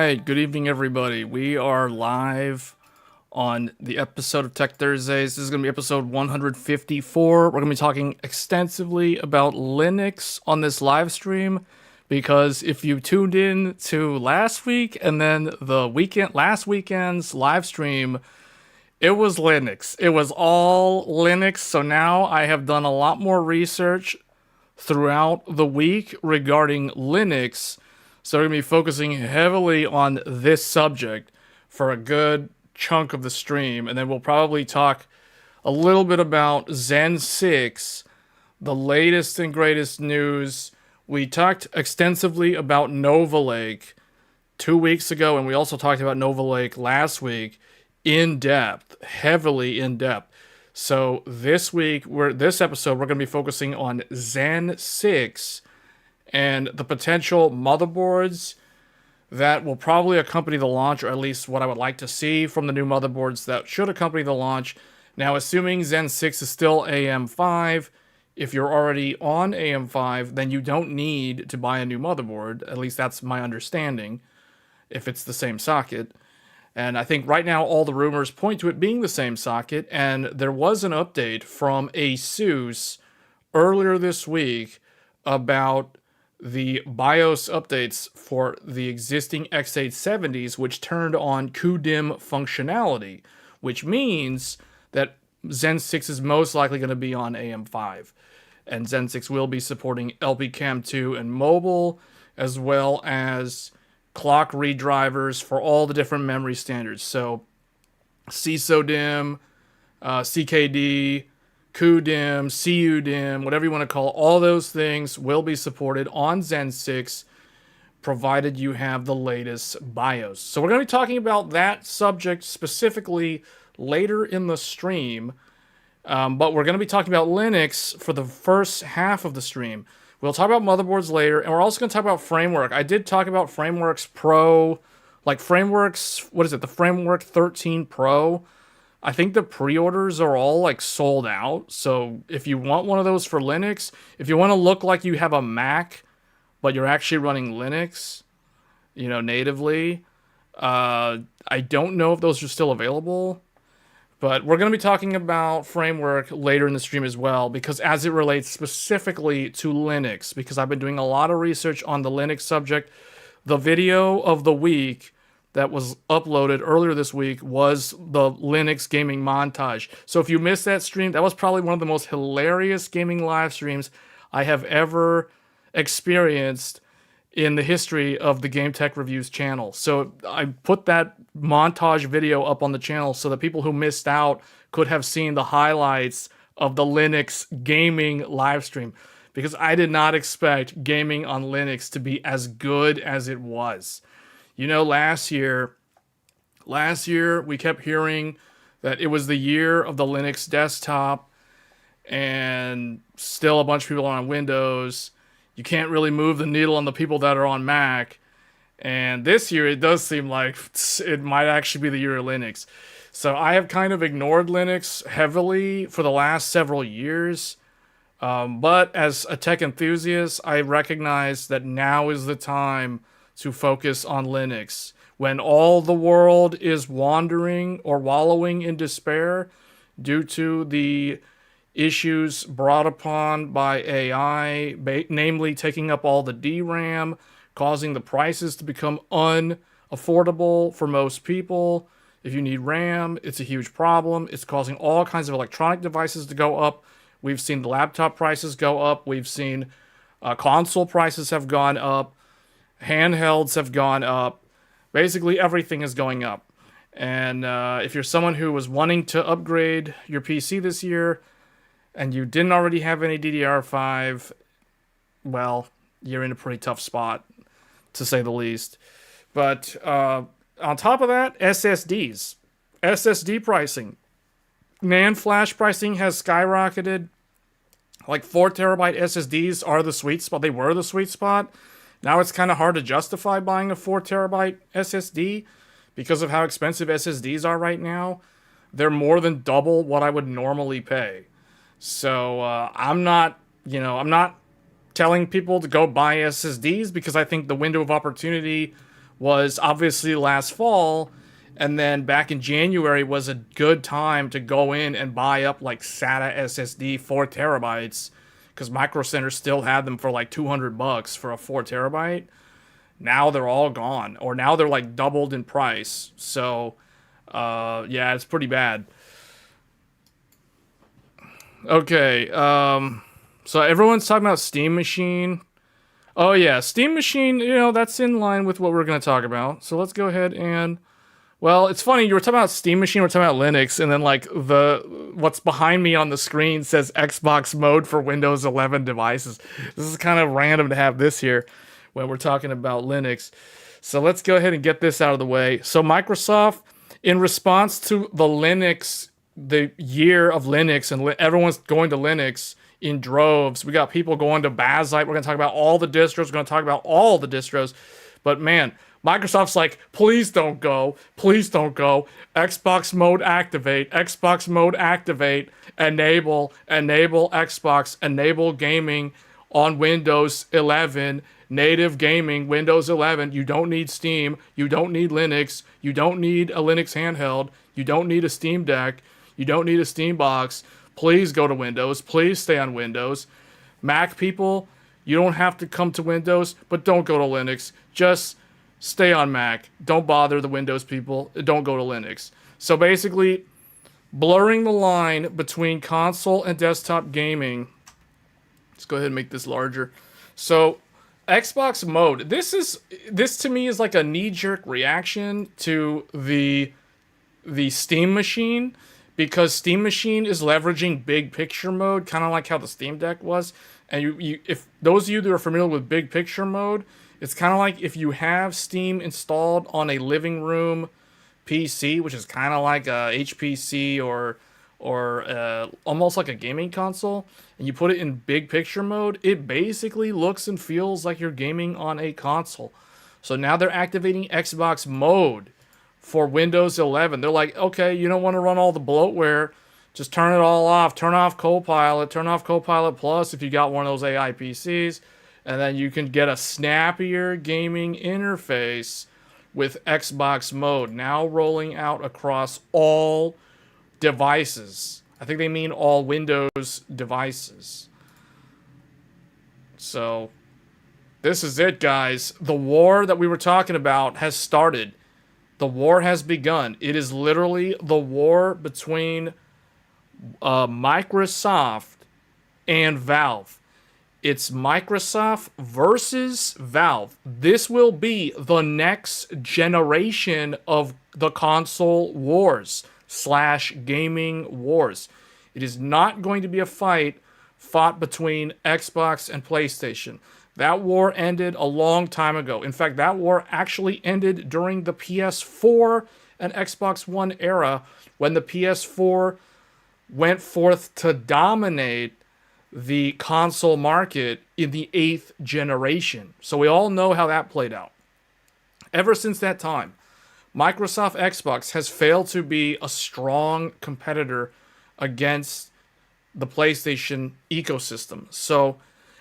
right, good evening, everybody. We are live on the episode of Tech Thursdays. This is going to be episode 154. We're going to be talking extensively about Linux on this live stream because if you tuned in to last week and then last weekend's live stream, it was Linux. It was all Linux. So now I have done a lot more research throughout the week regarding Linux. So we're going to be focusing heavily on this subject for a good chunk of the stream. And then we'll probably talk a little bit about Zen 6, the latest and greatest news. We talked extensively about Nova Lake 2 weeks ago, and we also talked about Nova Lake last week in depth, heavily in depth. So this episode, we're going to be focusing on Zen 6 and the potential motherboards that will probably accompany the launch, or at least what I would like to see from the new motherboards that should accompany the launch. Now, assuming Zen 6 is still AM5, if you're already on AM5, then you don't need to buy a new motherboard. At least that's my understanding, if it's the same socket. And I think right now all the rumors point to it being the same socket, and there was an update from ASUS earlier this week about the BIOS updates for the existing x870s, which turned on QDIMM functionality, which means that Zen 6 is most likely going to be on AM5. And Zen 6 will be supporting LPCAMM 2 and mobile, as well as clock read drivers for all the different memory standards. So CISO-DIMM, CKD, QDIMM, CUDIMM, whatever you want to call it, all those things will be supported on Zen 6, provided you have the latest BIOS. So we're going to be talking about that subject specifically later in the stream, but we're going to be talking about Linux for the first half of the stream. We'll talk about motherboards later, and we're also going to talk about Framework. I did talk about Frameworks Pro, like Frameworks, what is it, the Framework 13 Pro. I think the pre-orders are all like sold out. So if you want one of those for Linux, if you want to look like you have a Mac, but you're actually running Linux, natively, I don't know if those are still available. But we're going to be talking about Framework later in the stream as well, because as it relates specifically to Linux, because I've been doing a lot of research on the Linux subject. The video of the week that was uploaded earlier this week was the Linux gaming montage. So if you missed that stream, that was probably one of the most hilarious gaming live streams I have ever experienced in the history of the Game Tech Reviews channel. So I put that montage video up on the channel so that people who missed out could have seen the highlights of the Linux gaming live stream, because I did not expect gaming on Linux to be as good as it was. Last year we kept hearing that it was the year of the Linux desktop, and still a bunch of people are on Windows. You can't really move the needle on the people that are on Mac. And this year, it does seem like it might actually be the year of Linux. So I have kind of ignored Linux heavily for the last several years. But as a tech enthusiast, I recognize that now is the time to focus on Linux. When all the world is wandering or wallowing in despair due to the issues brought upon by AI, namely taking up all the DRAM, causing the prices to become unaffordable for most people. If you need RAM, it's a huge problem. It's causing all kinds of electronic devices to go up. We've seen the laptop prices go up. We've seen console prices have gone up. Handhelds have gone up. Basically, everything is going up. And if you're someone who was wanting to upgrade your PC this year, and you didn't already have any DDR5, well, you're in a pretty tough spot, to say the least. But on top of that, SSDs. SSD pricing. NAND flash pricing has skyrocketed. Like 4 terabyte SSDs are the sweet spot. They were the sweet spot. Now it's kind of hard to justify buying a 4 terabyte SSD because of how expensive SSDs are right now. They're more than double what I would normally pay. So I'm not telling people to go buy SSDs, because I think the window of opportunity was obviously last fall, and then back in January was a good time to go in and buy up like SATA SSD 4 terabytes, because Micro Center still had them for like $200 for a 4 terabyte. Now they're all gone, or now they're like doubled in price. So, yeah, it's pretty bad. Okay, so everyone's talking about Steam Machine. Oh yeah, Steam Machine, that's in line with what we're going to talk about. So let's go ahead and, well, it's funny, you were talking about Steam Machine, we're talking about Linux, and then like what's behind me on the screen says Xbox mode for Windows 11 devices. This is kind of random to have this here when we're talking about Linux. So let's go ahead and get this out of the way. So Microsoft, in response to the year of Linux, and everyone's going to Linux in droves. We got people going to Bazzite. We're going to talk about all the distros. We're going to talk about all the distros. But man, Microsoft's like, please don't go. Please don't go. Xbox mode activate. Xbox mode activate. Enable Xbox. Enable gaming on Windows 11. Native gaming, Windows 11. You don't need Steam. You don't need Linux. You don't need a Linux handheld. You don't need a Steam Deck. You don't need a Steam box. Please go to Windows. Please stay on Windows. Mac people, you don't have to come to Windows, but don't go to Linux. Just stay on Mac. Don't bother the Windows people. Don't go to Linux. So basically, blurring the line between console and desktop gaming. Let's go ahead and make this larger. So Xbox mode. This to me is like a knee-jerk reaction to the Steam Machine, because Steam Machine is leveraging big picture mode, kind of like how the Steam Deck was. And if those of you that are familiar with big picture mode, it's kind of like if you have Steam installed on a living room PC, which is kind of like a HPC or almost like a gaming console, and you put it in big picture mode, it basically looks and feels like you're gaming on a console. So now they're activating Xbox mode for Windows 11. They're like, okay, you don't want to run all the bloatware, just turn it all off. Turn off Copilot, turn off Copilot Plus if you got one of those AI PCs, and then you can get a snappier gaming interface with Xbox mode, now rolling out across all devices. I think they mean all Windows devices. So this is it, guys. The war that we were talking about has started. The war has begun. It is literally the war between Microsoft and Valve. It's Microsoft versus Valve. This will be the next generation of the console wars / gaming wars. It is not going to be a fight fought between Xbox and PlayStation. That war ended a long time ago. In fact, that war actually ended during the PS4 and Xbox One era, when the PS4 went forth to dominate the console market in the 8th generation. So we all know how that played out. Ever since that time, Microsoft Xbox has failed to be a strong competitor against the PlayStation ecosystem. So,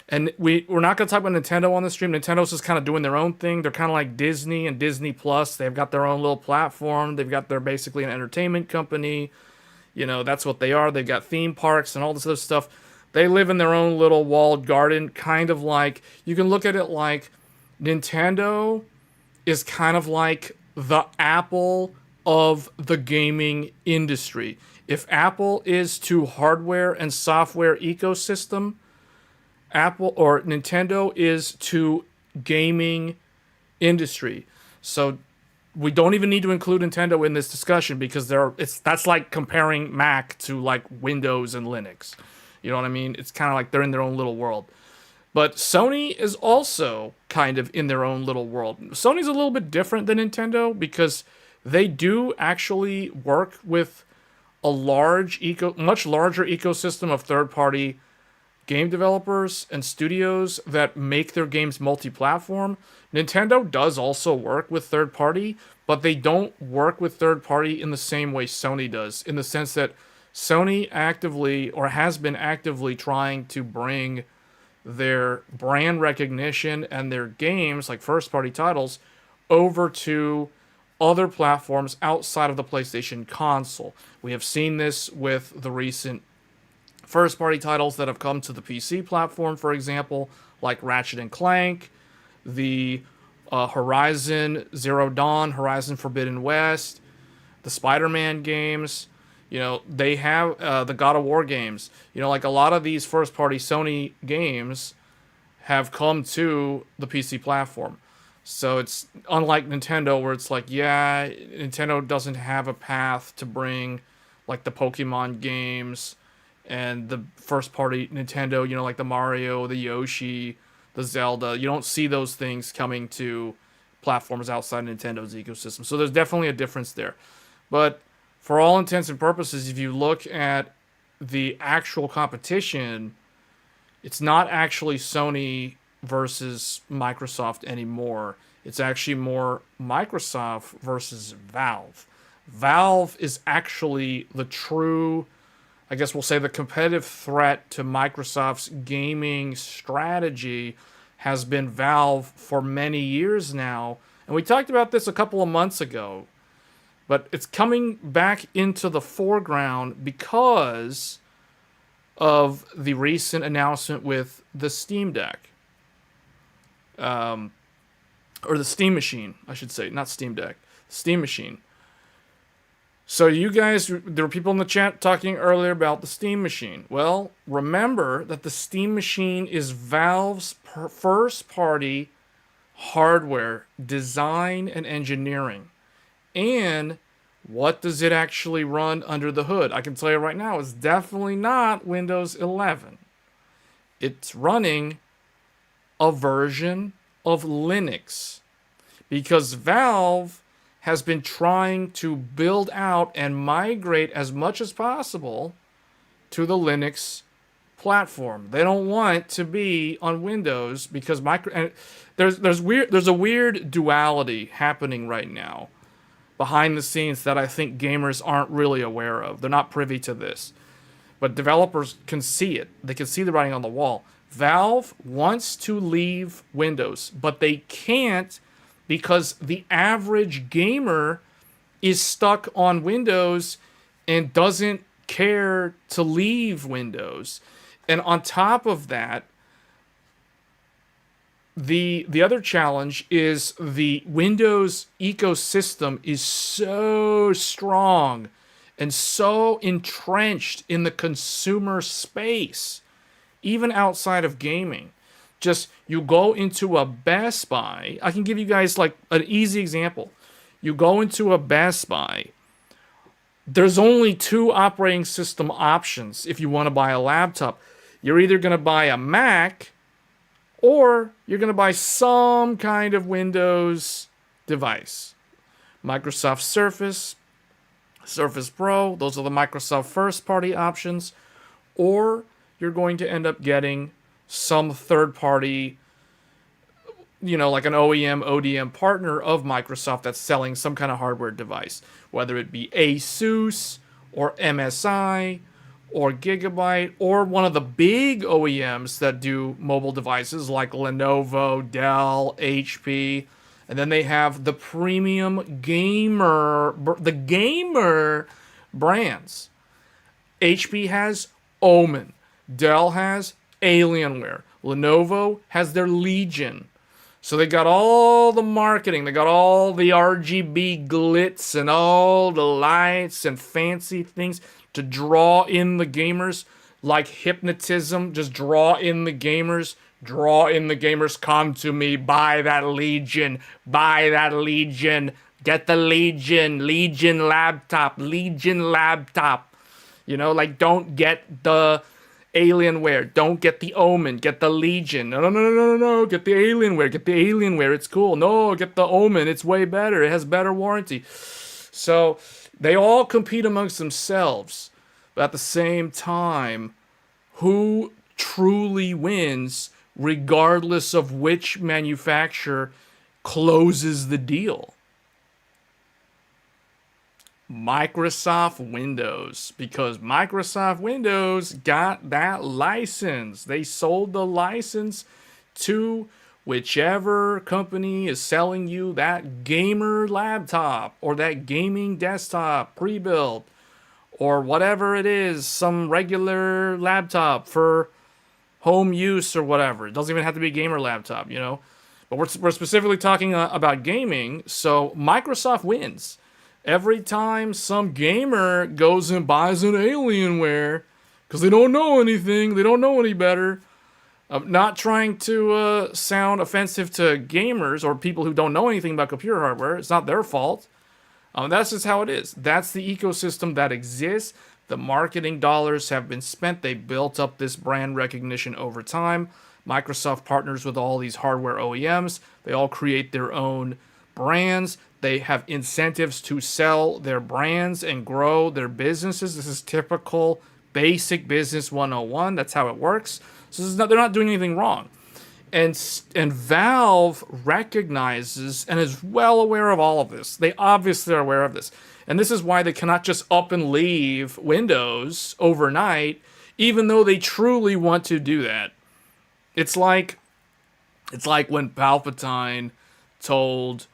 and we're not going to talk about Nintendo on the stream. Nintendo's just kind of doing their own thing. They're kind of like Disney and Disney Plus. They've got their own little platform. They're basically an entertainment company. That's what they are. They've got theme parks and all this other stuff. They live in their own little walled garden, kind of like, you can look at it like Nintendo is kind of like the Apple of the gaming industry. If Apple is to hardware and software ecosystem, Apple or Nintendo is to gaming industry. So we don't even need to include Nintendo in this discussion, because that's like comparing Mac to like Windows and Linux. You know what I mean? It's kind of like they're in their own little world. But Sony is also kind of in their own little world. Sony's a little bit different than Nintendo, because they do actually work with a much larger ecosystem of third-party game developers and studios that make their games multi-platform. Nintendo does also work with third-party, but they don't work with third-party in the same way Sony does, in the sense that Sony actively, or has been actively, trying to bring their brand recognition and their games, like first-party titles, over to other platforms outside of the PlayStation console. We have seen this with the recent first-party titles that have come to the PC platform, for example, like Ratchet and Clank, the Horizon Zero Dawn, Horizon Forbidden West, the Spider-Man games. You know, they have the God of War games. You know, like a lot of these first-party Sony games have come to the PC platform. So it's unlike Nintendo, where it's like, yeah, Nintendo doesn't have a path to bring like the Pokemon games and the first party Nintendo, you know, like the Mario, the Yoshi, the Zelda. You don't see those things coming to platforms outside Nintendo's ecosystem. So there's definitely a difference there. But for all intents and purposes, if you look at the actual competition, it's not actually Sony versus Microsoft anymore. It's actually more Microsoft versus Valve. Valve is actually the true, I guess we'll say, the competitive threat to Microsoft's gaming strategy has been Valve for many years now. And we talked about this a couple of months ago, but it's coming back into the foreground because of the recent announcement with the Steam Deck. Or the Steam Machine, I should say, not Steam Deck, Steam Machine. So you guys, there were people in the chat talking earlier about the Steam Machine. Well, remember that the Steam Machine is Valve's first-party hardware, design, and engineering. And what does it actually run under the hood? I can tell you right now, it's definitely not Windows 11. It's running a version of Linux, because Valve has been trying to build out and migrate as much as possible to the Linux platform. They don't want to be on Windows because there's a weird duality happening right now behind the scenes that I think gamers aren't really aware of. They're not privy to this, but developers can see it. They can see the writing on the wall. Valve wants to leave Windows, but they can't because the average gamer is stuck on Windows and doesn't care to leave Windows. And on top of that, the other challenge is the Windows ecosystem is so strong and so entrenched in the consumer space, even outside of gaming. Just, you go into a Best Buy. I can give you guys like an easy example. You go into a Best Buy. There's only 2 operating system options if you want to buy a laptop. You're either going to buy a Mac or you're going to buy some kind of Windows device. Microsoft Surface, Surface Pro, those are the Microsoft first-party options. Or you're going to end up getting some third-party, you know, like an OEM, ODM partner of Microsoft that's selling some kind of hardware device, whether it be Asus or MSI or Gigabyte or one of the big OEMs that do mobile devices like Lenovo, Dell, HP. And then they have the premium gamer brands. HP has Omen. Dell has Alienware. Lenovo has their Legion. So they got all the marketing. They got all the RGB glitz and all the lights and fancy things to draw in the gamers, like hypnotism. Just draw in the gamers. Draw in the gamers. Come to me. Buy that Legion. Buy that Legion. Get the Legion. Legion laptop. Legion laptop. You know, like, don't get the Alienware. Don't get the Omen. Get the Legion. No. Get the Alienware. Get the Alienware. It's cool. No, get the Omen. It's way better. It has better warranty. So they all compete amongst themselves. But at the same time, who truly wins regardless of which manufacturer closes the deal? Microsoft Windows, because Microsoft Windows got that license. They sold the license to whichever company is selling you that gamer laptop or that gaming desktop pre-built or whatever it is, some regular laptop for home use or whatever. It doesn't even have to be a gamer laptop, you know. But we're specifically talking about gaming, so Microsoft wins. Every time some gamer goes and buys an Alienware, because they don't know anything, they don't know any better. I'm not trying to sound offensive to gamers or people who don't know anything about computer hardware. It's not their fault. That's just how it is. That's the ecosystem that exists. The marketing dollars have been spent. They built up this brand recognition over time. Microsoft partners with all these hardware OEMs. They all create their own brands. They have incentives to sell their brands and grow their businesses. This is typical basic business 101. That's how it works. So this is not, they're not doing anything wrong. And Valve recognizes and is well aware of all of this. They obviously are aware of this. And this is why they cannot just up and leave Windows overnight, even though they truly want to do that. It's like when Palpatine told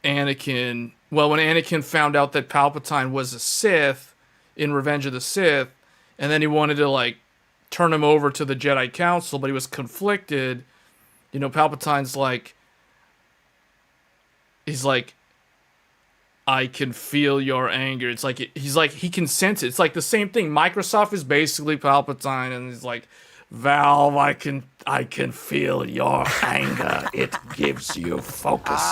Anakin, well, when Anakin found out that Palpatine was a Sith in Revenge of the Sith, and then he wanted to like turn him over to the Jedi Council, but he was conflicted. You know, Palpatine's like, he's like, I can feel your anger. It's like, he's like, he can sense it. It's like the same thing. Microsoft is basically Palpatine, and he's like, Valve, I can feel your anger. It gives you focus.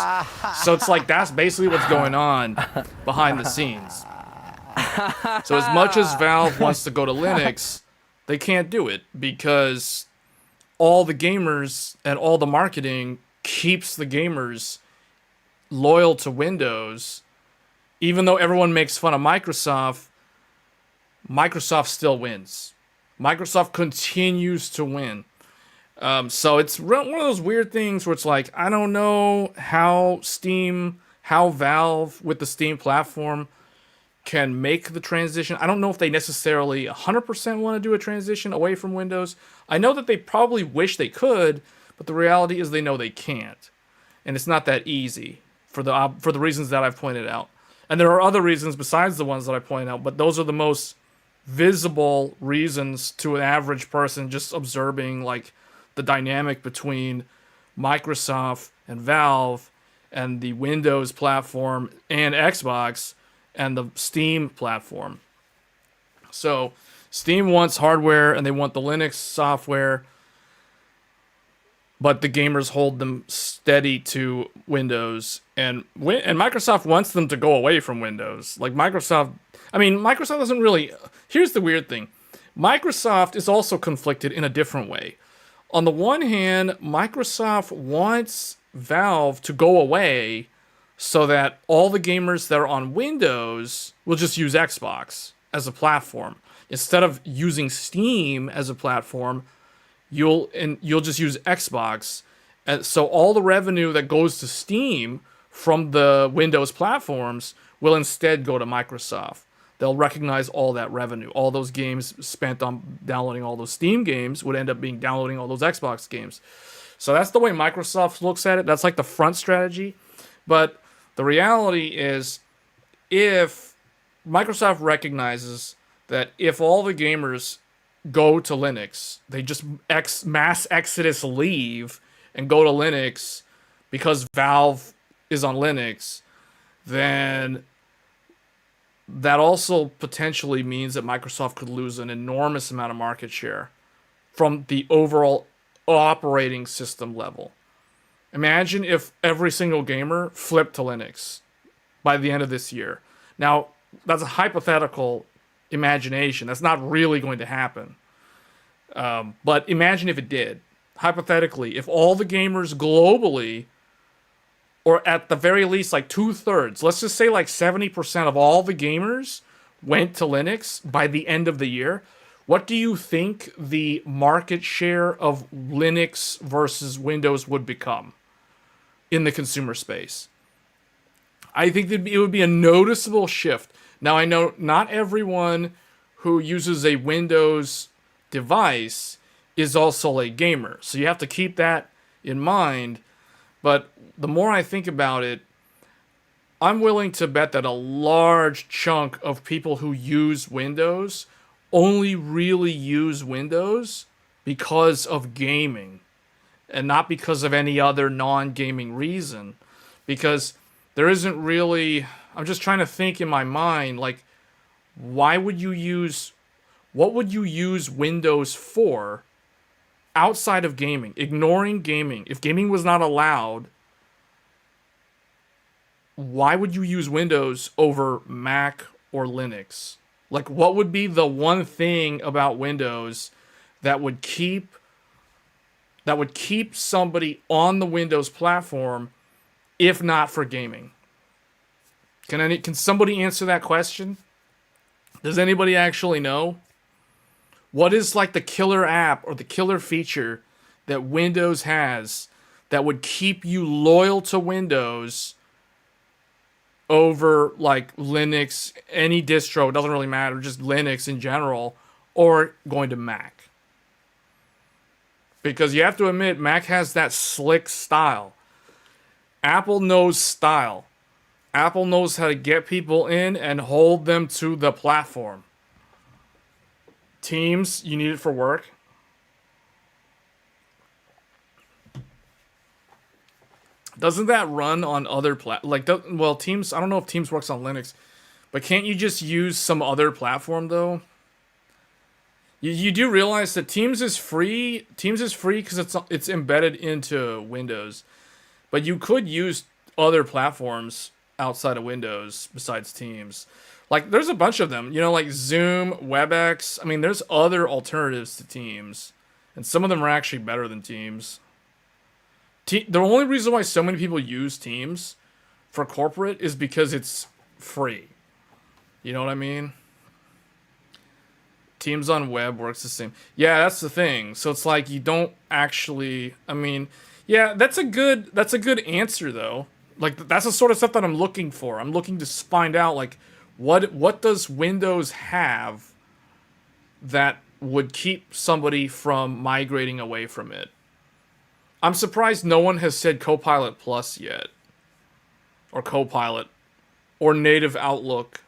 So it's like, that's basically what's going on behind the scenes. So as much as Valve wants to go to Linux, they can't do it because all the gamers and all the marketing keeps the gamers loyal to Windows. Even though everyone makes fun of Microsoft, Microsoft still wins. Microsoft continues to win. So it's one of those weird things where it's like, I don't know how Valve with the Steam platform can make the transition. I don't know if they necessarily 100% want to do a transition away from Windows. I know that they probably wish they could, but the reality is they know they can't. And it's not that easy for the reasons that I've pointed out. And there are other reasons besides the ones that I pointed out, but those are the most visible reasons to an average person just observing like the dynamic between Microsoft and Valve and the Windows platform and Xbox and the Steam platform. So Steam wants hardware and they want the Linux software, but the gamers hold them steady to Windows, and Microsoft wants them to go away from Windows. Like Microsoft doesn't really. Here's the weird thing. Microsoft is also conflicted in a different way. On the one hand, Microsoft wants Valve to go away so that all the gamers that are on Windows will just use Xbox as a platform. Instead of using Steam as a platform, you'll just use Xbox. And so all the revenue that goes to Steam from the Windows platforms will instead go to Microsoft. They'll recognize all that revenue. All those games spent on downloading all those Steam games would end up being downloading all those Xbox games. So that's the way Microsoft looks at it. That's like the front strategy. But the reality is, if Microsoft recognizes that if all the gamers go to Linux, they just mass exodus leave and go to Linux because Valve is on Linux, then that also potentially means that Microsoft could lose an enormous amount of market share from the overall operating system level. Imagine if every single gamer flipped to Linux by the end of this year. Now, that's a hypothetical imagination. That's not really going to happen. But imagine if it did. Hypothetically, if all the gamers globally, or at the very least like 2/3, let's just say like 70% of all the gamers went to Linux by the end of the year, what do you think the market share of Linux versus Windows would become in the consumer space? I think it would be a noticeable shift. Now, I know not everyone who uses a Windows device is also a gamer, so you have to keep that in mind. But the more I think about it, I'm willing to bet that a large chunk of people who use Windows only really use Windows because of gaming and not because of any other non-gaming reason. Because there isn't really, I'm just trying to think in my mind, like, why would you use, what would you use Windows for outside of gaming? Ignoring gaming. If gaming was not allowed, why would you use Windows over Mac or Linux? Like, what would be the one thing about Windows that would keep somebody on the Windows platform if not for gaming? Can somebody answer that question? Does anybody actually know? What is like the killer app or the killer feature that Windows has that would keep you loyal to Windows over like Linux, any distro, it doesn't really matter, just Linux in general, or going to Mac? Because you have to admit, Mac has that slick style. Apple knows style. Apple knows how to get people in and hold them to the platform. Teams, you need it for work. Doesn't that run on other well, Teams, I don't know if Teams works on Linux, but can't you just use some other platform though? You do realize that Teams is free. Teams is free because it's embedded into Windows, but you could use other platforms outside of Windows besides Teams. Like there's a bunch of them, you know, like Zoom, WebEx. I mean, there's other alternatives to Teams, and some of them are actually better than Teams. The only reason why so many people use Teams for corporate is because it's free. You know what I mean? Teams on web works the same. Yeah, that's the thing. So it's like you don't actually. I mean, yeah, that's a good answer though. Like that's the sort of stuff that I'm looking for. I'm looking to find out like what does Windows have that would keep somebody from migrating away from it. I'm surprised no one has said Copilot Plus yet, or Copilot, or native Outlook,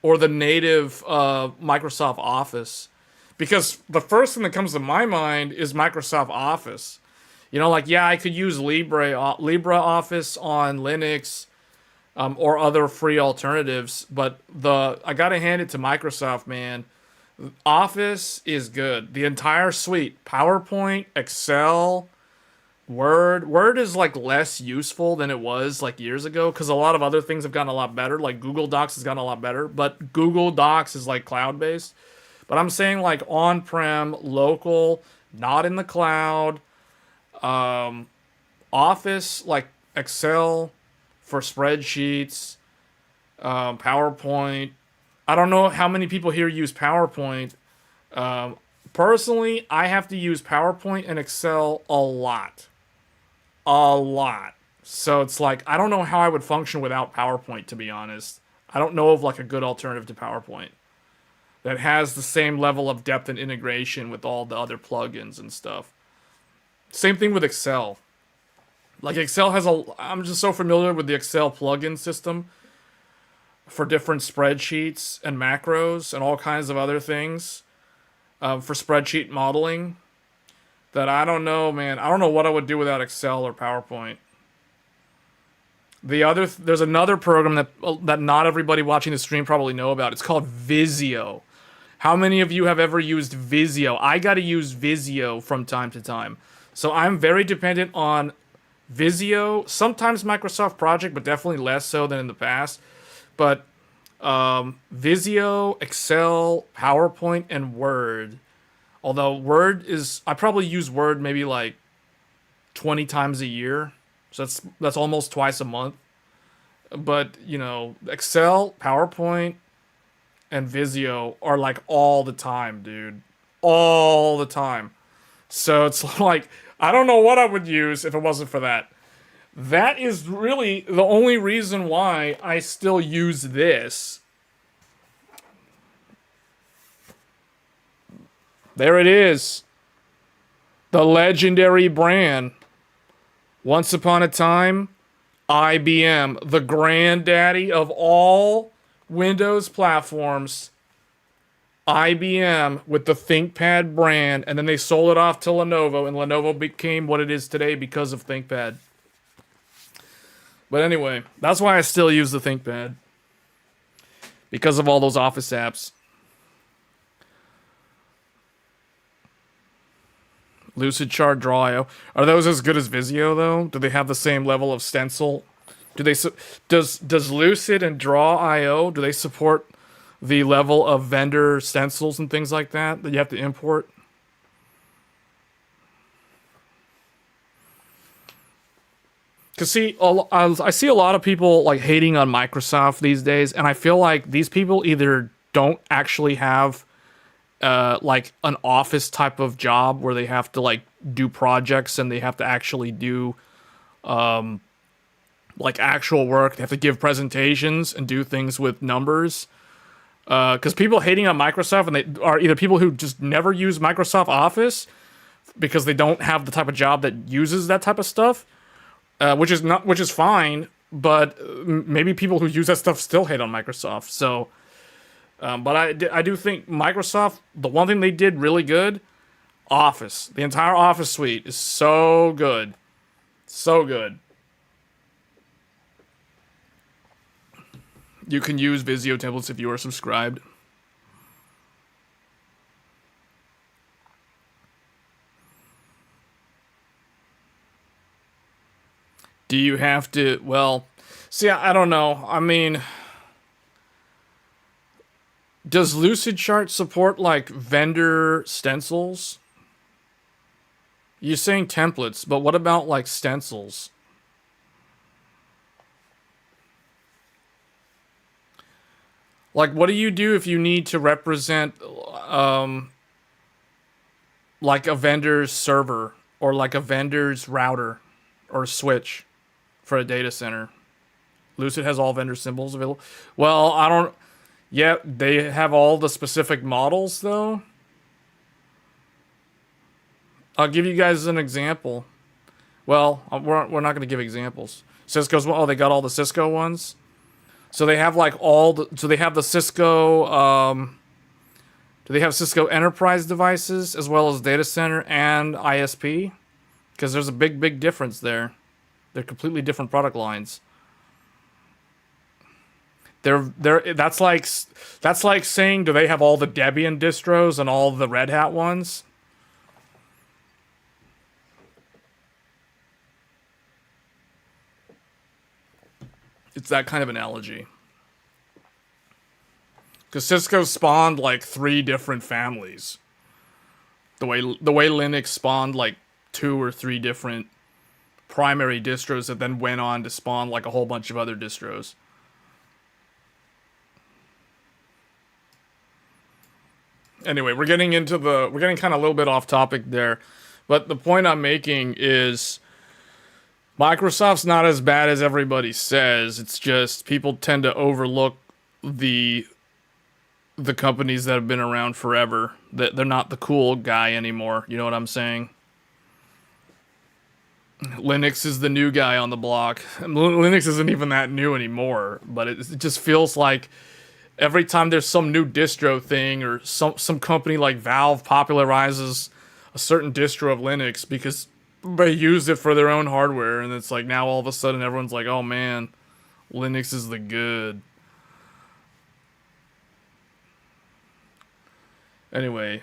or the native Microsoft Office, because the first thing that comes to my mind is Microsoft Office. You know, like yeah, I could use LibreOffice on Linux, or other free alternatives, but I gotta hand it to Microsoft, man. Office is good. The entire suite, PowerPoint, Excel. Word is like less useful than it was like years ago because a lot of other things have gotten a lot better. Like Google Docs has gotten a lot better, but Google Docs is like cloud based. But I'm saying like on-prem, local, not in the cloud. Office like Excel for spreadsheets, PowerPoint. I don't know how many people here use PowerPoint. Personally, I have to use PowerPoint and Excel a lot. A lot. So it's like, I don't know how I would function without PowerPoint, to be honest. I don't know of like a good alternative to PowerPoint that has the same level of depth and integration with all the other plugins and stuff. Same thing with Excel. Like Excel has I'm just so familiar with the Excel plugin system for different spreadsheets and macros and all kinds of other things, for spreadsheet modeling, that I don't know, man. I don't know what I would do without Excel or PowerPoint. There's another program that not everybody watching the stream probably know about. It's called Visio. How many of you have ever used Visio? I got to use Visio from time to time. So I'm very dependent on Visio, sometimes Microsoft Project, but definitely less so than in the past. But Visio, Excel, PowerPoint, and Word. Although I probably use Word maybe like 20 times a year. So that's almost twice a month. But, you know, Excel, PowerPoint, and Visio are like all the time, dude. All the time. So it's like, I don't know what I would use if it wasn't for that. That is really the only reason why I still use this. There it is. The legendary brand. Once upon a time, IBM, the granddaddy of all Windows platforms, IBM with the ThinkPad brand, and then they sold it off to Lenovo, and Lenovo became what it is today because of ThinkPad. But anyway, that's why I still use the ThinkPad. Because of all those Office apps. Lucidchart, Draw.io. Are those as good as Visio, though? Do they have the same level of stencil? Does Lucid and Draw.io, do they support the level of vendor stencils and things like that you have to import? Because see, I see a lot of people like hating on Microsoft these days, and I feel like these people either don't actually have like an office type of job where they have to like do projects and they have to actually do like actual work. They have to give presentations and do things with numbers. Because people hating on Microsoft, and they are either people who just never use Microsoft Office because they don't have the type of job that uses that type of stuff, which is fine. But maybe people who use that stuff still hate on Microsoft. So, but I do think Microsoft, the one thing they did really good, Office, the entire Office suite is so good, so good. You can use Visio templates if you are subscribed. Do you have to, well, see, I don't know. I mean, does Lucidchart support, like, vendor stencils? You're saying templates, but what about, like, stencils? Like, what do you do if you need to represent, like, a vendor's server, or, like, a vendor's router, or switch for a data center? Lucid has all vendor symbols available. Well, I don't... Yeah, they have all the specific models, though. I'll give you guys an example. Well, we're not going to give examples. Cisco's... Oh, they got all the Cisco ones? So they have, like, all the... So they have the Cisco... do they have Cisco enterprise devices, as well as data center and ISP? Because there's a big, big difference there. They're completely different product lines. That's like saying, do they have all the Debian distros and all the Red Hat ones? It's that kind of analogy. Because Cisco spawned like 3 different families. The way Linux spawned like 2 or 3 different primary distros that then went on to spawn like a whole bunch of other distros. Anyway, we're getting kind of a little bit off topic there. But the point I'm making is Microsoft's not as bad as everybody says. It's just people tend to overlook the companies that have been around forever. That they're not the cool guy anymore. You know what I'm saying? Linux is the new guy on the block. Linux isn't even that new anymore, but it just feels like every time there's some new distro thing or some company like Valve popularizes a certain distro of Linux because they use it for their own hardware, and it's like now all of a sudden everyone's like, oh man, Linux is the good. Anyway.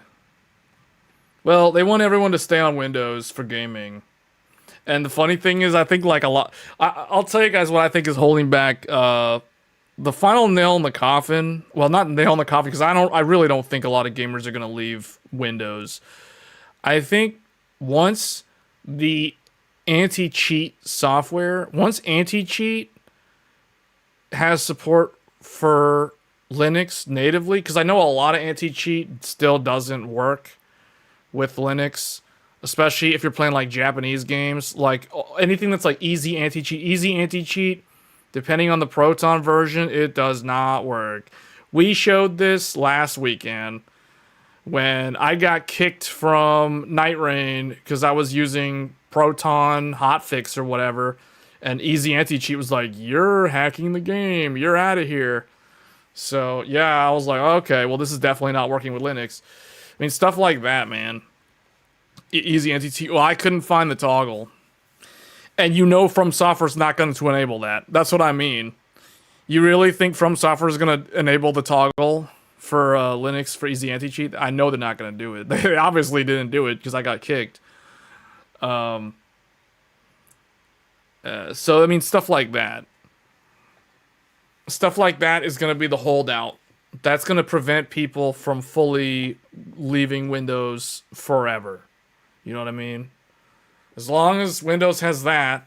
Well, they want everyone to stay on Windows for gaming. And the funny thing is, I think like a lot... I'll tell you guys what I think is holding back the final nail in the coffin. Well, not nail in the coffin, because I really don't think a lot of gamers are going to leave Windows. I think once the anti-cheat software... Once anti-cheat has support for Linux natively, because I know a lot of anti-cheat still doesn't work with Linux, especially if you're playing like Japanese games, like anything that's like easy anti-cheat, depending on the Proton version, it does not work. We showed this last weekend when I got kicked from Night Rain because I was using Proton hotfix or whatever, and Easy Anti-Cheat was like, "You're hacking the game. You're out of here." So yeah, I was like, okay, well, this is definitely not working with Linux. I mean, stuff like that, man. Easy Anti-Cheat. Well, I couldn't find the toggle, and From Software's not going to enable that. That's what I mean. You really think From Software is going to enable the toggle for Linux for Easy Anti-Cheat? I know they're not going to do it. They obviously didn't do it because I got kicked. So I mean, stuff like that. Stuff like that is going to be the holdout. That's going to prevent people from fully leaving Windows forever. You know what I mean? As long as Windows has that.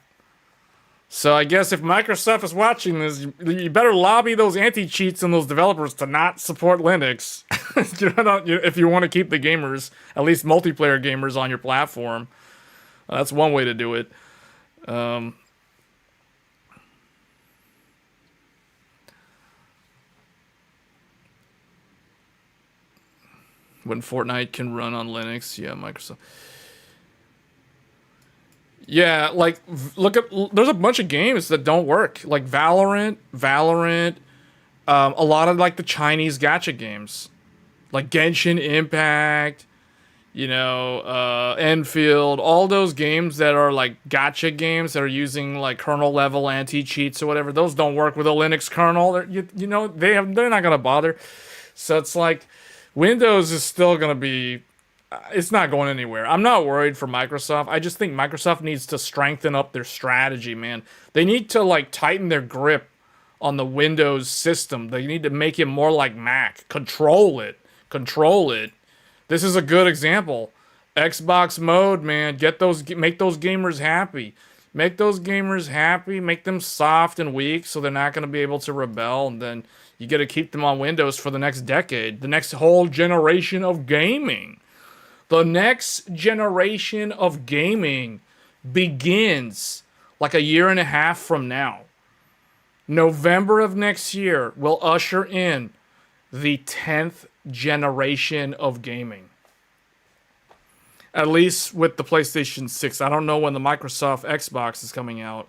So I guess if Microsoft is watching this, you better lobby those anti-cheats and those developers to not support Linux. If you want to keep the gamers, at least multiplayer gamers, on your platform. That's one way to do it. When Fortnite can run on Linux, yeah, Microsoft. Yeah, like look at there's a bunch of games that don't work, like Valorant, a lot of like the Chinese gacha games, like Genshin Impact, Enfield, all those games that are like gacha games that are using like kernel level anti cheats or whatever. Those don't work with a Linux kernel. They're not gonna bother. So it's like Windows is still gonna be. It's not going anywhere. I'm not worried for Microsoft. I just think Microsoft needs to strengthen up their strategy, man. They need to like tighten their grip on the Windows system. They need to make it more like Mac. Control it. Control it. This is a good example. Xbox mode, man. Make those gamers happy. Make those gamers happy. Make them soft and weak so they're not going to be able to rebel. And then you got to keep them on Windows for the next decade. The next whole generation of gaming. The next generation of gaming begins like a year and a half from now. November of next year will usher in the 10th generation of gaming. At least with the PlayStation 6. I don't know when the Microsoft Xbox is coming out,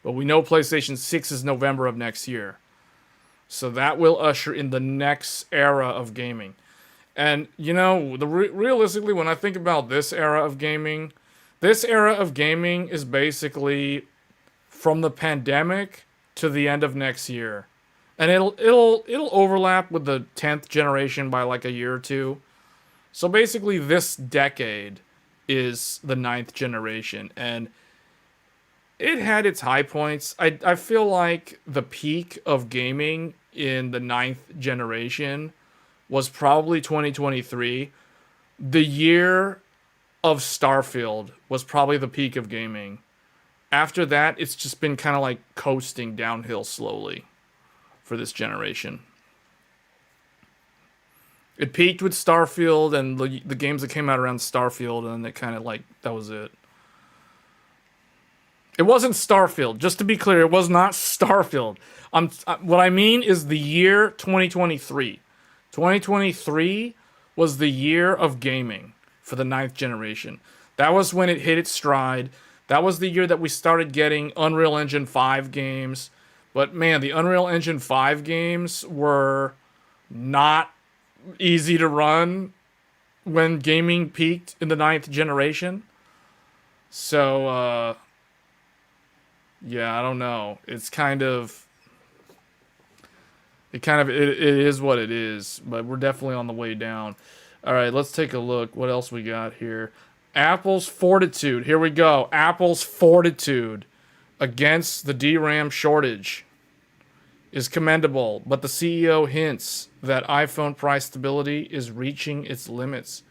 but we know PlayStation 6 is November of next year. So that will usher in the next era of gaming. And, realistically, when I think about this era of gaming is basically from the pandemic to the end of next year. And it'll overlap with the 10th generation by like a year or two. So basically this decade is the 9th generation. And it had its high points. I feel like the peak of gaming in the 9th generation was probably 2023. The year of Starfield was probably the peak of gaming. After that, it's just been kind of like coasting downhill slowly for this generation. It peaked with Starfield and the games that came out around Starfield, and it kind of like, that was it. It wasn't Starfield. Just to be clear, it was not Starfield. What I mean is the year 2023. 2023 was the year of gaming for the 9th generation. That was when it hit its stride. That was the year that we started getting Unreal Engine 5 games. But man, the Unreal Engine 5 games were not easy to run when gaming peaked in the 9th generation. So, yeah, I don't know. It's kind of... It is what it is, but we're definitely on the way down. All right, let's take a look. What else we got here? Apple's fortitude. Here we go. Apple's fortitude against the DRAM shortage is commendable, but the CEO hints that iPhone price stability is reaching its limits.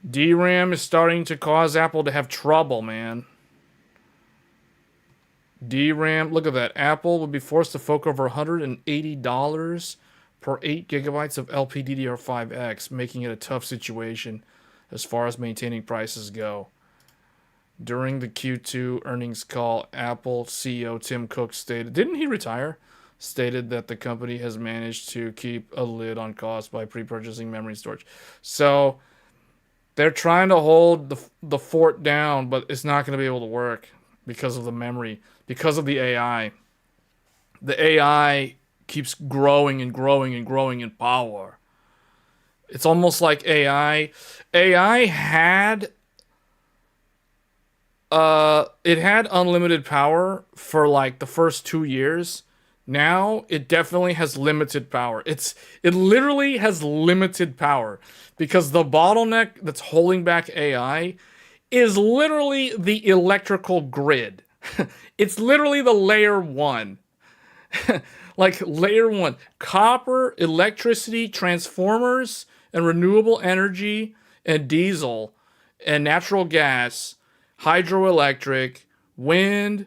DRAM is starting to cause Apple to have trouble, man. DRAM, look at that. Apple would be forced to fork over $180 per 8 gigabytes of LPDDR5X, making it a tough situation as far as maintaining prices go. During the Q2 earnings call, Apple CEO Tim Cook stated, didn't he retire? Stated that the company has managed to keep a lid on costs by pre-purchasing memory storage. So, They're trying to hold the fort down, but it's not going to be able to work because of the memory, because of the AI. The AI keeps growing and growing and growing in power. It's almost like AI had it had unlimited power for like the first 2 years. Now it definitely has limited power. It literally has limited power because the bottleneck that's holding back AI is literally the electrical grid. It's literally the layer one. Like layer one, copper, electricity, transformers, and renewable energy, and diesel, and natural gas, hydroelectric, wind,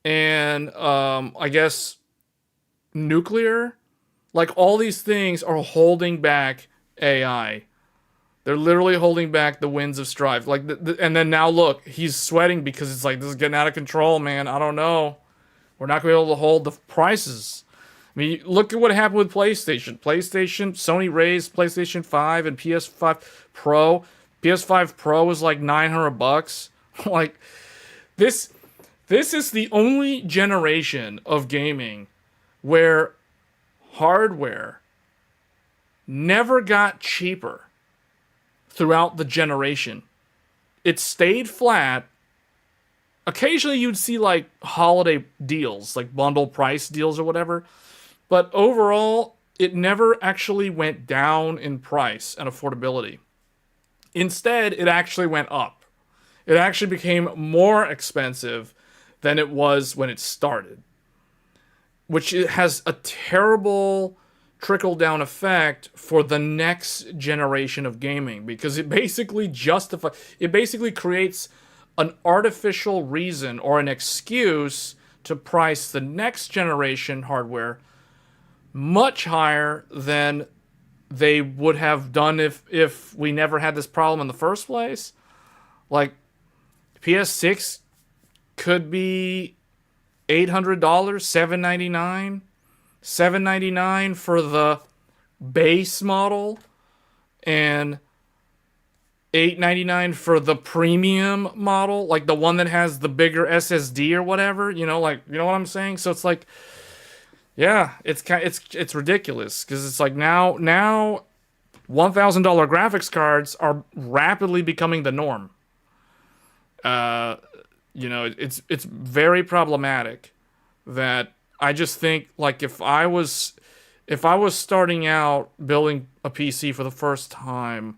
and I guess nuclear. Like all these things are holding back AI. They're literally holding back the winds of strife. Like, and then now look, he's sweating because it's like this is getting out of control, man. I don't know. We're not going to be able to hold the prices. I mean, look at what happened with PlayStation. Sony raised PlayStation 5 and PS5 Pro. PS5 Pro was like $900. Like this this is the only generation of gaming where hardware never got cheaper throughout the generation. It stayed flat. Occasionally you'd see like holiday deals, like bundle price deals or whatever. But overall, it never actually went down in price and affordability. Instead, it actually went up. It actually became more expensive than it was when it started, which has a terrible trickle down effect for the next generation of gaming because it basically creates an artificial reason or an excuse to price the next generation hardware much higher than they would have done if we never had this problem in the first place. Like PS6 could be $800, $799 for the base model and $899 for the premium model, like the one that has the bigger SSD or whatever, you know what I'm saying? So it's like, yeah, it's ridiculous because it's like now $1,000 graphics cards are rapidly becoming the norm. It's very problematic that I just think like if I was starting out building a PC for the first time,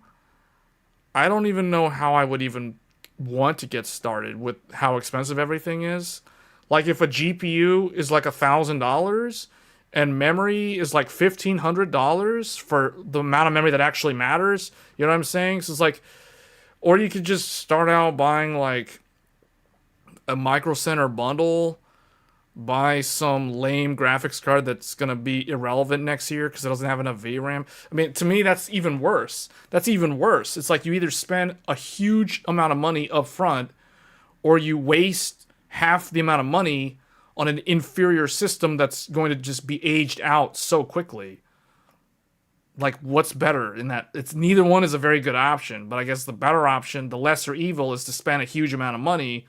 I don't even know how I would even want to get started with how expensive everything is. Like if a GPU is like $1,000 and memory is like $1,500 for the amount of memory that actually matters, you know what I'm saying? So it's like, or you could just start out buying like a Micro Center bundle, buy some lame graphics card that's going to be irrelevant next year because it doesn't have enough VRAM. I mean, to me, that's even worse. It's like you either spend a huge amount of money up front or you waste half the amount of money on an inferior system that's going to just be aged out so quickly. Like, what's better in that? It's neither one is a very good option, but I guess the better option, the lesser evil, is to spend a huge amount of money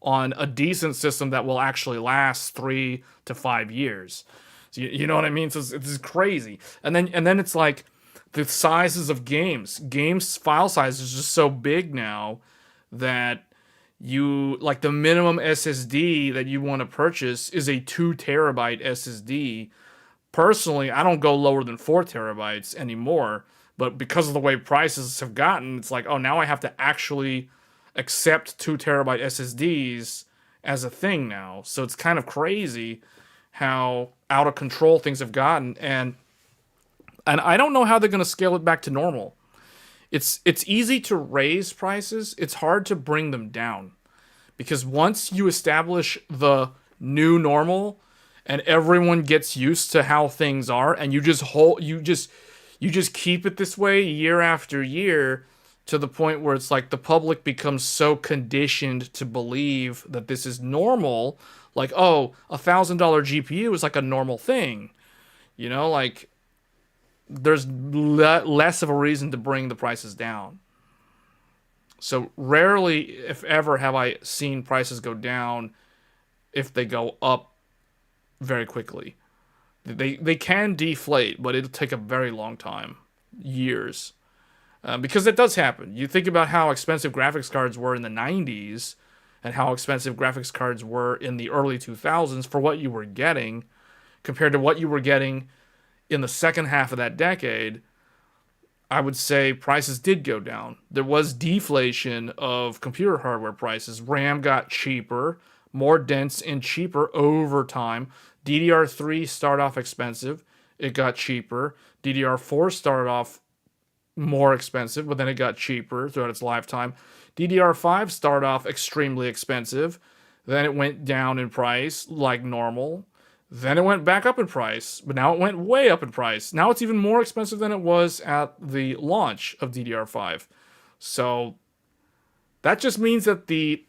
on a decent system that will actually last 3 to 5 years. So you know what I mean? So it's crazy. And then it's like the sizes of games file size is just so big now that you like the minimum SSD that you want to purchase is a 2 terabyte SSD. Personally, I don't go lower than 4 terabytes anymore, but because of the way prices have gotten, it's like, oh, now I have to actually accept 2 terabyte SSDs as a thing now. So it's kind of crazy how out of control things have gotten, and I don't know how they're going to scale it back to normal. It's easy to raise prices. It's hard to bring them down because once you establish the new normal and everyone gets used to how things are, and you just keep it this way year after year to the point where it's like the public becomes so conditioned to believe that this is normal. Like, oh, $1,000 GPU is like a normal thing, like there's less of a reason to bring the prices down. So rarely, if ever, have I seen prices go down if they go up very quickly. They can deflate, but it'll take a very long time, years, because it does happen. You think about how expensive graphics cards were in the 90s and how expensive graphics cards were in the early 2000s for what you were getting compared to what you were getting in the second half of that decade. I would say prices did go down. There was deflation of computer hardware prices. RAM got cheaper, more dense and cheaper over time. DDR3 started off expensive. It got cheaper. DDR4 started off more expensive, but then it got cheaper throughout its lifetime. DDR5 started off extremely expensive. Then it went down in price like normal. Then it went back up in price, but now it went way up in price. Now it's even more expensive than it was at the launch of DDR5. So that just means that the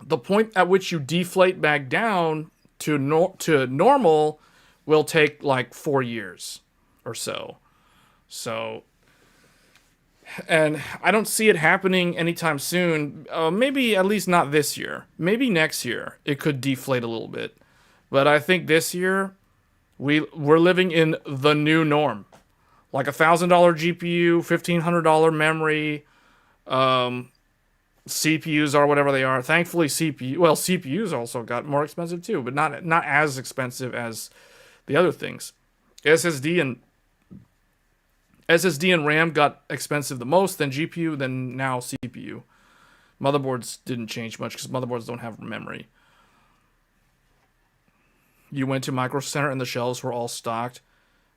point at which you deflate back down to normal will take like 4 years or so. And I don't see it happening anytime soon. Maybe at least not this year. Maybe next year it could deflate a little bit. But I think this year we're living in the new norm. Like $1,000 GPU, $1,500 memory, CPUs or whatever they are. Thankfully, CPUs also got more expensive too, but not as expensive as the other things. SSD and RAM got expensive the most, then GPU, then now CPU. Motherboards didn't change much because motherboards don't have memory. You went to Micro Center and the shelves were all stocked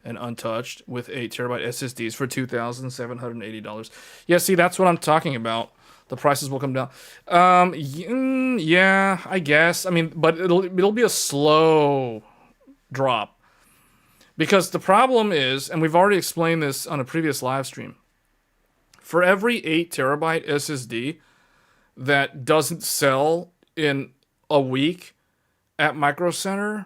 and untouched with 8 TB SSDs for $2,780. Yeah, see, that's what I'm talking about. The prices will come down. Yeah, I guess. I mean, but it'll be a slow drop. Because the problem is, and we've already explained this on a previous live stream, for every 8 TB SSD that doesn't sell in a week at Micro Center,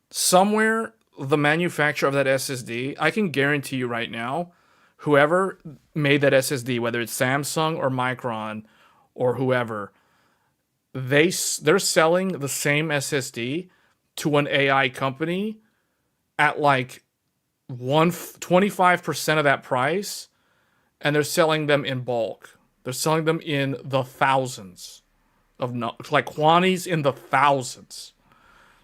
somewhere the manufacturer of that SSD, I can guarantee you right now, whoever made that SSD, whether it's Samsung or Micron or whoever, they're selling the same SSD to an AI company at like 25% of that price, and they're selling them in bulk. They're selling them in the thousands of like quantities in the thousands.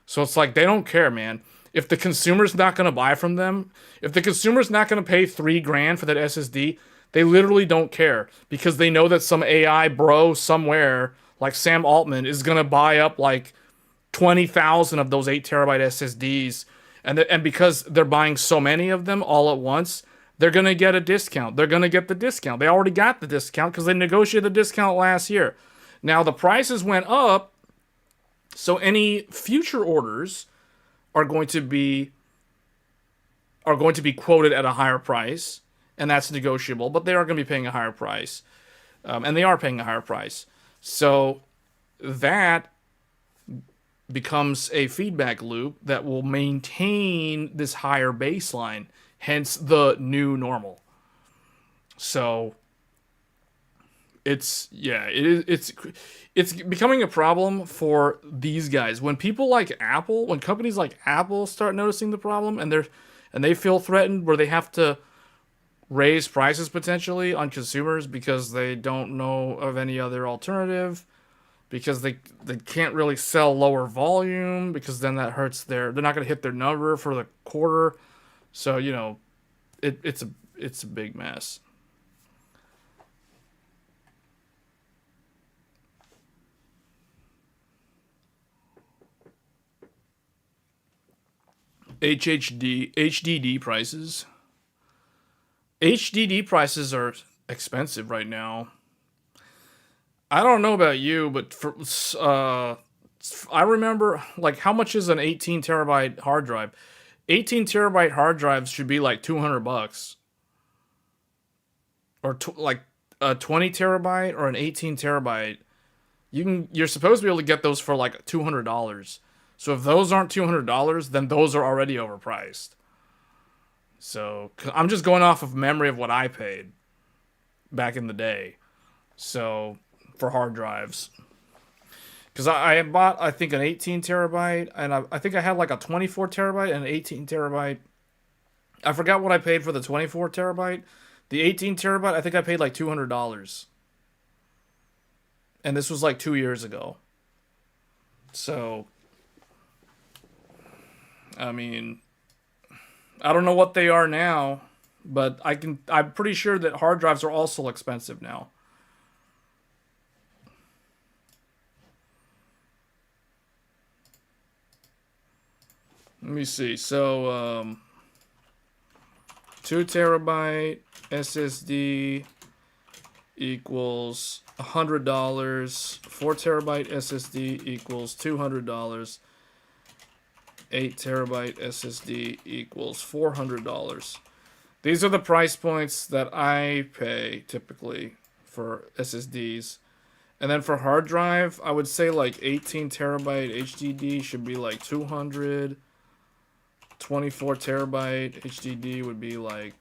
So it's like they don't care, man. If the consumer's not going to buy from them, if the consumer's not going to pay $3,000 for that SSD, they literally don't care because they know that some AI bro somewhere like Sam Altman is going to buy up like 20,000 of those 8 TB SSDs. And because they're buying so many of them all at once, they're going to get a discount. They're going to get the discount. They already got the discount because they negotiated the discount last year. Now the prices went up, so any future orders are going to be quoted at a higher price, and that's negotiable. But they are going to be paying a higher price, and they are paying a higher price. So that becomes a feedback loop that will maintain this higher baseline, hence the new normal. So it's becoming a problem for these guys. When companies like Apple start noticing the problem and they feel threatened where they have to raise prices potentially on consumers because they don't know of any other alternative, because they can't really sell lower volume because then that hurts they're not going to hit their number for the quarter. So, it's a big mess. HDD prices. HDD prices are expensive right now. I don't know about you, but I remember, like, how much is an 18 terabyte hard drive? 18 terabyte hard drives should be like $200, or like a 20 terabyte or an 18 terabyte. You're supposed to be able to get those for like $200. So if those aren't $200, then those are already overpriced. So I'm just going off of memory of what I paid back in the day. So for hard drives, because I bought I think an 18 terabyte, and I think I had like a 24 terabyte and an 18 terabyte. I forgot what I paid for the 24 terabyte. The 18 terabyte, I think I paid like $200, and this was like 2 years ago. So I mean, I don't know what they are now, but I'm pretty sure that hard drives are also expensive now. Let me see. So 2 terabyte SSD equals $100. 4 terabyte SSD equals $200. 8 terabyte SSD equals $400. These are the price points that I pay typically for SSDs. And then for hard drive, I would say like 18 terabyte HDD should be like 200. 24 terabyte HDD would be like,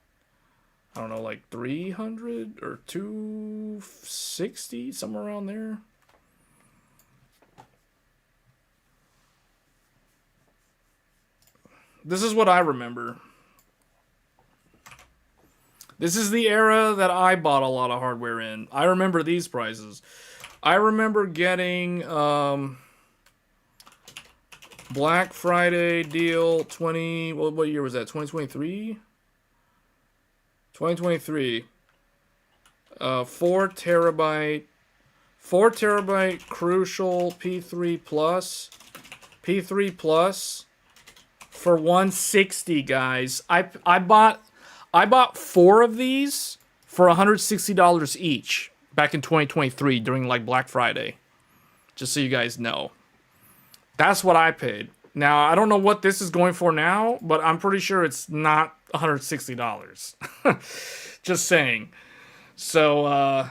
I don't know, like 300 or 260, somewhere around there. This is what I remember. This is the era that I bought a lot of hardware in. I remember these prices. I remember getting Black Friday deal 20. What year was that? 2023. 2023. 4 terabyte. 4 terabyte Crucial P3 Plus. P3 Plus for 160, guys. I bought 4 of these for $160 each back in 2023 during like Black Friday. Just so you guys know. That's what I paid. Now, I don't know what this is going for now, but I'm pretty sure it's not $160. Just saying. So, and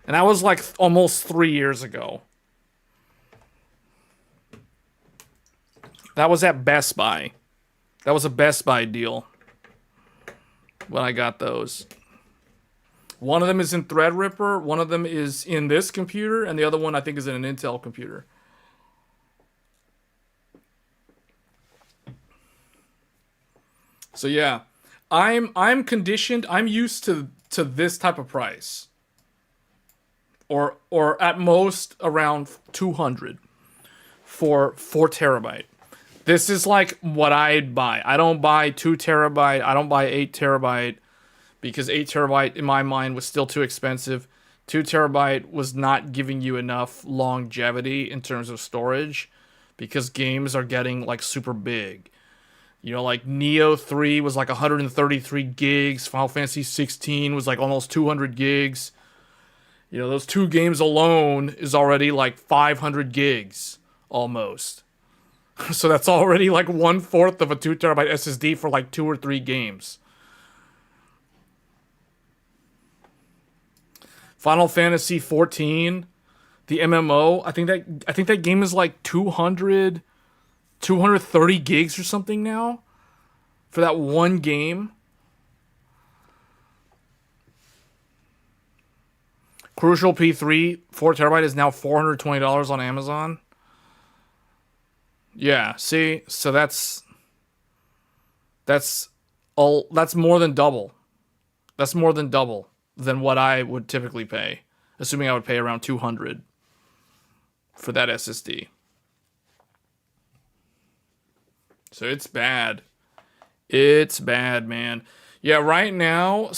that was like almost 3 years ago. That was at Best Buy. That was a Best Buy deal when I got those. One of them is in Threadripper, one of them is in this computer, and the other one I think is in an Intel computer. So yeah, I'm conditioned. I'm used to this type of price, or at most around 200 for 4 terabyte. This is like what I'd buy. I don't buy 2 terabyte. I don't buy 8 terabyte because 8 terabyte in my mind was still too expensive. 2 terabyte was not giving you enough longevity in terms of storage because games are getting like super big. You know, like Neo 3 was like 133 gigs. Final Fantasy 16 was like almost 200 gigs. You know, those 2 games alone is already like 500 gigs almost. So that's already like 1/4 of a 2 terabyte SSD for like 2 or 3 games. Final Fantasy 14, the MMO, I think that game is like 230 gigs or something now for that one game. Crucial P3 4 terabyte is now $420 on Amazon. Yeah, see, so that's more than double. That's more than double than what I would typically pay, assuming I would pay around 200 for that SSD. So it's bad. It's bad, man. Yeah, right now,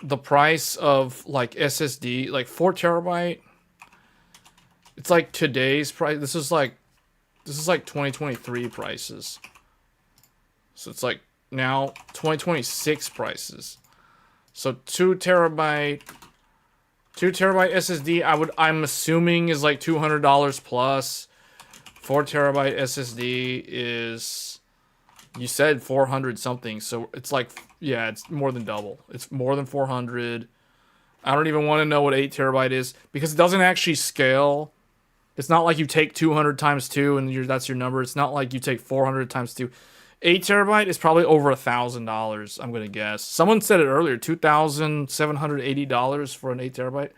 the price of like SSD, like 4 terabyte, it's like today's price. This is like 2023 prices. So it's like now 2026 prices. So 2 terabyte SSD I'm assuming is like $200 plus. 4 terabyte SSD is, you said 400 something, so it's like, yeah, it's more than double. It's more than 400. I don't even want to know what 8 terabyte is because it doesn't actually scale. It's not like you take 200 times 2 and that's your number. It's not like you take 400 times 2. 8 terabyte is probably over $1,000. I'm gonna guess. Someone said it earlier, $2,780 for an 8 terabyte.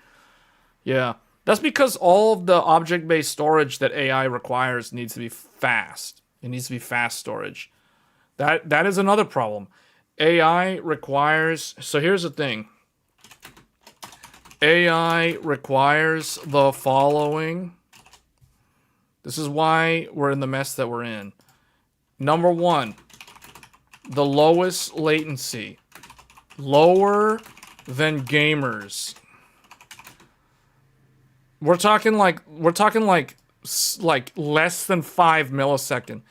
Yeah, that's because all of the object-based storage that AI requires needs to be fast. It needs to be fast storage. That is another problem. AI requires. So here's the thing. AI requires the following. This is why we're in the mess that we're in. Number one, the lowest latency. Lower than gamers. We're talking like less than 5 millisecond.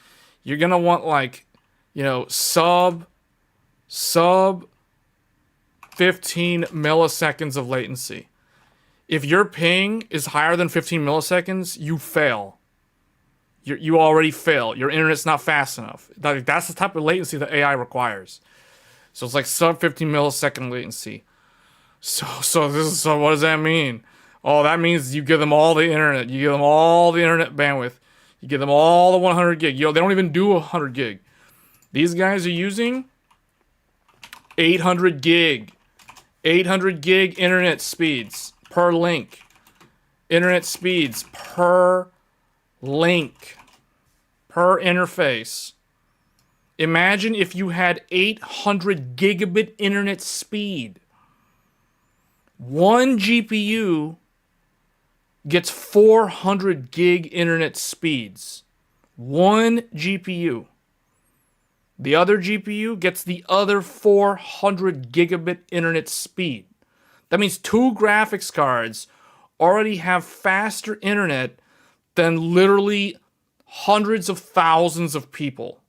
You're gonna want like, you know, sub 15 milliseconds of latency. If your ping is higher than 15 milliseconds, you fail. You already fail. Your internet's not fast enough. That's the type of latency that AI requires. So it's like sub 15 millisecond latency. So what does that mean? Oh, that means you give them all the internet. You give them all the internet bandwidth. You give them all the 100 gig. They don't even do 100 gig. These guys are using 800 gig. 800 gig internet speeds per link. Internet speeds per link. Per interface. Imagine if you had 800 gigabit internet speed. One GPU gets 400 gig internet speeds. One GPU. The other GPU gets the other 400 gigabit internet speed. That means two graphics cards already have faster internet than literally hundreds of thousands of people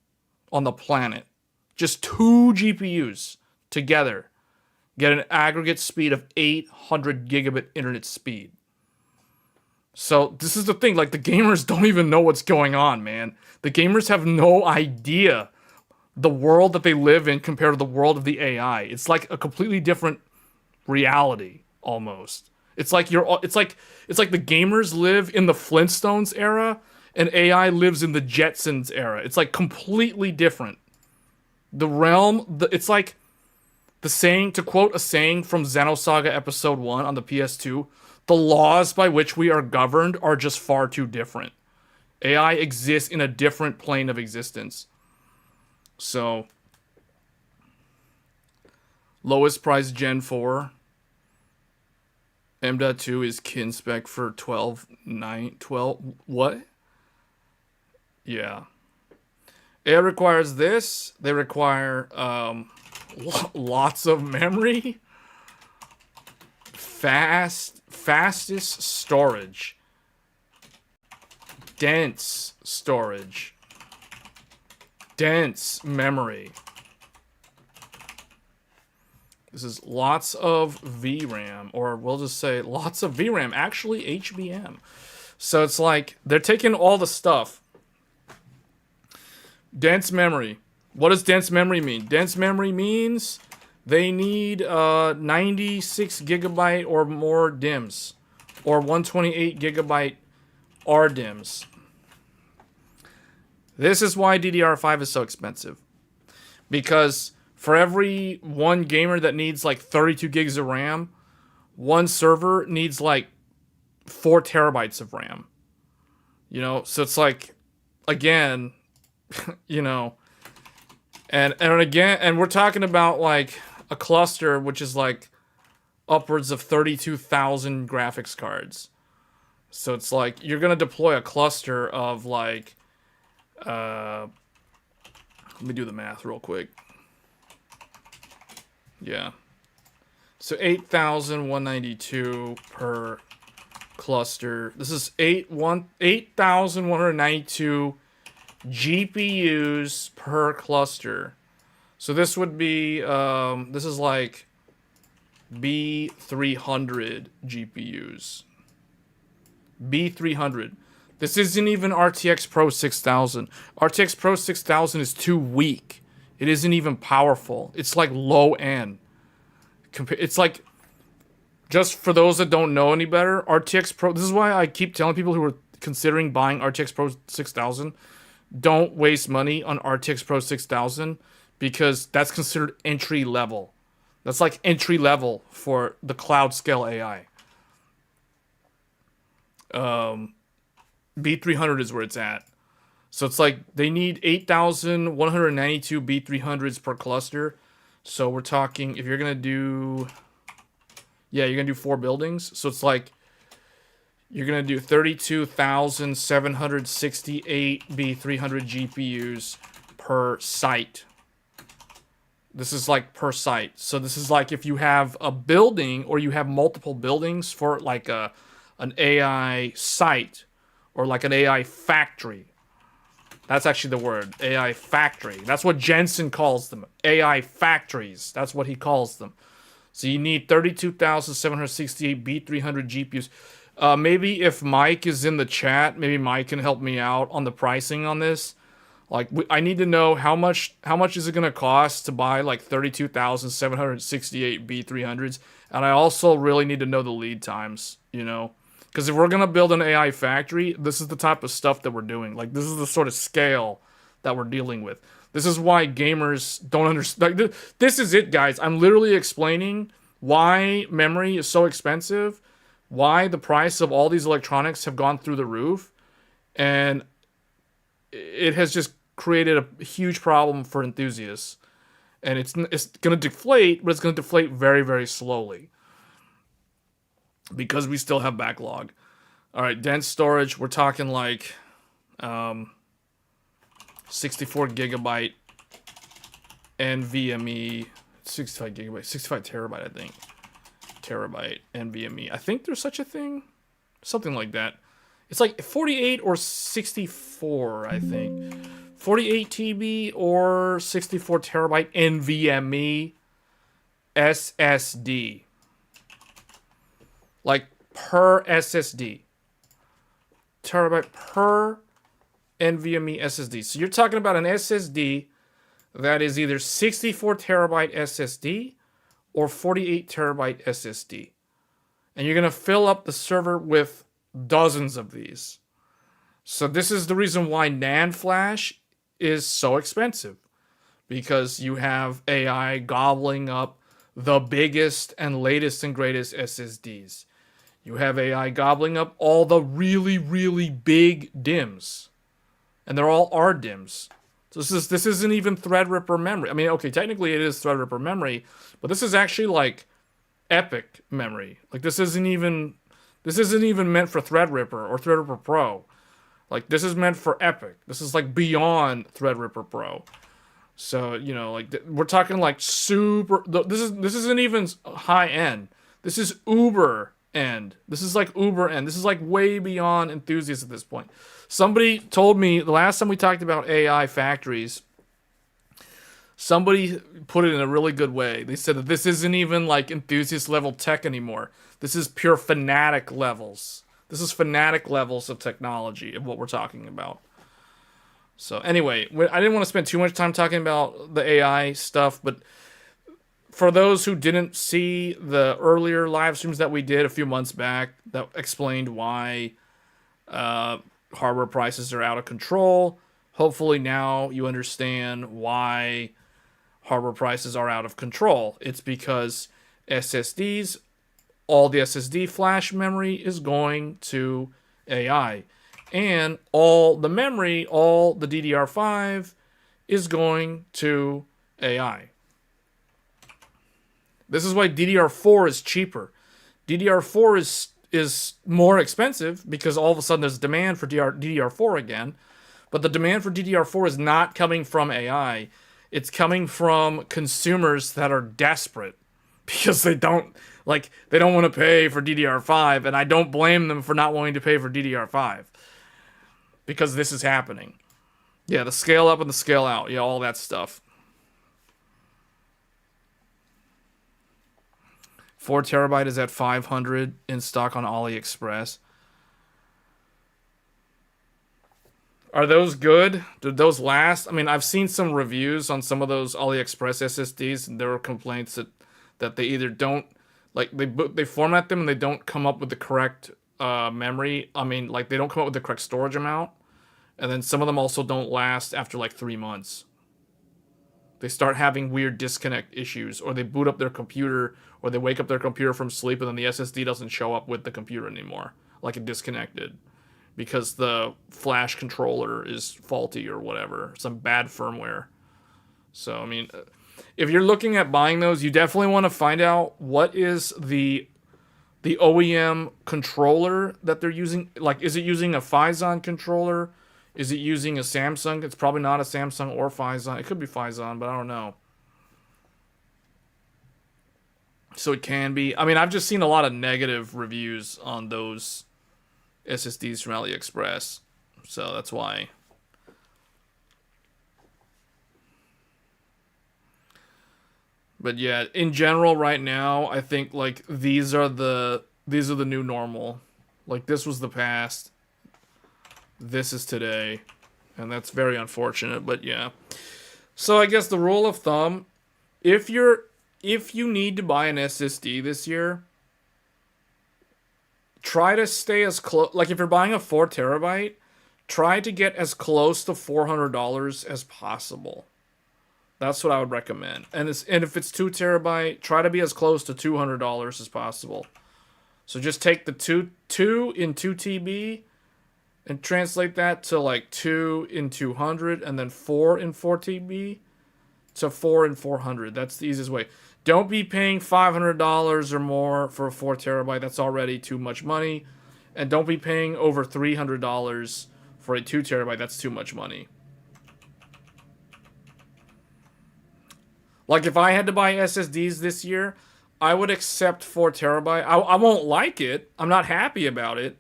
on the planet. Just two GPUs together get an aggregate speed of 800 gigabit internet speed. So this is the thing, like the gamers don't even know what's going on, man. The gamers have no idea the world that they live in compared to the world of the AI. It's like a completely different reality almost. It's like the gamers live in the Flintstones era and AI lives in the Jetsons era. It's like completely different. The realm, it's like the saying, to quote a saying from Xenosaga Episode 1 on the PS2, the laws by which we are governed are just far too different. AI exists in a different plane of existence. So, lowest price Gen 4. M.2 is kin spec for 12. What? Yeah. It requires this. They require lots of memory. Fastest storage. Dense storage. Dense memory. This is lots of VRAM, or we'll just say lots of VRAM, actually HBM. So it's like they're taking all the stuff. Dense memory. What does dense memory mean? Dense memory means they need 96 gigabyte or more DIMMs, or 128 gigabyte RDIMMs. This is why DDR5 is so expensive. Because for every one gamer that needs like 32 gigs of RAM, one server needs like 4 terabytes of RAM. You know, so it's like, again, you know, and again, and we're talking about like a cluster which is like upwards of 32,000 graphics cards. So it's like you're gonna deploy a cluster of like, let me do the math real quick. Yeah. So 8,192 per cluster. This is 8,192 GPUs per cluster. So this would be, this is like B300 GPUs. B300. This isn't even RTX Pro 6000. RTX Pro 6000 is too weak. It isn't even powerful. It's like low end. It's like, just for those that don't know any better, RTX Pro, this is why I keep telling people who are considering buying RTX Pro 6000, don't waste money on RTX Pro 6000 because that's considered entry level. That's like entry level for the cloud scale AI. B300 is where it's at. So it's like they need 8,192 B300s per cluster. So we're talking, if you're going to do, yeah, you're going to do 4 buildings. So it's like, you're going to do 32,768 B300 GPUs per site. This is like per site. So this is like if you have a building or you have multiple buildings for like an AI site or like an AI factory. That's actually the word, AI factory. That's what Jensen calls them, AI factories. That's what he calls them. So you need 32,768 B300 GPUs. Maybe if Mike is in the chat, maybe Mike can help me out on the pricing on this. Like, I need to know how much is it going to cost to buy like 32,768 B300s. And I also really need to know the lead times, you know. Because if we're going to build an AI factory, this is the type of stuff that we're doing. Like, this is the sort of scale that we're dealing with. This is why gamers don't understand. Like, this is it, guys. I'm literally explaining why memory is so expensive, why the price of all these electronics have gone through the roof, and it has just created a huge problem for enthusiasts. And it's going to deflate, but it's going to deflate very, very slowly. Because we still have backlog. All right, dense storage, we're talking like 64 gigabyte NVMe, 65 gigabyte, 65 terabyte, I think. Terabyte NVMe. I think there's such a thing. Something like that. It's like 48 or 64, I think. 48 TB or 64 terabyte NVMe SSD. Like per SSD. Terabyte per NVMe SSD. So you're talking about an SSD that is either 64 terabyte SSD or 48 terabyte SSD. And you're going to fill up the server with dozens of these. So this is the reason why NAND flash is so expensive. Because you have AI gobbling up the biggest and latest and greatest SSDs. You have AI gobbling up all the really, really big DIMMs. And they're all RDIMMs. So this isn't even Threadripper memory. I mean, okay, technically it is Threadripper memory, but this is actually like epic memory. Like this isn't even meant for Threadripper or Threadripper Pro. Like this is meant for epic. This is like beyond Threadripper Pro. So, you know, like we're talking like super, this isn't even high end. This is uber end. This is like uber end. This is like way beyond enthusiasts at this point. Somebody told me the last time we talked about AI factories, somebody put it in a really good way. They said that this isn't even like enthusiast level tech anymore. This is pure fanatic levels. This is fanatic levels of technology of what we're talking about. So anyway, I didn't want to spend too much time talking about the AI stuff, but for those who didn't see the earlier live streams that we did a few months back that explained why hardware prices are out of control, hopefully now you understand why hardware prices are out of control. It's because SSDs, all the SSD flash memory is going to AI. And all the memory, all the DDR5 is going to AI. This is why DDR4 is cheaper. DDR4 is more expensive because all of a sudden there's demand for DDR4 again. But the demand for DDR4 is not coming from AI. It's coming from consumers that are desperate because they don't want to pay for DDR5, and I don't blame them for not wanting to pay for DDR5 because this is happening. Yeah, the scale up and the scale out. Yeah, all that stuff. 4 terabyte is at 500 in stock on AliExpress. Are those good? Did those last? I mean, I've seen some reviews on some of those AliExpress SSDs, and there were complaints that they either don't, like, they format them and they don't come up with the correct memory. I mean, like, they don't come up with the correct storage amount. And then some of them also don't last after like 3 months. They start having weird disconnect issues, or they boot up their computer, or they wake up their computer from sleep and then the SSD doesn't show up with the computer anymore, like it disconnected, because the flash controller is faulty or whatever, some bad firmware. So, I mean, if you're looking at buying those, you definitely want to find out what is the OEM controller that they're using. Like, is it using a Phison controller? Is it using a Samsung? It's probably not a Samsung or Phison. It could be Phison, but I don't know. So it can be. I mean, I've just seen a lot of negative reviews on those SSDs from AliExpress. So that's why. But yeah, in general right now, I think like these are the new normal. Like this was the past. This is today, and that's very unfortunate, but yeah. So I guess the rule of thumb, if you need to buy an SSD this year, try to stay as close, like if you're buying a 4 terabyte, try to get as close to $400 as possible. That's what I would recommend. And if it's 2 terabyte, try to be as close to $200 as possible. So just take the 2 in 2 TB and translate that to like 2 in 200, and then 4 in 4 TB to 4 in 400. That's the easiest way. Don't be paying $500 or more for a 4 terabyte. That's already too much money. And don't be paying over $300 for a 2 terabyte. That's too much money. Like if I had to buy SSDs this year, I would accept 4 terabyte. I won't like it. I'm not happy about it.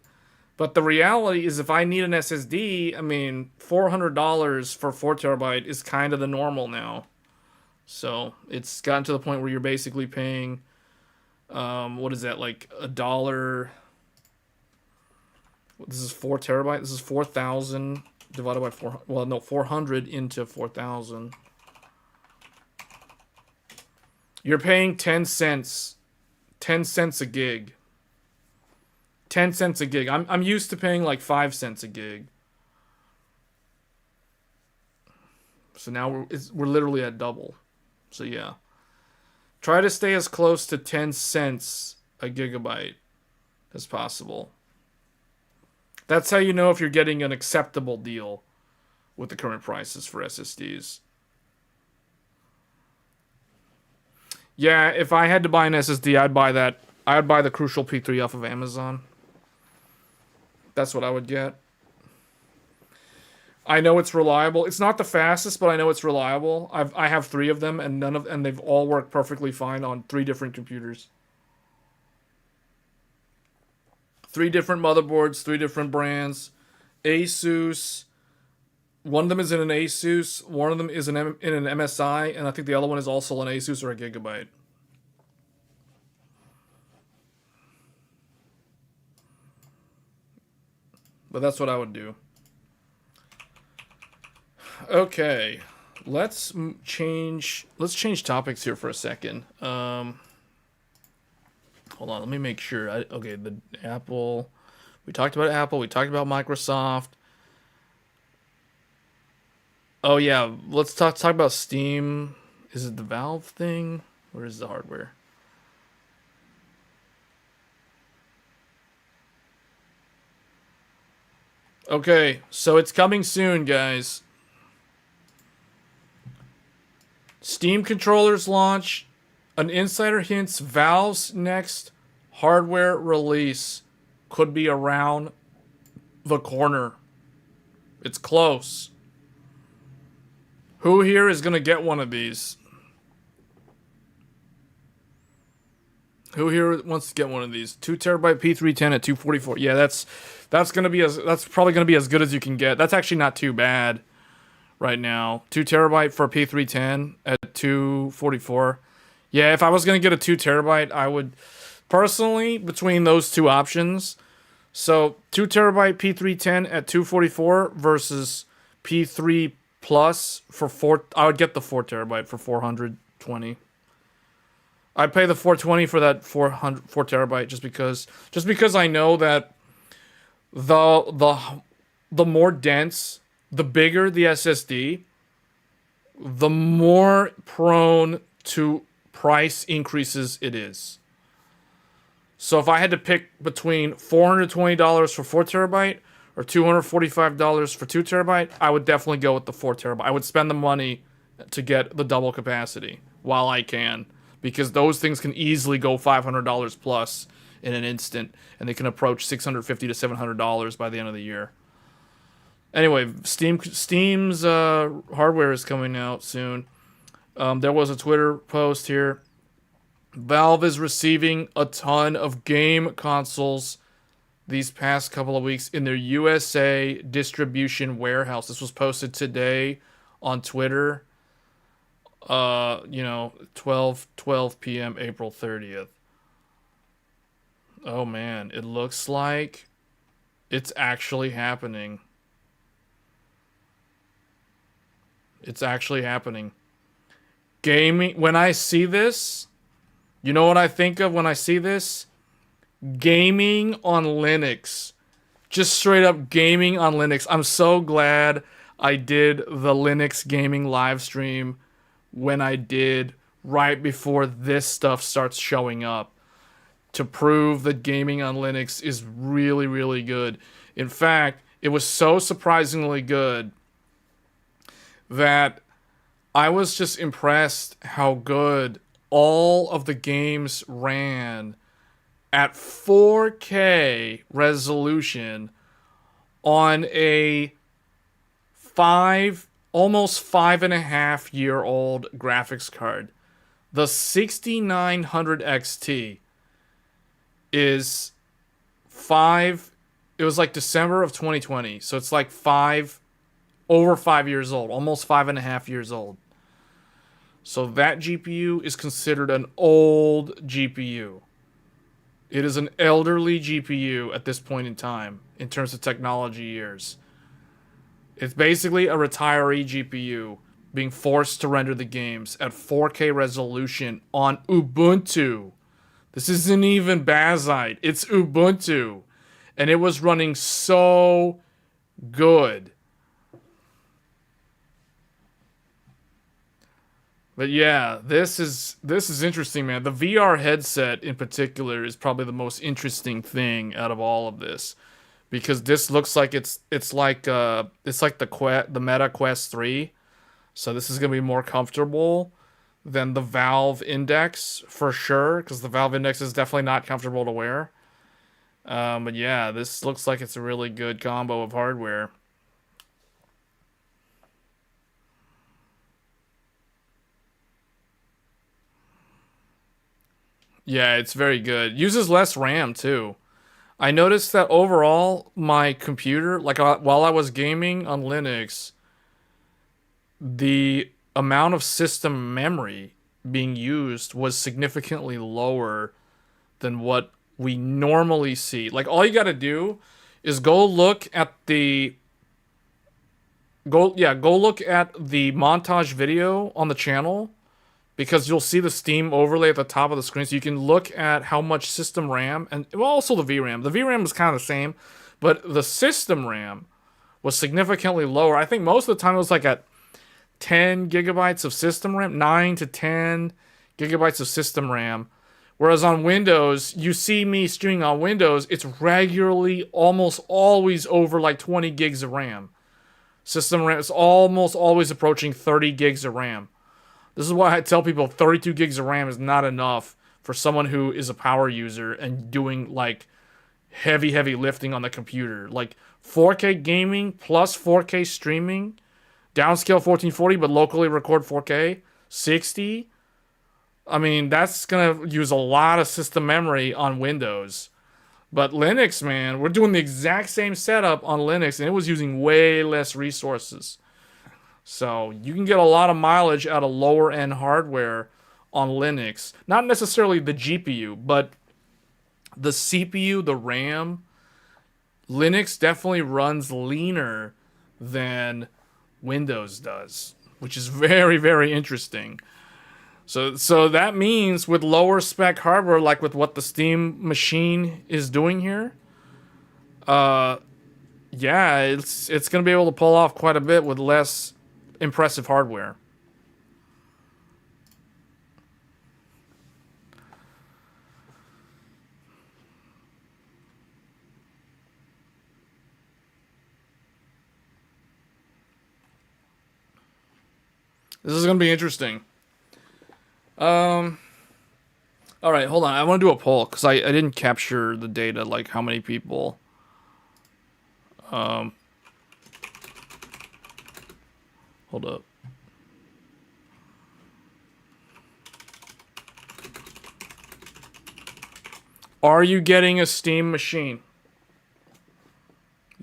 But the reality is if I need an SSD, I mean, $400 for 4 terabyte is kind of the normal now. So it's gotten to the point where you're basically paying, what is that, like $1? This is 4 terabyte. This is 4,000 divided by 4. Well, no, 400 into 4,000. You're paying 10 cents. 10 cents a gig. 10 cents a gig. I'm used to paying like 5 cents a gig. So now we're literally at double. So yeah. Try to stay as close to 10 cents a gigabyte as possible. That's how you know if you're getting an acceptable deal with the current prices for SSDs. Yeah, if I had to buy an SSD, I'd buy that. I'd buy the Crucial P3 off of Amazon. That's what I would get. I know it's reliable. It's not the fastest, but I know it's reliable. I have 3 of them, and they've all worked perfectly fine on 3 different computers. 3 different motherboards, 3 different brands. Asus. One of them is in an Asus. One of them is in an MSI, and I think the other one is also an Asus or a Gigabyte. But that's what I would do. Okay, let's change topics here for a second. Hold on, let me make sure. Okay, the Apple. We talked about Apple. We talked about Microsoft. Oh yeah, let's talk about Steam. Is it the Valve thing? Where is the hardware? Okay, so it's coming soon, guys. Steam controllers launch. An insider hints Valve's next hardware release could be around the corner. It's close. Who here is going to get one of these? Who here wants to get one of these? 2 terabyte P310 at 244. Yeah, that's probably going to be as good as you can get. That's actually not too bad right now. 2 terabyte for a P310 at 244. Yeah, if I was going to get a 2 terabyte, I would personally between those two options. So 2 terabyte P310 at 244 versus P3 Plus for 4. I would get the 4 terabyte for 420. I'd pay the 420 for that 4 terabyte just because I know that the more dense the bigger the SSD, the more prone to price increases it is. So if I had to pick between $420 for 4 terabyte or $245 for 2 terabyte, I would definitely go with the 4 terabyte. I would spend the money to get the double capacity while I can, because those things can easily go $500 plus in an instant, and they can approach $650 to $700 by the end of the year. Anyway, Steam's hardware is coming out soon. There was a Twitter post here. Valve is receiving a ton of game consoles these past couple of weeks in their USA distribution warehouse. This was posted today on Twitter. 12 p.m. April 30th. Oh man, it looks like it's actually happening. It's actually happening. Gaming, when I see this, you know what I think of when I see this? Gaming on Linux. Just straight up gaming on Linux. I'm so glad I did the Linux gaming live stream when I did right before this stuff starts showing up, to prove that gaming on Linux is really, really good. In fact, it was so surprisingly good that I was just impressed how good all of the games ran at 4K resolution on a almost 5.5-year-old graphics card. The 6900 XT is it was like December of 2020, so it's like over 5 years old, almost 5.5 years old. So that GPU is considered an old GPU. It is an elderly GPU at this point in time, in terms of technology years. It's basically a retiree GPU being forced to render the games at 4K resolution on Ubuntu. This isn't even Bazite, it's Ubuntu. And it was running so good. But yeah, this is interesting, man. The VR headset in particular is probably the most interesting thing out of all of this, because this looks like it's like the Meta Quest 3. So this is gonna be more comfortable than the Valve Index for sure, because the Valve Index is definitely not comfortable to wear. But yeah, this looks like it's a really good combo of hardware. Yeah, it's very good. Uses less RAM too. I noticed that overall, my computer, like while I was gaming on Linux, the amount of system memory being used was significantly lower than what we normally see. Like, all you gotta do is go look at the montage video on the channel, because you'll see the Steam overlay at the top of the screen, so you can look at how much system RAM, and well, also the VRAM. The VRAM was kind of the same, but the system RAM was significantly lower. I think most of the time it was like at 10 gigabytes of system RAM, 9 to 10 gigabytes of system RAM. Whereas on Windows, you see me streaming on Windows, it's regularly almost always over like 20 gigs of RAM. System RAM is almost always approaching 30 gigs of RAM. This is why I tell people 32 gigs of RAM is not enough for someone who is a power user and doing like heavy lifting on the computer. Like 4K gaming plus 4K streaming, downscale 1440 but locally record 4K, 60. I mean, that's going to use a lot of system memory on Windows. But Linux, man, we're doing the exact same setup on Linux, and it was using way less resources. So you can get a lot of mileage out of lower end hardware on Linux. Not necessarily the GPU, but the CPU, the RAM. Linux definitely runs leaner than Windows does, which is very, very interesting. So that means with lower spec hardware, like with what the Steam machine is doing here, Yeah, it's going to be able to pull off quite a bit with less impressive hardware. This is going to be interesting. All right, hold on. I want to do a poll because I didn't capture the data, like how many people. Hold up. Are you getting a Steam machine?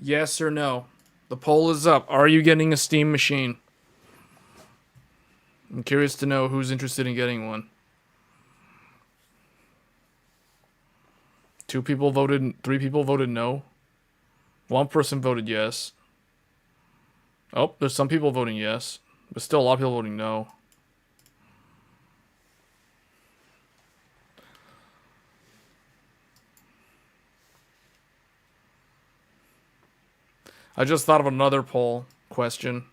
Yes or no? The poll is up. Are you getting a Steam machine? I'm curious to know who's interested in getting one. 2 people voted, 3 people voted no. 1 person voted yes. Oh, there's some people voting yes, but still a lot of people voting no. I just thought of another poll question.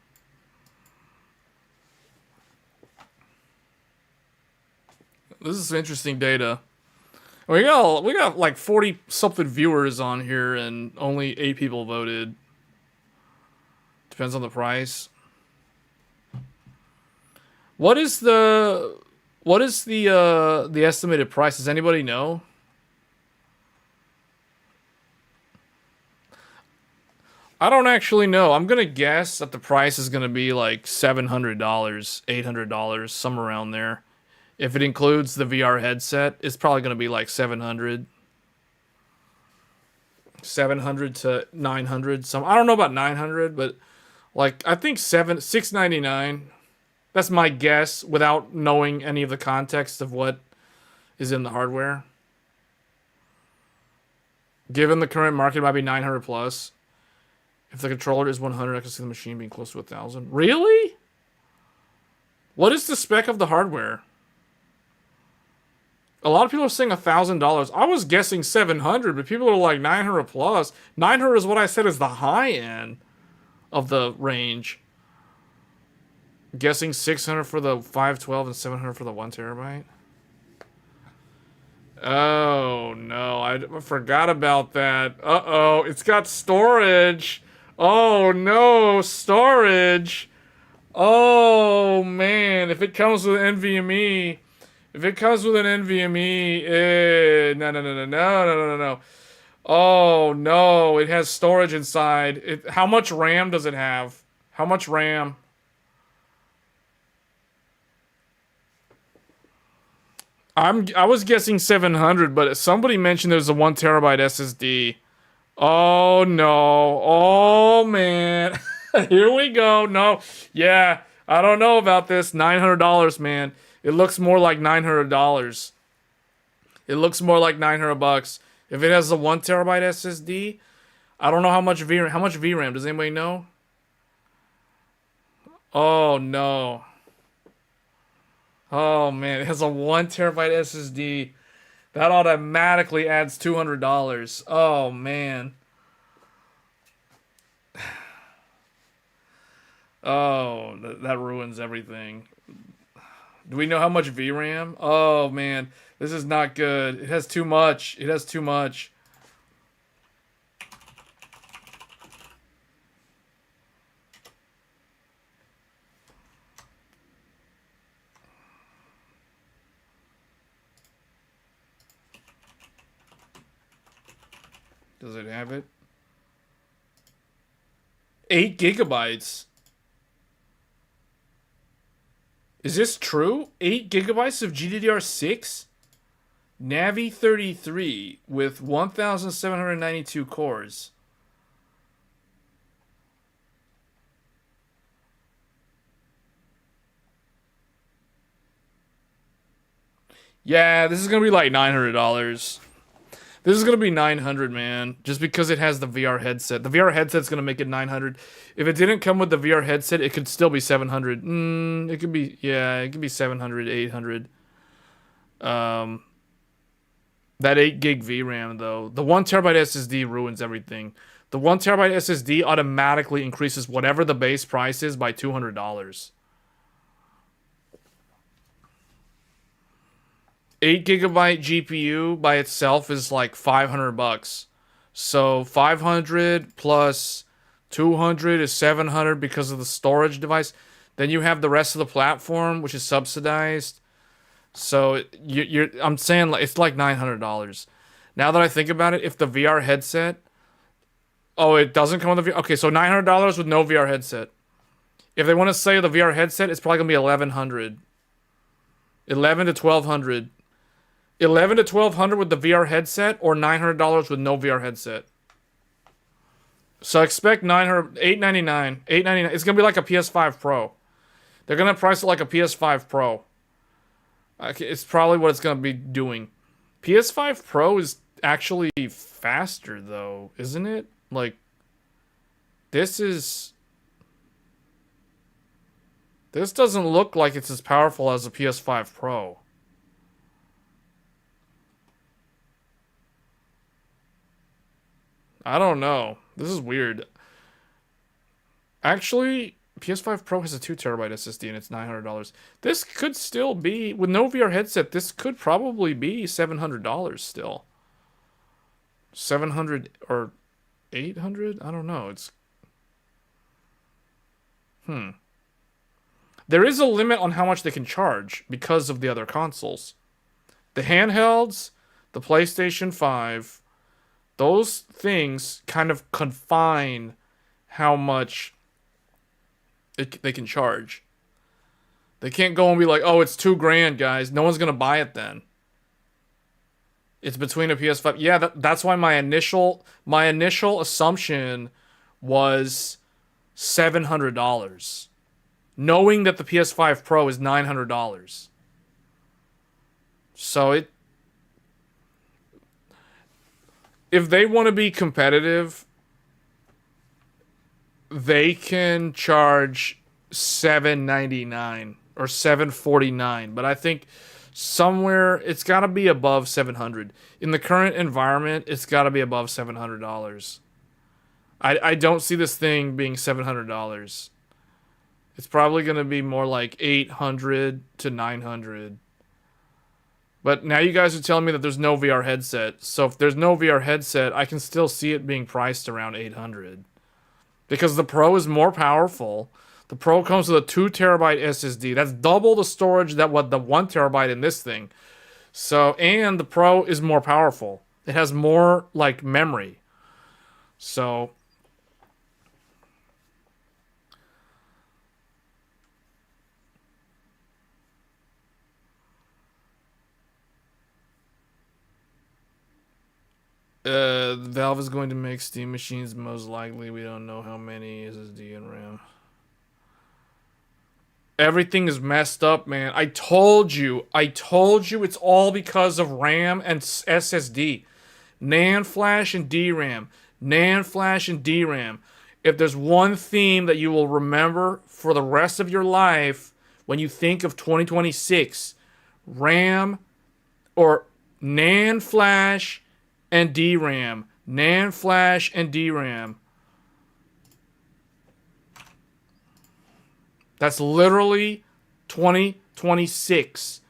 This is some interesting data. We got like 40 something viewers on here and only 8 people voted. Depends on the price. What is the estimated price? Does anybody know? I don't actually know. I'm gonna guess that the price is gonna be like $700, $800, somewhere around there. If it includes the VR headset, it's probably gonna be like 700. 700 to 900. Some I don't know about 900, but like I think 699. That's my guess without knowing any of the context of what is in the hardware. Given the current market, it might be 900 plus. If the controller is 100, I can see the machine being close to 1,000. Really? What is the spec of the hardware? A lot of people are saying $1,000. I was guessing 700, but people are like 900 plus. 900 is what I said is the high end of the range. Guessing 600 for the 512 and 700 for the 1 terabyte. Oh no, I forgot about that. Uh-oh, it's got storage. Oh no, storage. Oh man, if it comes with NVMe, no, no, no, no, no, no, no, no, no. Oh no, it has storage inside. How much RAM does it have? How much RAM? I was guessing 700, but somebody mentioned there's a 1 terabyte SSD. Oh no. Oh man. Here we go. No. Yeah. I don't know about this. $900, man. It looks more like $900. It looks more like 900 bucks. If it has a 1 terabyte SSD, I don't know how much VRAM. Does anybody know? Oh no. Oh man, it has a 1 terabyte SSD. That automatically adds $200. Oh man. Oh, that ruins everything. Do we know how much VRAM? Oh man, this is not good. It has too much. It has too much. Does it have it? 8 gigabytes. Is this true? 8 gigabytes of GDDR6? Navi 33 with 1,792 cores. Yeah, this is gonna be like $900. This is gonna be 900, man. Just because it has the VR headset. The VR headset's gonna make it 900. If it didn't come with the VR headset, it could still be 700. It could be, yeah, it could be 700, 800. That 8 gig VRAM though. The 1 terabyte SSD ruins everything. The 1 terabyte SSD automatically increases whatever the base price is by $200. 8 GB GPU by itself is like $500. So 500 plus 200 is 700 because of the storage device. Then you have the rest of the platform, which is subsidized. So I'm saying it's like $900. Now that I think about it, if the VR headset, oh, it doesn't come with the VR. Okay, so $900 with no VR headset. If they want to say the VR headset, it's probably gonna be 1100, 11 to 1200. 11 to 1200 with the VR headset, or $900 with no VR headset. So expect 899. It's gonna be like a PS5 Pro. They're gonna price it like a PS5 Pro. It's probably what it's gonna be doing. PS5 Pro is actually faster though, isn't it? Like, this doesn't look like it's as powerful as a PS5 Pro. I don't know. This is weird. Actually, PS5 Pro has a 2 terabyte SSD and it's $900. This could still be, with no VR headset, this could probably be $700 still. 700 or 800? I don't know. There is a limit on how much they can charge because of the other consoles. The handhelds, the PlayStation 5, those things kind of confine how much they can charge. They can't go and be like, oh, it's $2,000, guys. No one's going to buy it then. It's between a PS5. Yeah, that's why my initial assumption was $700. Knowing that the PS5 Pro is $900. So if they want to be competitive, they can charge $799 or $749, but I think somewhere it's got to be above 700. In the current environment, it's got to be above $700. I don't see this thing being $700. It's probably going to be more like 800 to 900. But now you guys are telling me that there's no VR headset. So if there's no VR headset, I can still see it being priced around 800. Because the Pro is more powerful. The Pro comes with a 2 terabyte SSD. That's double the storage that what the 1 terabyte in this thing. So, and the Pro is more powerful. It has more like memory. So Valve is going to make Steam machines most likely. We don't know how many SSD and RAM. Everything is messed up, man. I told you it's all because of RAM and SSD. NAND flash and DRAM. NAND flash and DRAM. If there's one theme that you will remember for the rest of your life when you think of 2026, RAM or NAND flash and DRAM. NAND flash and DRAM. That's literally 2026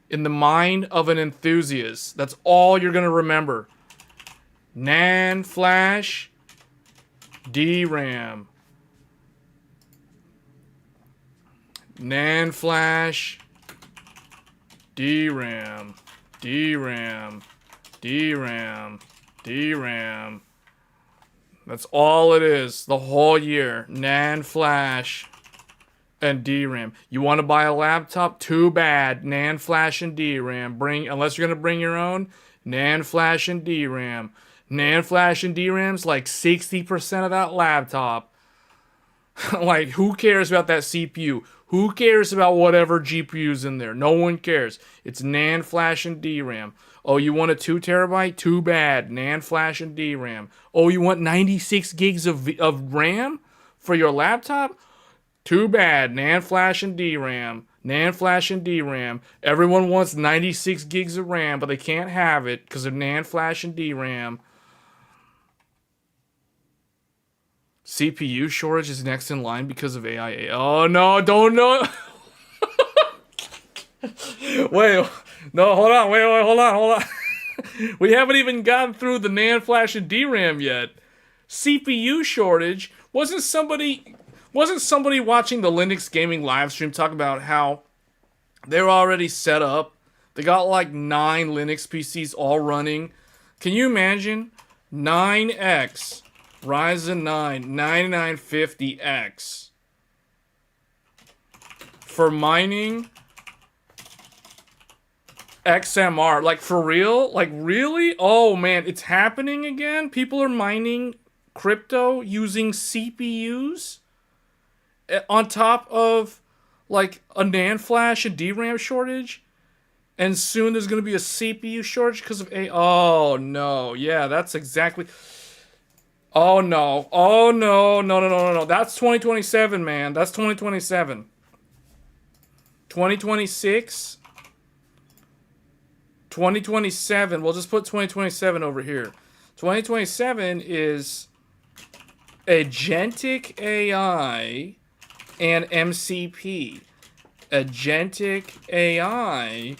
in the mind of an enthusiast. That's all you're going to remember. NAND flash, DRAM. NAND flash, DRAM. DRAM. DRAM. DRAM. That's all it is the whole year. NAND flash and DRAM. You want to buy a laptop? Too bad. NAND flash and DRAM. Unless you're going to bring your own, NAND flash and DRAM. NAND flash and DRAM's like 60% of that laptop. Like, who cares about that CPU? Who cares about whatever GPU's in there? No one cares. It's NAND flash and DRAM. Oh, you want a 2 terabyte? Too bad. NAND flash and DRAM. Oh, you want 96 gigs of RAM for your laptop? Too bad. NAND flash and DRAM. NAND flash and DRAM. Everyone wants 96 gigs of RAM, but they can't have it because of NAND flash and DRAM. CPU shortage is next in line because of AI. Oh no, don't know. Wait, no, hold on, wait, hold on. We haven't even gotten through the NAND flash and DRAM yet. CPU shortage. Wasn't somebody watching the Linux gaming live stream talk about how they're already set up? They got like 9 Linux PCs all running. Can you imagine? 9X Ryzen 9 9950X for mining XMR. Like, for real? Like, really? Oh man, it's happening again? People are mining crypto using CPUs on top of like a NAND flash and DRAM shortage? And soon there's going to be a CPU shortage because of A. Oh no. Yeah, that's exactly. Oh no. Oh no. No. That's 2027, man. That's 2027. 2026. 2027. We'll just put 2027 over here. 2027 is agentic AI and MCP. Agentic AI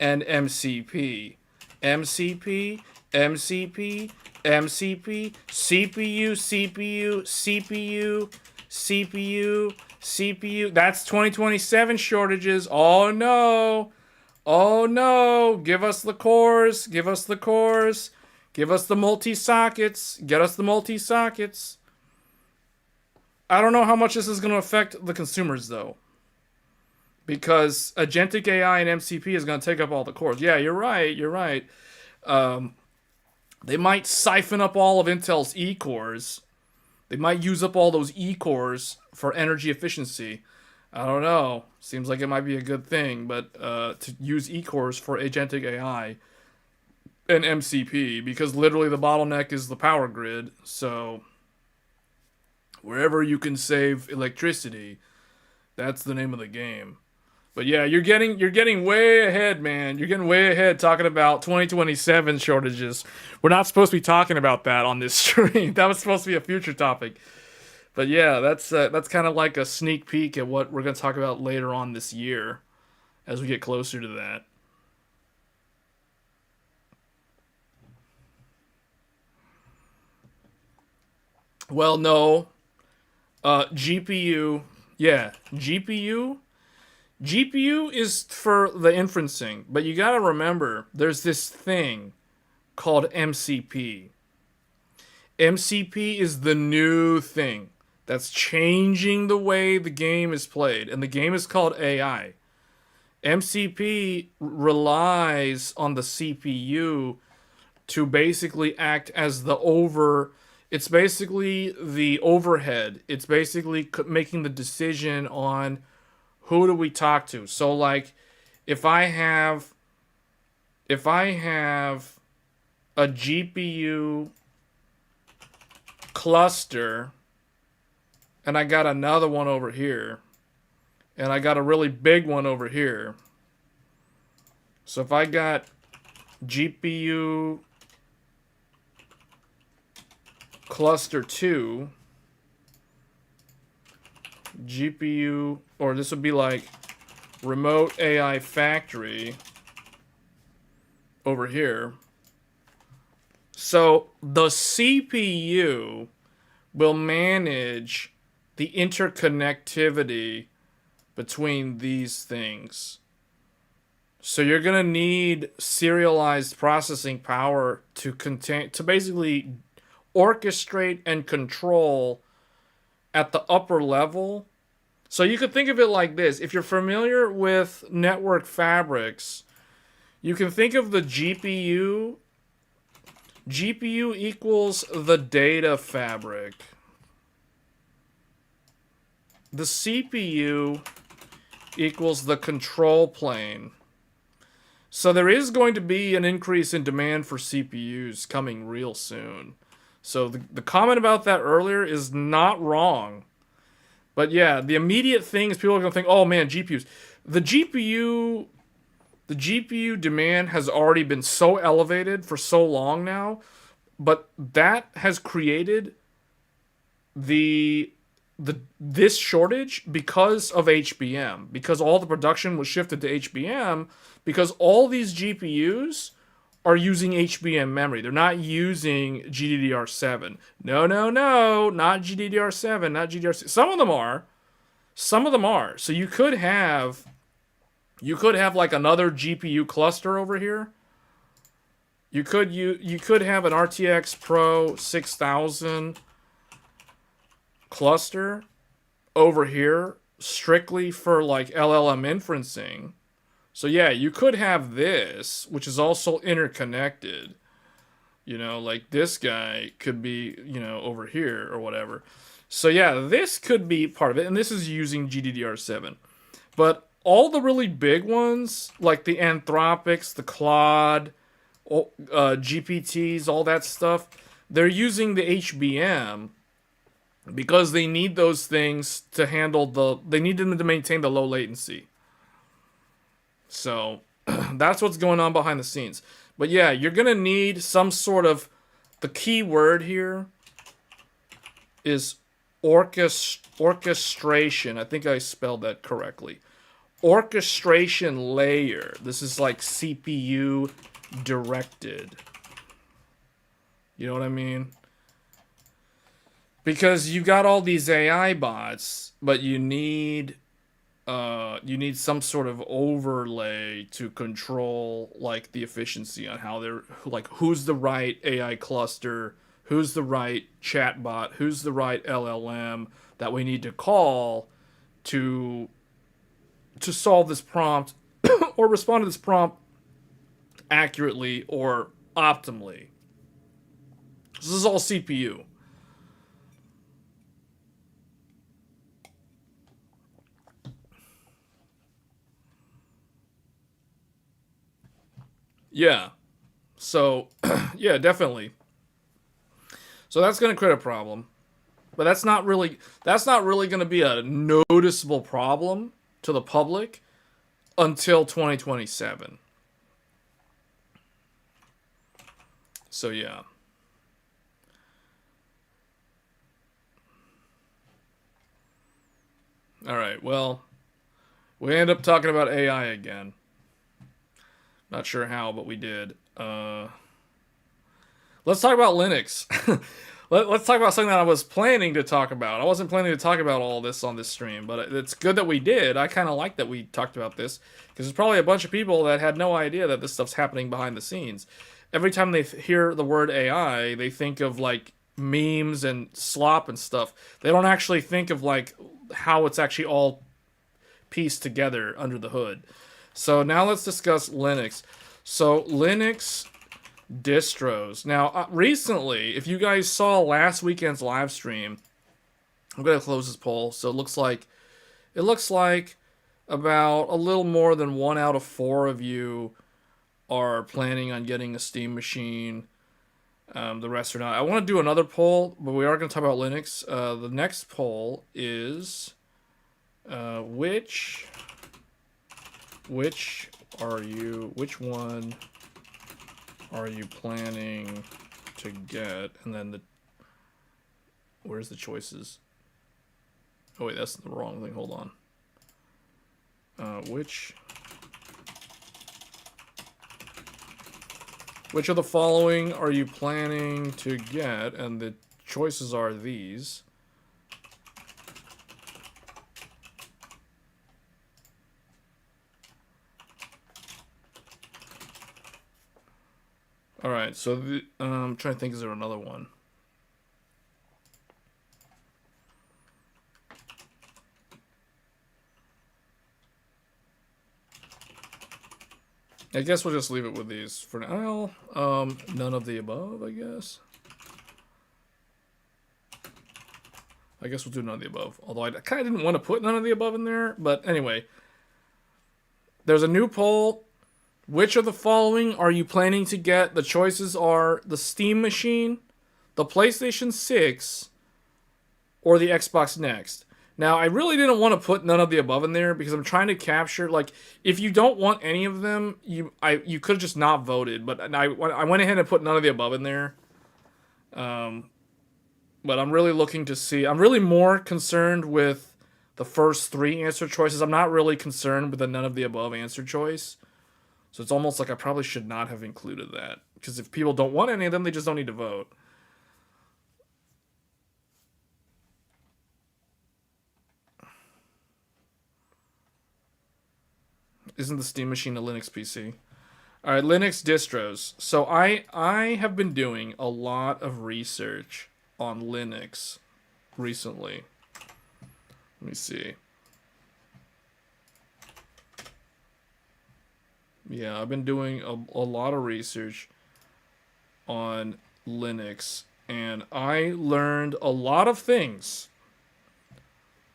and MCP. MCP, MCP, MCP, CPU. That's 2027 shortages. Oh no. Oh no. Give us the cores. Give us the cores. Give us the multi-sockets. Get us the multi-sockets. I don't know how much this is going to affect the consumers though. Because agentic AI and MCP is going to take up all the cores. Yeah, you're right. They might siphon up all of Intel's E-cores. They might use up all those E-cores for energy efficiency. I don't know. Seems like it might be a good thing, but to use E-cores for agentic AI and MCP, because literally the bottleneck is the power grid. So wherever you can save electricity, that's the name of the game. But yeah, you're getting way ahead, man. You're getting way ahead talking about 2027 shortages. We're not supposed to be talking about that on this stream. That was supposed to be a future topic. But yeah, that's kind of like a sneak peek at what we're going to talk about later on this year as we get closer to that. Well, no. GPU. Yeah, GPU is for the inferencing, but you gotta remember, there's this thing called MCP. MCP is the new thing that's changing the way the game is played, and the game is called AI. MCP relies on the CPU to basically act as it's basically the overhead. It's basically making the decision on who do we talk to. So like if I have a GPU cluster and I got another one over here and I got a really big one over here. So if I got GPU cluster 2, GPU, or this would be like remote AI factory over here. So the CPU will manage the interconnectivity between these things. So you're going to need serialized processing power to basically orchestrate and control at the upper level. So you could think of it like this. If you're familiar with network fabrics, you can think of the GPU. GPU equals the data fabric. The CPU equals the control plane. So there is going to be an increase in demand for CPUs coming real soon. So the comment about that earlier is not wrong. But yeah, the immediate thing is people are going to think, oh man, GPUs. The GPU demand has already been so elevated for so long now, but that has created this shortage because of HBM, because all the production was shifted to HBM, because all these GPUs are using HBM memory. They're not using GDDR7. No, no, no, not GDDR7, not GDDR6. Some of them are. Some of them are. So you could have like another GPU cluster over here. You could have an RTX Pro 6000 cluster over here strictly for like LLM inferencing. So yeah, you could have this, which is also interconnected. You know, like this guy could be, you know, over here or whatever. So yeah, this could be part of it, and this is using GDDR7. But all the really big ones, like the Anthropics, the Claude, GPTs, all that stuff, they're using the HBM because they need those things to handle they need them to maintain the low latency. So that's what's going on behind the scenes. But yeah, you're going to need some sort of, the key word here is orchestration. I think I spelled that correctly. Orchestration layer. This is like CPU directed. You know what I mean? Because you got all these AI bots, but you need some sort of overlay to control like the efficiency on how they're, like, who's the right AI cluster, who's the right chatbot, who's the right LLM that we need to call to solve this prompt or respond to this prompt accurately or optimally. This is all CPU. Yeah. So, yeah, definitely. So that's going to create a problem. But that's not really going to be a noticeable problem to the public until 2027. So, yeah. All right. Well, we end up talking about AI again. Not sure how, but we did. Let's talk about Linux. Let's talk about something that I was planning to talk about. I wasn't planning to talk about all this on this stream, but it's good that we did. I kind of like that we talked about this, because there's probably a bunch of people that had no idea that this stuff's happening behind the scenes. Every time they hear the word AI, they think of like memes and slop and stuff. They don't actually think of like how it's actually all pieced together under the hood. So now let's discuss Linux. So Linux distros. Now, recently, if you guys saw last weekend's live stream, I'm going to close this poll. So it looks like about a little more than 1 out of 4 of you are planning on getting a Steam machine. The rest are not. I want to do another poll, but we are going to talk about Linux. The next poll is which one are you planning to get? And then where's the choices? Oh wait, that's the wrong thing. Hold on. Which of the following are you planning to get? And the choices are these. All right, so I'm trying to think, is there another one? I guess we'll just leave it with these for now. None of the above, I guess. I guess we'll do none of the above. Although I kind of didn't want to put none of the above in there. But anyway, there's a new poll. Which of the following are you planning to get? The choices are the Steam machine, the PlayStation 6, or the Xbox Next. Now, I really didn't want to put none of the above in there because I'm trying to capture, like, if you don't want any of them, you could have just not voted. But I went ahead and put none of the above in there. But I'm really looking to see. I'm really more concerned with the first three answer choices. I'm not really concerned with the none of the above answer choice. So it's almost like I probably should not have included that. Because if people don't want any of them, they just don't need to vote. Isn't the Steam Machine a Linux PC? All right, Linux distros. So I have been doing a lot of research on Linux recently. Let me see. Yeah, I've been doing a lot of research on Linux, and I learned a lot of things.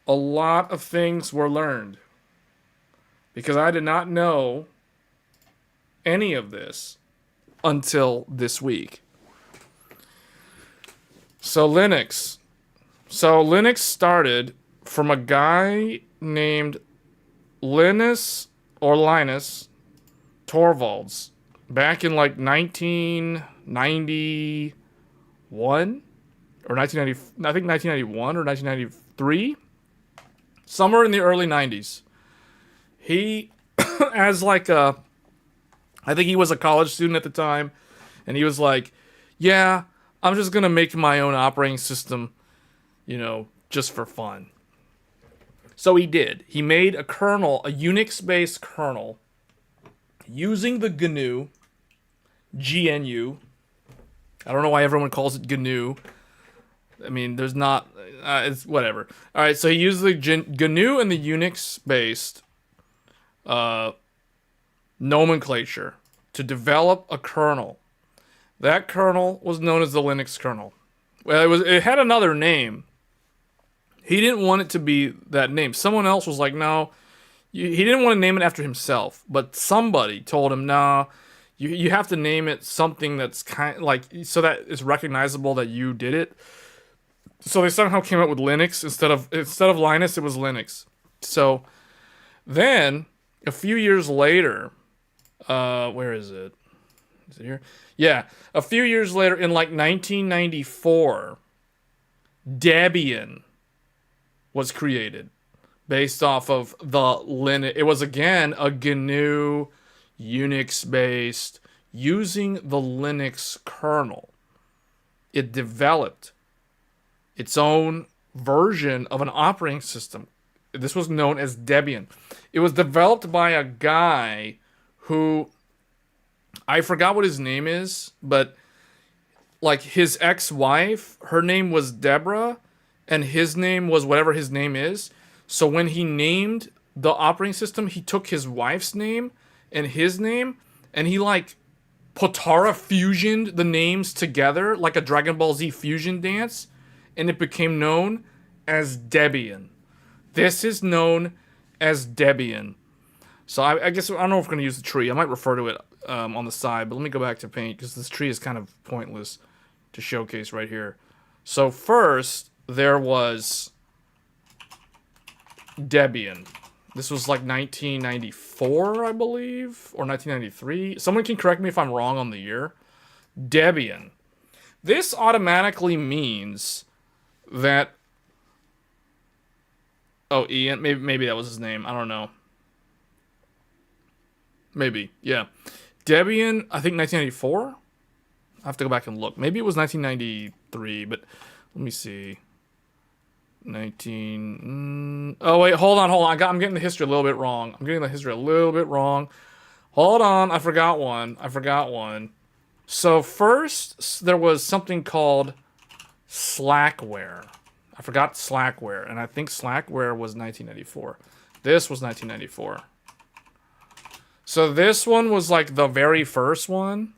A lot of things were learned because I did not know any of this until this week. So Linux started from a guy named Linus Torvalds back in like 1991 or 1990, I think 1991 or 1993, somewhere in the early 90s. He, as like a, I think he was a college student at the time, and he was like, yeah, I'm just going to make my own operating system, just for fun. So he did. He made a kernel, a Unix-based kernel, using the GNU. I don't know why everyone calls it GNU. I mean, there's not, it's whatever. All right, so he used the GNU and the Unix-based nomenclature to develop a kernel. That kernel was known as the Linux kernel. Well, it had another name. He didn't want it to be that name. Someone else was like, no. He didn't want to name it after himself, but somebody told him, no, you have to name it something that's kind of like, so that it's recognizable that you did it. So they somehow came up with Linux instead of Linus, it was Linux. So then a few years later, where is it? Is it here? Yeah, a few years later, in like 1994, Debian was created based off of the Linux. It was again a GNU Unix-based using the Linux kernel. It developed its own version of an operating system. This was known as Debian. It was developed by a guy who, I forgot what his name is, but like his ex-wife, her name was Deborah, and his name was whatever his name is. So when he named the operating system, he took his wife's name and his name, and he like Potara fusioned the names together like a Dragon Ball Z fusion dance, and it became known as Debian. This is known as Debian. So I guess, I don't know if we're going to use the tree. I might refer to it on the side, but let me go back to paint because this tree is kind of pointless to showcase right here. So first, there was Debian. This was like 1994, I believe, or 1993. Someone can correct me if I'm wrong on the year. Debian. This automatically means that... Oh, Ian. Maybe that was his name. I don't know. Maybe. Yeah. Debian, I think 1994? I have to go back and look. Maybe it was 1993, but let me see. 19... Oh, wait, hold on. I'm getting the history a little bit wrong. Hold on, I forgot one. So first, there was something called Slackware. I forgot Slackware, and I think Slackware was 1994. This was 1994. So this one was like the very first one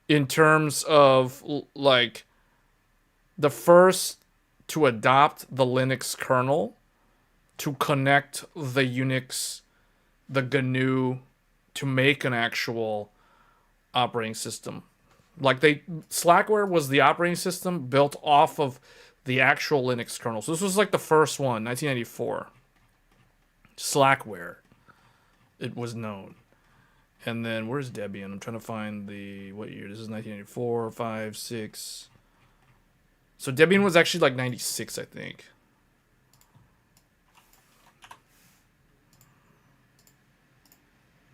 in terms of like the first to adopt the Linux kernel to connect the Unix, the GNU, to make an actual operating system. Like Slackware was the operating system built off of the actual Linux kernel. So this was like the first one, 1994. Slackware, it was known. And then where's Debian? I'm trying to find what year. This is 1984, 5, 6. So Debian was actually like 96, I think.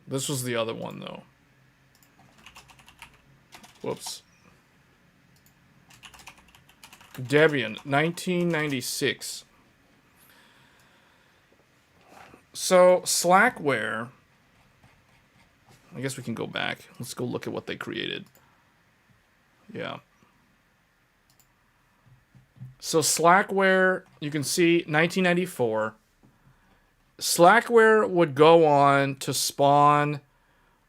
This was the other one, though. Whoops. Debian, 1996. So, Slackware... I guess we can go back. Let's go look at what they created. Yeah. So, Slackware, you can see, 1994. Slackware would go on to spawn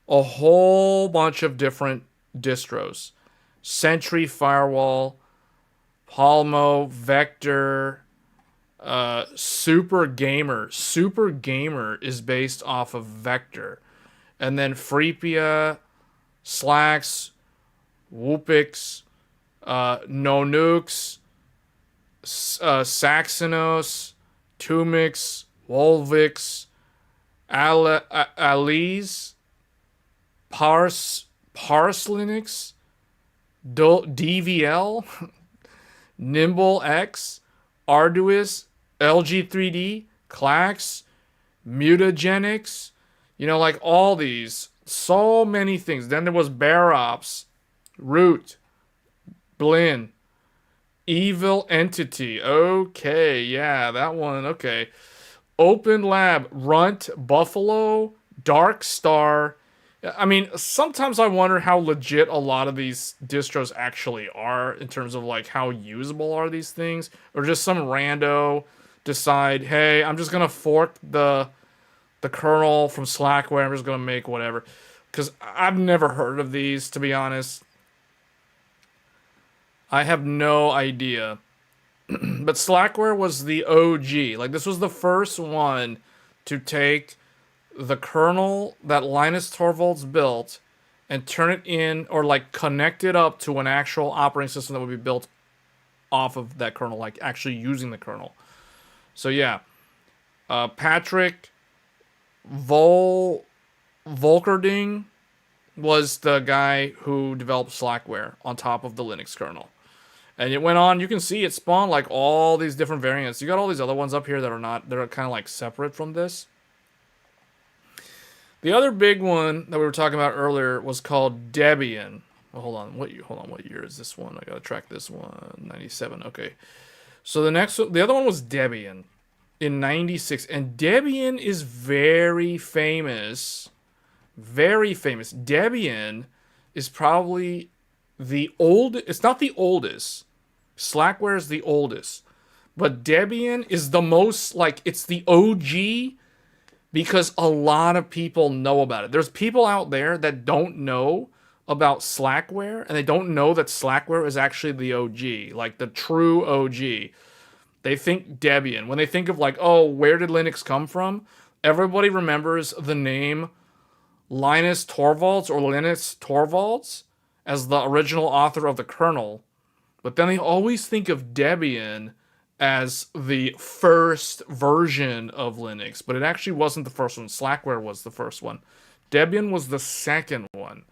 a whole bunch of different distros. Sentry Firewall, Palmo, Vector, Super Gamer. Super Gamer is based off of Vector. And then Freepia, Slacks, Whoopix, Nonux, Saxonos, Tumix, Wolvix, Alice, Parse Linux, DVL, NimbleX, Arduous, LG3D, Clax, Mutagenics, you know, like all these, so many things. Then there was BearOps, Root, Blin, Evil Entity. Okay, yeah, that one. Okay. Open Lab, Runt, Buffalo, Dark Star. I mean, sometimes I wonder how legit a lot of these distros actually are in terms of like how usable are these things, or just some rando decide, hey, I'm just gonna fork the kernel from Slackware. I'm just gonna make whatever, because I've never heard of these, to be honest. I have no idea. But Slackware was the OG. Like, this was the first one to take the kernel that Linus Torvalds built and turn it in, or like connect it up to an actual operating system that would be built off of that kernel, like actually using the kernel. So yeah, Patrick Volkerding was the guy who developed Slackware on top of the Linux kernel. And it went on, you can see it spawned like all these different variants. You got all these other ones up here that are not, that are kind of like separate from this. The other big one that we were talking about earlier was called Debian. Well, hold on, what year is this one? I gotta track this one. 97. Okay. So the next one, the other one was Debian in 96, and Debian is very famous. Very famous. Debian is probably the old. It's not the oldest. Slackware is the oldest, but Debian is the most, like, it's the OG. Because a lot of people know about it. There's people out there that don't know about Slackware, and they don't know that Slackware is actually the OG, like the true OG. They think Debian. When they think of like, oh, where did Linux come from? Everybody remembers the name Linus Torvalds or Linus Torvalds as the original author of the kernel. But then they always think of Debian as the first version of Linux, but it actually wasn't the first one. Slackware was the first one. Debian was the second one.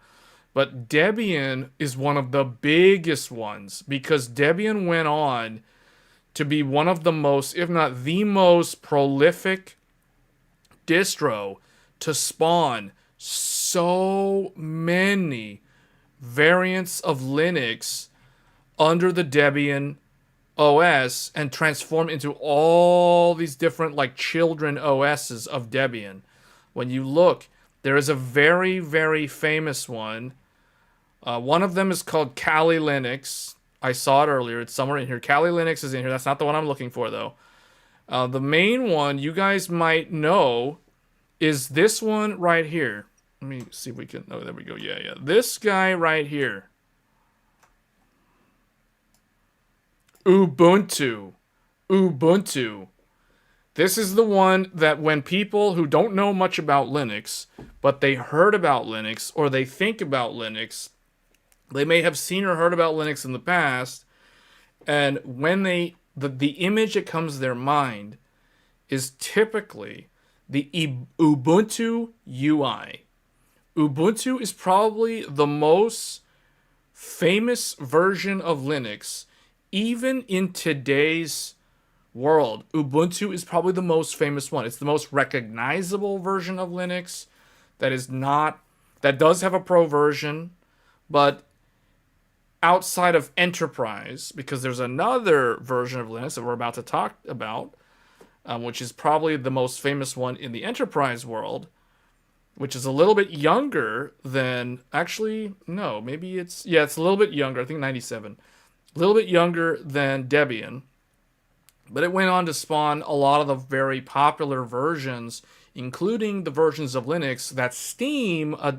But Debian is one of the biggest ones because Debian went on to be one of the most, if not the most prolific distro to spawn so many variants of Linux under the Debian OS and transform into all these different like children OSs of Debian. When you look, there is a very, very famous one. One of them is called Kali Linux. I saw it earlier. It's somewhere in here. Kali Linux is in here. That's not the one I'm looking for, though. The main one you guys might know is this one right here. Let me see if we can... Oh, there we go. Yeah. This guy right here. Ubuntu. This is the one that when people who don't know much about Linux, but they heard about Linux or they think about Linux, they may have seen or heard about Linux in the past, and when they the image that comes to their mind is typically the Ubuntu UI. Ubuntu is probably the most famous version of Linux even in today's world, Ubuntu is probably the most famous one. It's the most recognizable version of Linux that does have a pro version, but outside of enterprise, because there's another version of Linux that we're about to talk about, which is probably the most famous one in the enterprise world, which is a little bit younger than, actually, no, maybe it's a little bit younger. I think 97. A little bit younger than Debian. But it went on to spawn a lot of the very popular versions, including the versions of Linux that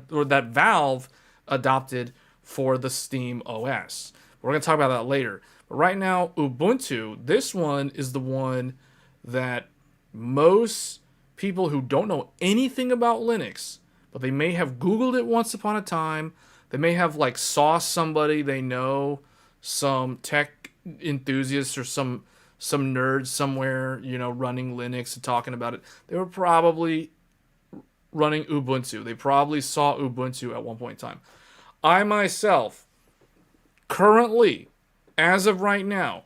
or that Valve adopted for the Steam OS. We're going to talk about that later. But right now, Ubuntu, this one is the one that most people who don't know anything about Linux, but they may have Googled it once upon a time, they may have like saw somebody they know, some tech enthusiast or some nerds somewhere, running Linux and talking about it. They were probably running Ubuntu. They probably saw Ubuntu at one point in time. I myself, currently, as of right now,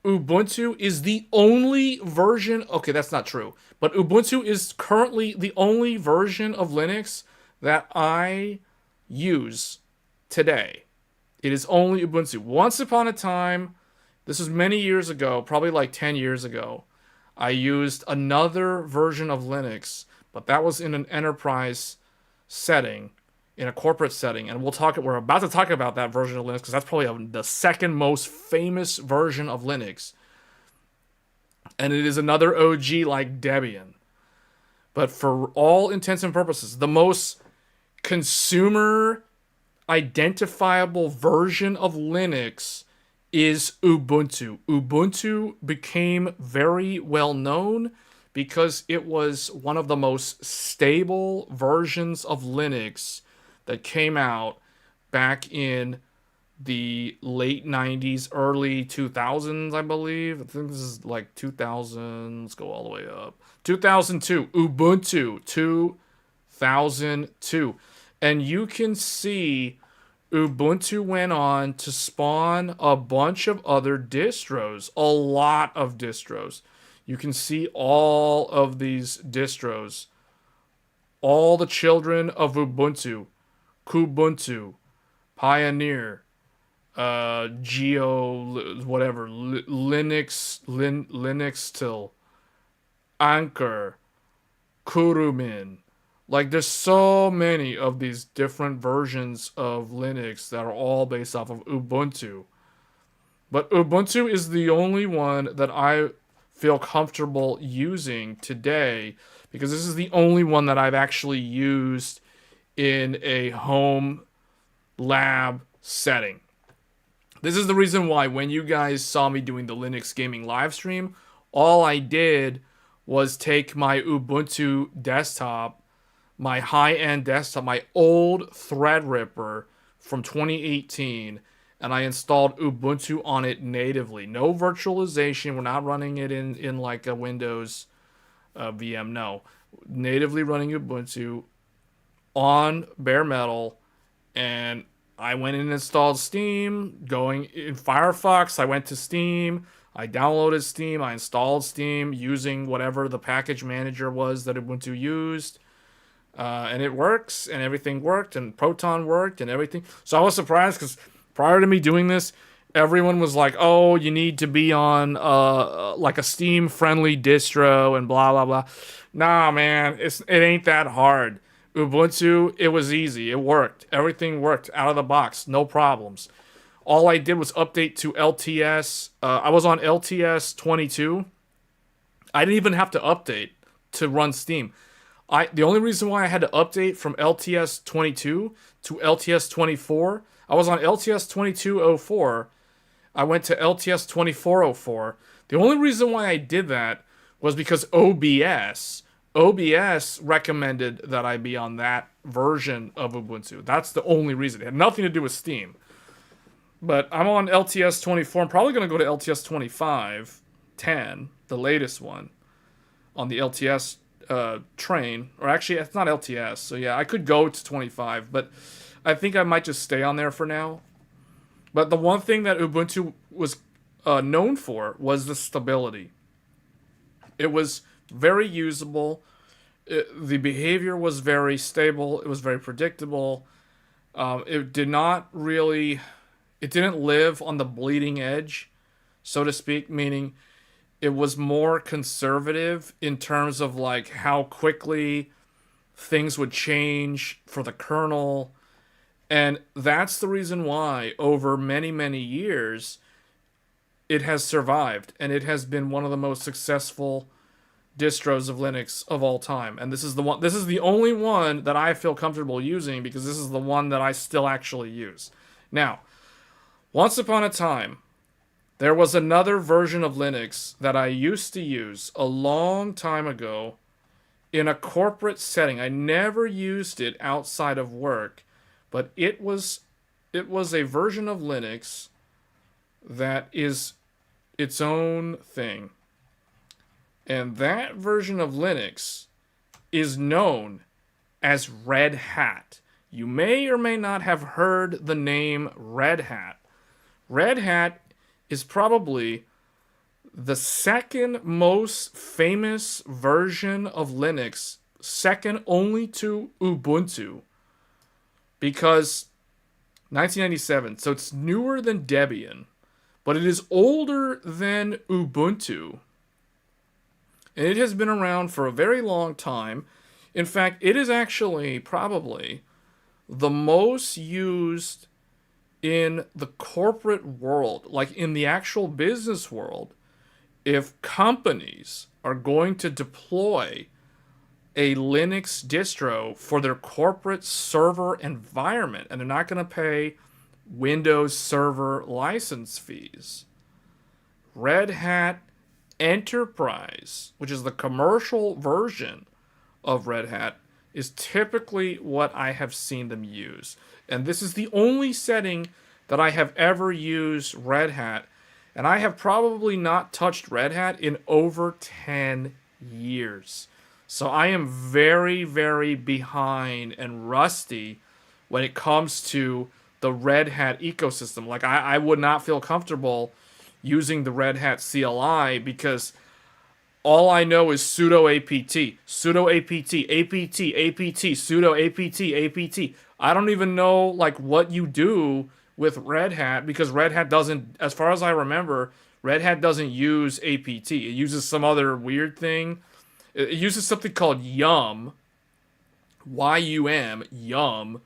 Ubuntu is the only version. Okay, that's not true. But Ubuntu is currently the only version of Linux that I use today. It is only Ubuntu. Once upon a time, this was many years ago, probably like 10 years ago, I used another version of Linux, but that was in an enterprise setting, in a corporate setting, and we're about to talk about that version of Linux because that's probably the second most famous version of Linux. And it is another OG like Debian. But for all intents and purposes, the most consumer identifiable version of Linux is Ubuntu. Ubuntu became very well known because it was one of the most stable versions of Linux that came out back in the late 90s, early 2000s, I believe. I think this is like 2000. Let's go all the way up. 2002. Ubuntu 2002. And you can see Ubuntu went on to spawn a bunch of other distros, a lot of distros. You can see all of these distros, all the children of Ubuntu, Kubuntu, Pioneer, whatever, Linux till, Anchor, Kurumin. Like, there's so many of these different versions of Linux that are all based off of Ubuntu. But Ubuntu is the only one that I feel comfortable using today because this is the only one that I've actually used in a home lab setting. This is the reason why when you guys saw me doing the Linux gaming live stream, all I did was take my Ubuntu desktop, my high-end desktop, my old Threadripper from 2018, and I installed Ubuntu on it natively. No virtualization. We're not running it in like a Windows VM. No. Natively running Ubuntu on bare metal, and I went and installed Steam. Going in Firefox, I went to Steam. I downloaded Steam. I installed Steam using whatever the package manager was that Ubuntu used. And it works, and everything worked, and Proton worked, and everything. So I was surprised because prior to me doing this, everyone was like, "Oh, you need to be on like a Steam-friendly distro," and blah blah blah. Nah, man, it ain't that hard. Ubuntu, it was easy. It worked. Everything worked out of the box, no problems. All I did was update to LTS. I was on LTS 22. I didn't even have to update to run Steam. The only reason why I had to update from LTS 22 to LTS 24, I was on LTS 2204. I went to LTS 2404. The only reason why I did that was because OBS recommended that I be on that version of Ubuntu. That's the only reason. It had nothing to do with Steam. But I'm on LTS 24. I'm probably going to go to LTS 2510, the latest one, on the LTS train. Or actually, it's not LTS. So yeah, I could go to 25, but I think I might just stay on there for now. But the one thing that Ubuntu was known for was the stability. It was very usable. The behavior was very stable. It was very predictable. It did not really, it didn't live on the bleeding edge, so to speak, meaning it was more conservative in terms of like how quickly things would change for the kernel. And that's the reason why over many, many years it has survived and it has been one of the most successful distros of Linux of all time. And this is the only one that I feel comfortable using because this is the one that I still actually use. Now, once upon a time, there was another version of Linux that I used to use a long time ago in a corporate setting. I never used it outside of work, but it was a version of Linux that is its own thing. And that version of Linux is known as Red Hat. You may or may not have heard the name Red Hat. Red Hat is probably the second most famous version of Linux, second only to Ubuntu, because 1997, so it's newer than Debian, but it is older than Ubuntu. And it has been around for a very long time. In fact, it is actually probably the most used in the corporate world, like in the actual business world. If companies are going to deploy a Linux distro for their corporate server environment, and they're not going to pay Windows Server license fees, Red Hat Enterprise, which is the commercial version of Red Hat, is typically what I have seen them use. And this is the only setting that I have ever used Red Hat. And I have probably not touched Red Hat in over 10 years. So I am very, very behind and rusty when it comes to the Red Hat ecosystem. Like, I would not feel comfortable using the Red Hat CLI because all I know is sudo apt, sudo apt, apt, apt, sudo apt, apt. I don't even know like what you do with Red Hat because Red Hat doesn't, as far as I remember, Red Hat doesn't use apt. It uses some other weird thing. It uses something called yum, Y-U-M, yum,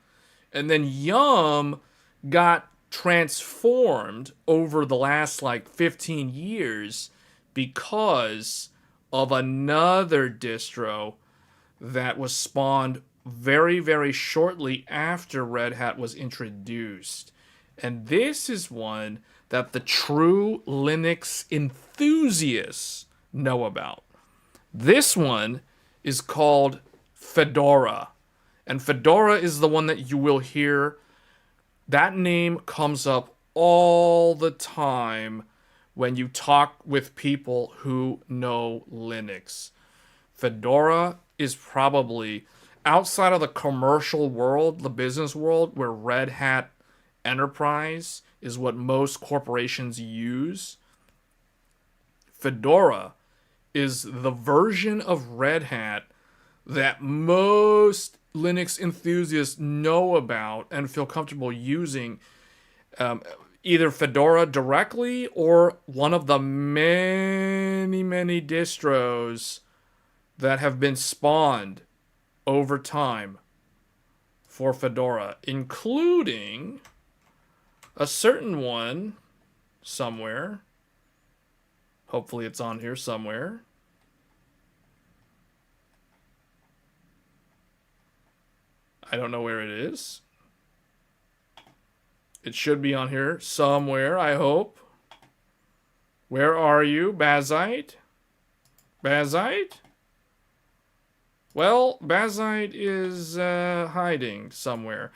and then yum got transformed over the last like 15 years because of another distro that was spawned very, very shortly after Red Hat was introduced. And this is one that the true Linux enthusiasts know about. This one is called Fedora. And Fedora is the one that you will hear. That name comes up all the time when you talk with people who know Linux. Fedora is probably, outside of the commercial world, the business world, where Red Hat Enterprise is what most corporations use, Fedora is the version of Red Hat that most Linux enthusiasts know about and feel comfortable using, either Fedora directly or one of the many, many distros that have been spawned over time for Fedora, including a certain one somewhere. Hopefully it's on here somewhere. I don't know where it is. It should be on here somewhere, I hope. Where are you, Bazite? Bazite? Well, Bazite is hiding somewhere.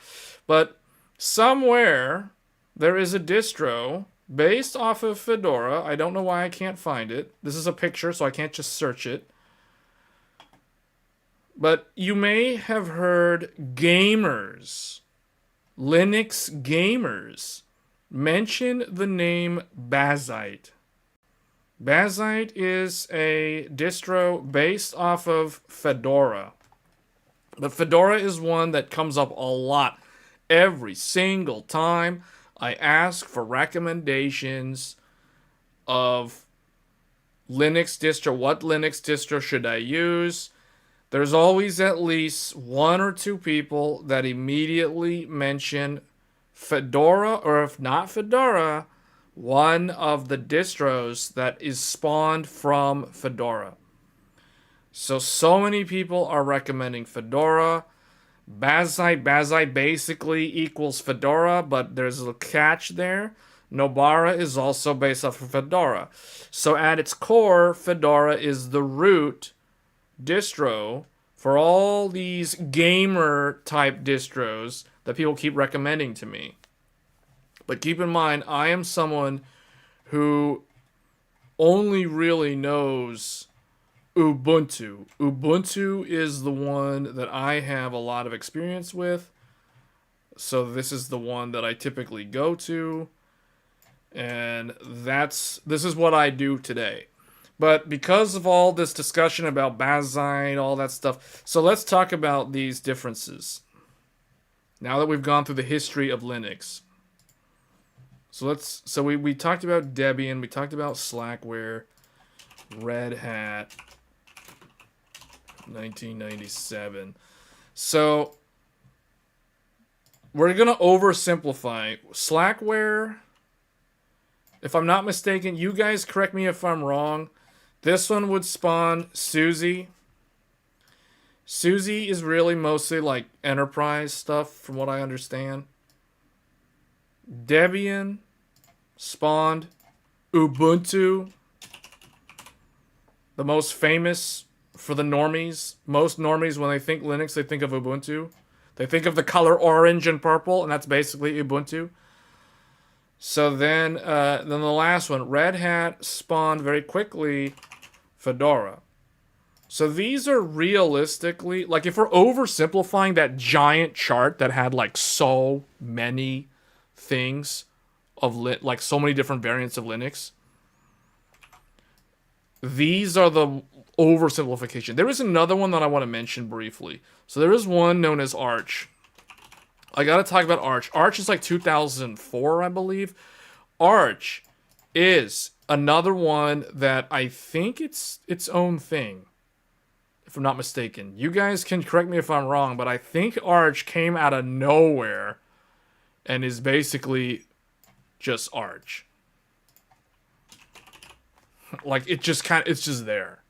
But somewhere there is a distro based off of Fedora. I don't know why I can't find it. This is a picture, so I can't just search it. But you may have heard gamers, Linux gamers, mention the name Bazite. Bazite is a distro based off of Fedora. But Fedora is one that comes up a lot. Every single time I ask for recommendations of Linux distro, what Linux distro should I use? There's always at least one or two people that immediately mention Fedora, or if not Fedora, one of the distros that is spawned from Fedora. So many people are recommending Fedora. Bazite basically equals Fedora, but there's a catch there. Nobara is also based off of Fedora. So at its core, Fedora is the root distro for all these gamer type distros that people keep recommending to me. But keep in mind, I am someone who only really knows Ubuntu. Ubuntu is the one that I have a lot of experience with. So this is the one that I typically go to. And this is what I do today. But because of all this discussion about Bazite, all that stuff, so let's talk about these differences. Now that we've gone through the history of Linux. So we talked about Debian, we talked about Slackware, Red Hat, 1997. So we're going to oversimplify. Slackware, if I'm not mistaken, you guys correct me if I'm wrong, this one would spawn SUSE. SUSE is really mostly like enterprise stuff from what I understand. Debian spawned Ubuntu, the most famous for the normies. Most normies, when they think Linux, they think of Ubuntu. They think of the color orange and purple, and that's basically Ubuntu. So then the last one, Red Hat spawned very quickly Fedora. So these are realistically, like if we're oversimplifying that giant chart that had like so many things of like so many different variants of Linux, these are the oversimplification. There is another one that I want to mention briefly. So there is one known as Arch. I gotta talk about Arch. Arch is like 2004, I believe. Arch is another one that I think it's its own thing, if I'm not mistaken. You guys can correct me if I'm wrong, but I think Arch came out of nowhere and is basically just Arch. Like it's just there.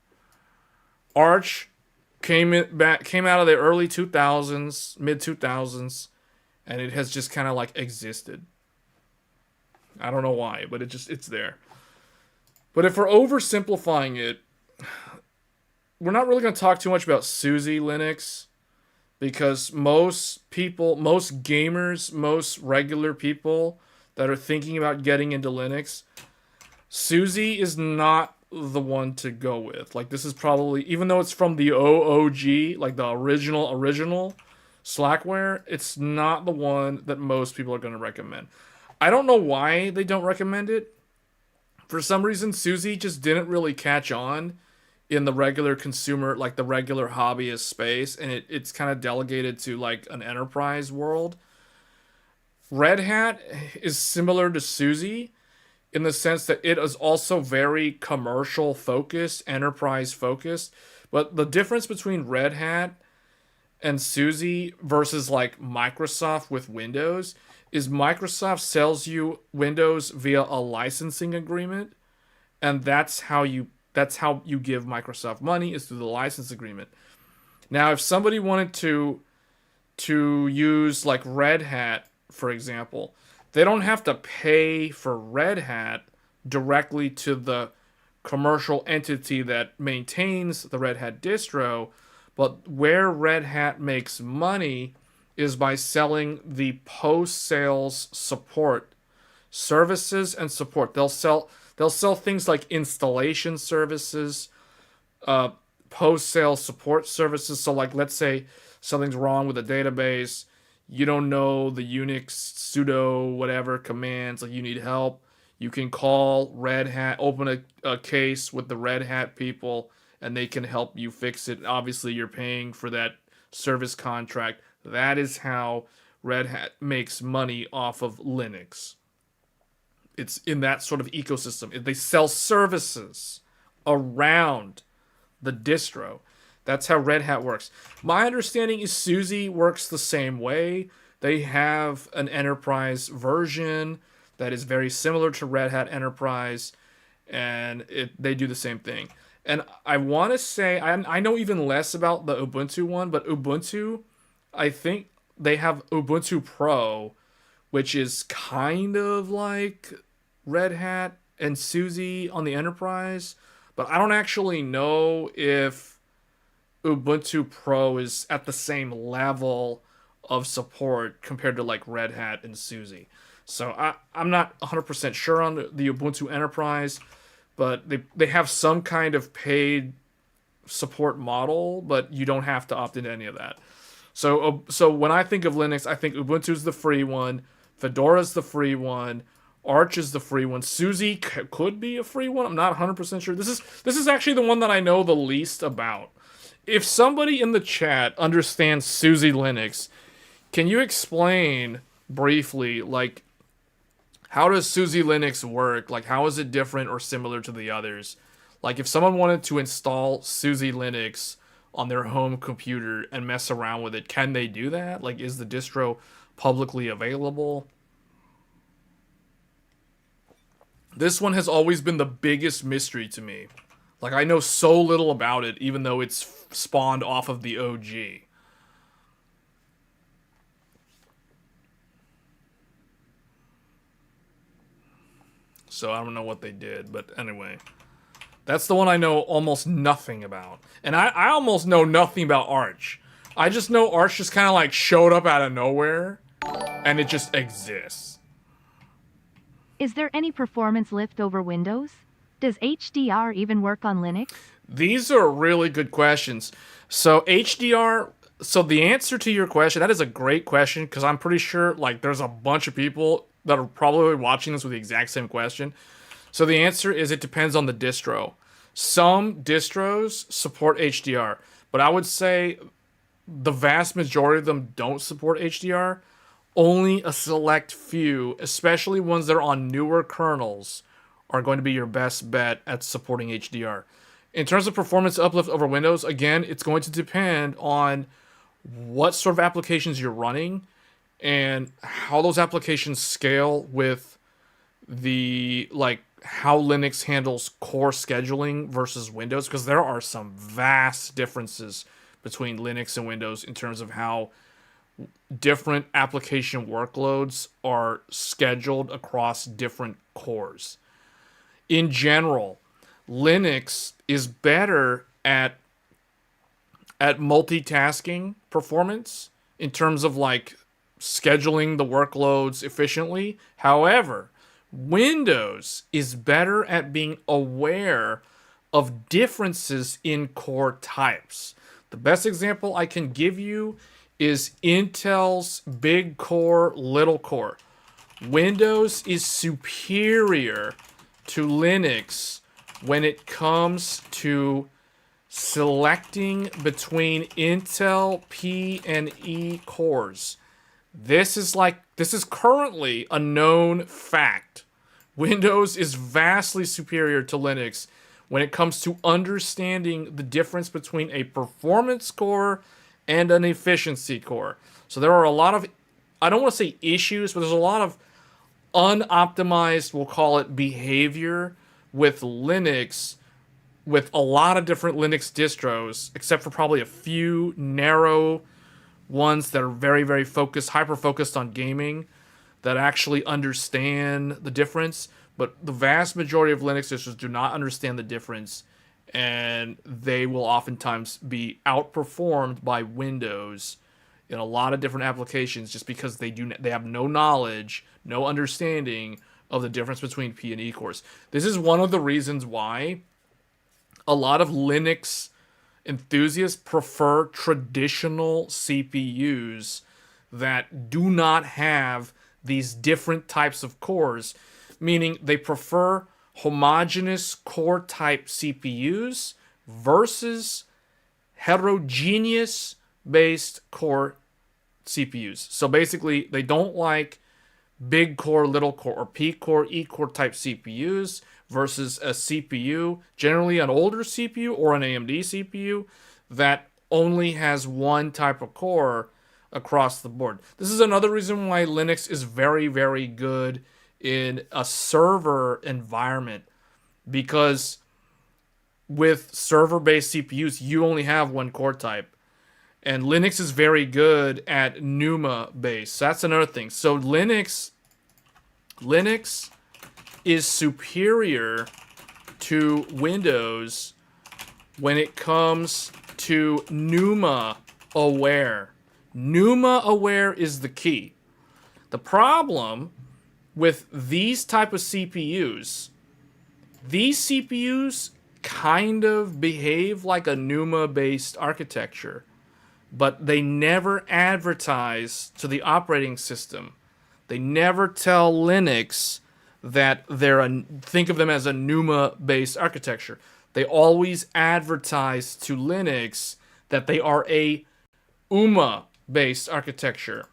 Arch came out of the early 2000s, mid 2000s, and it has just kind of like existed. I don't know why, but it's there. But if we're oversimplifying it, we're not really going to talk too much about SUSE Linux, because most people, most gamers, most regular people that are thinking about getting into Linux, SUSE is not the one to go with. Like this is probably, even though it's from the OOG, like the original Slackware, it's not the one that most people are going to recommend. I don't know why they don't recommend it. For some reason, SUSE just didn't really catch on in the regular consumer, like the regular hobbyist space, and it's kind of delegated to like an enterprise world. Red Hat is similar to SUSE in the sense that it is also very commercial focused, enterprise focused. But the difference between Red Hat and SUSE versus like Microsoft with Windows is Microsoft sells you Windows via a licensing agreement, and that's how you give Microsoft money, is through the license agreement. Now, if somebody wanted to use like Red Hat, for example, they don't have to pay for Red Hat directly to the commercial entity that maintains the Red Hat distro, but where Red Hat makes money is by selling the post-sales support services and support. They'll sell things like installation services, post-sale support services. So like, let's say something's wrong with a database, you don't know the Unix sudo whatever commands, like you need help, you can call Red Hat, open a case with the Red Hat people, and they can help you fix it. Obviously, you're paying for that service contract. That is how Red Hat makes money off of Linux. It's in that sort of ecosystem. They sell services around the distro. That's how Red Hat works. My understanding is SUSE works the same way. They have an enterprise version that is very similar to Red Hat Enterprise, and they do the same thing. And I want to say, I know even less about the Ubuntu one, but Ubuntu, I think they have Ubuntu Pro, which is kind of like Red Hat and SUSE on the enterprise, but I don't actually know if Ubuntu Pro is at the same level of support compared to like Red Hat and SUSE. So I'm not 100% sure on the Ubuntu Enterprise, but they have some kind of paid support model, but you don't have to opt into any of that. So when I think of Linux, I think Ubuntu's the free one, Fedora's the free one, Arch is the free one, SUSE could be a free one. I'm not 100% sure. This is actually the one that I know the least about. If somebody in the chat understands SUSE Linux, can you explain briefly, like, how does SUSE Linux work? Like, how is it different or similar to the others? Like, if someone wanted to install SUSE Linux on their home computer and mess around with it, can they do that? Like, is the distro publicly available? This one has always been the biggest mystery to me. Like, I know so little about it, even though it's spawned off of the OG. So I don't know what they did, but anyway. That's the one I know almost nothing about. And I almost know nothing about Arch. I just know Arch just kind of like showed up out of nowhere, and it just exists. Is there any performance lift over Windows? Does HDR even work on Linux? These are really good questions. So HDR, so the answer to your question, that is a great question, because I'm pretty sure like there's a bunch of people that are probably watching this with the exact same question. So the answer is it depends on the distro. Some distros support HDR, but I would say the vast majority of them don't support HDR. Only a select few, especially ones that are on newer kernels, are going to be your best bet at supporting HDR. In terms of performance uplift over Windows, again, it's going to depend on what sort of applications you're running and how those applications scale with the, like, how Linux handles core scheduling versus Windows, because there are some vast differences between Linux and Windows in terms of how different application workloads are scheduled across different cores. In general, Linux is better at multitasking performance in terms of like scheduling the workloads efficiently. However, Windows is better at being aware of differences in core types. The best example I can give you is Intel's big core, little core. Windows is superior to Linux when it comes to selecting between Intel P and E cores. This is currently a known fact. Windows is vastly superior to Linux when it comes to understanding the difference between a performance core and an efficiency core. So there are a lot of, I don't want to say issues, but there's a lot of unoptimized, we'll call it, behavior with Linux, with a lot of different Linux distros, except for probably a few narrow ones that are very, very focused, hyper-focused on gaming, that actually understand the difference. But the vast majority of Linux distros do not understand the difference, and they will oftentimes be outperformed by Windows in a lot of different applications just because they have no knowledge, no understanding of the difference between P and E cores. This is one of the reasons why a lot of Linux enthusiasts prefer traditional CPUs that do not have these different types of cores, meaning they prefer homogeneous core type CPUs versus heterogeneous based core CPUs. So basically, they don't like big core, little core, or P core, E core type CPUs versus a CPU, generally an older CPU or an AMD CPU, that only has one type of core across the board. This is another reason why Linux is very, very good in a server environment, because with server-based CPUs, you only have one core type. And Linux is very good at NUMA-based. So that's another thing. So Linux is superior to Windows when it comes to NUMA aware. NUMA aware is the key. The problem with these type of CPUs, these CPUs kind of behave like a NUMA-based architecture, but they never advertise to the operating system. They never tell Linux that think of them as a NUMA-based architecture. They always advertise to Linux that they are a UMA-based architecture.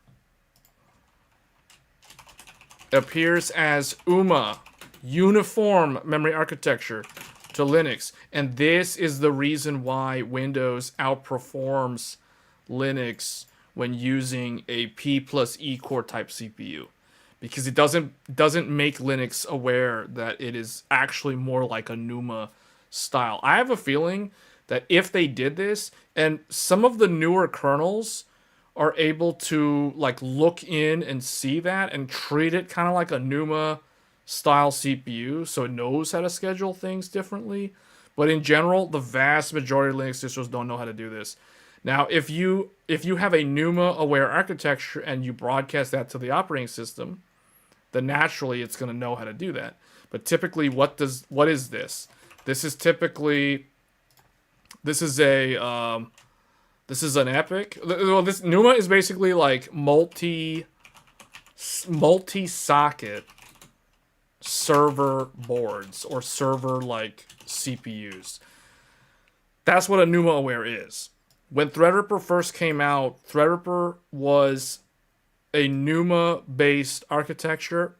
It appears as UMA, Uniform Memory Architecture, to Linux. And this is the reason why Windows outperforms Linux when using a P plus E core type CPU, because it doesn't make Linux aware that it is actually more like a NUMA style. I have a feeling that if they did this, and some of the newer kernels are able to like look in and see that and treat it kind of like a NUMA style CPU, so it knows how to schedule things differently. But in general, the vast majority of Linux distros don't know how to do this. Now, if you have a NUMA aware architecture and you broadcast that to the operating system, then naturally it's going to know how to do that. But typically, what is this? This is an epic. Well, this NUMA is basically like multi-socket server boards or server like CPUs. That's what a NUMA aware is. When Threadripper first came out, Threadripper was a NUMA-based architecture,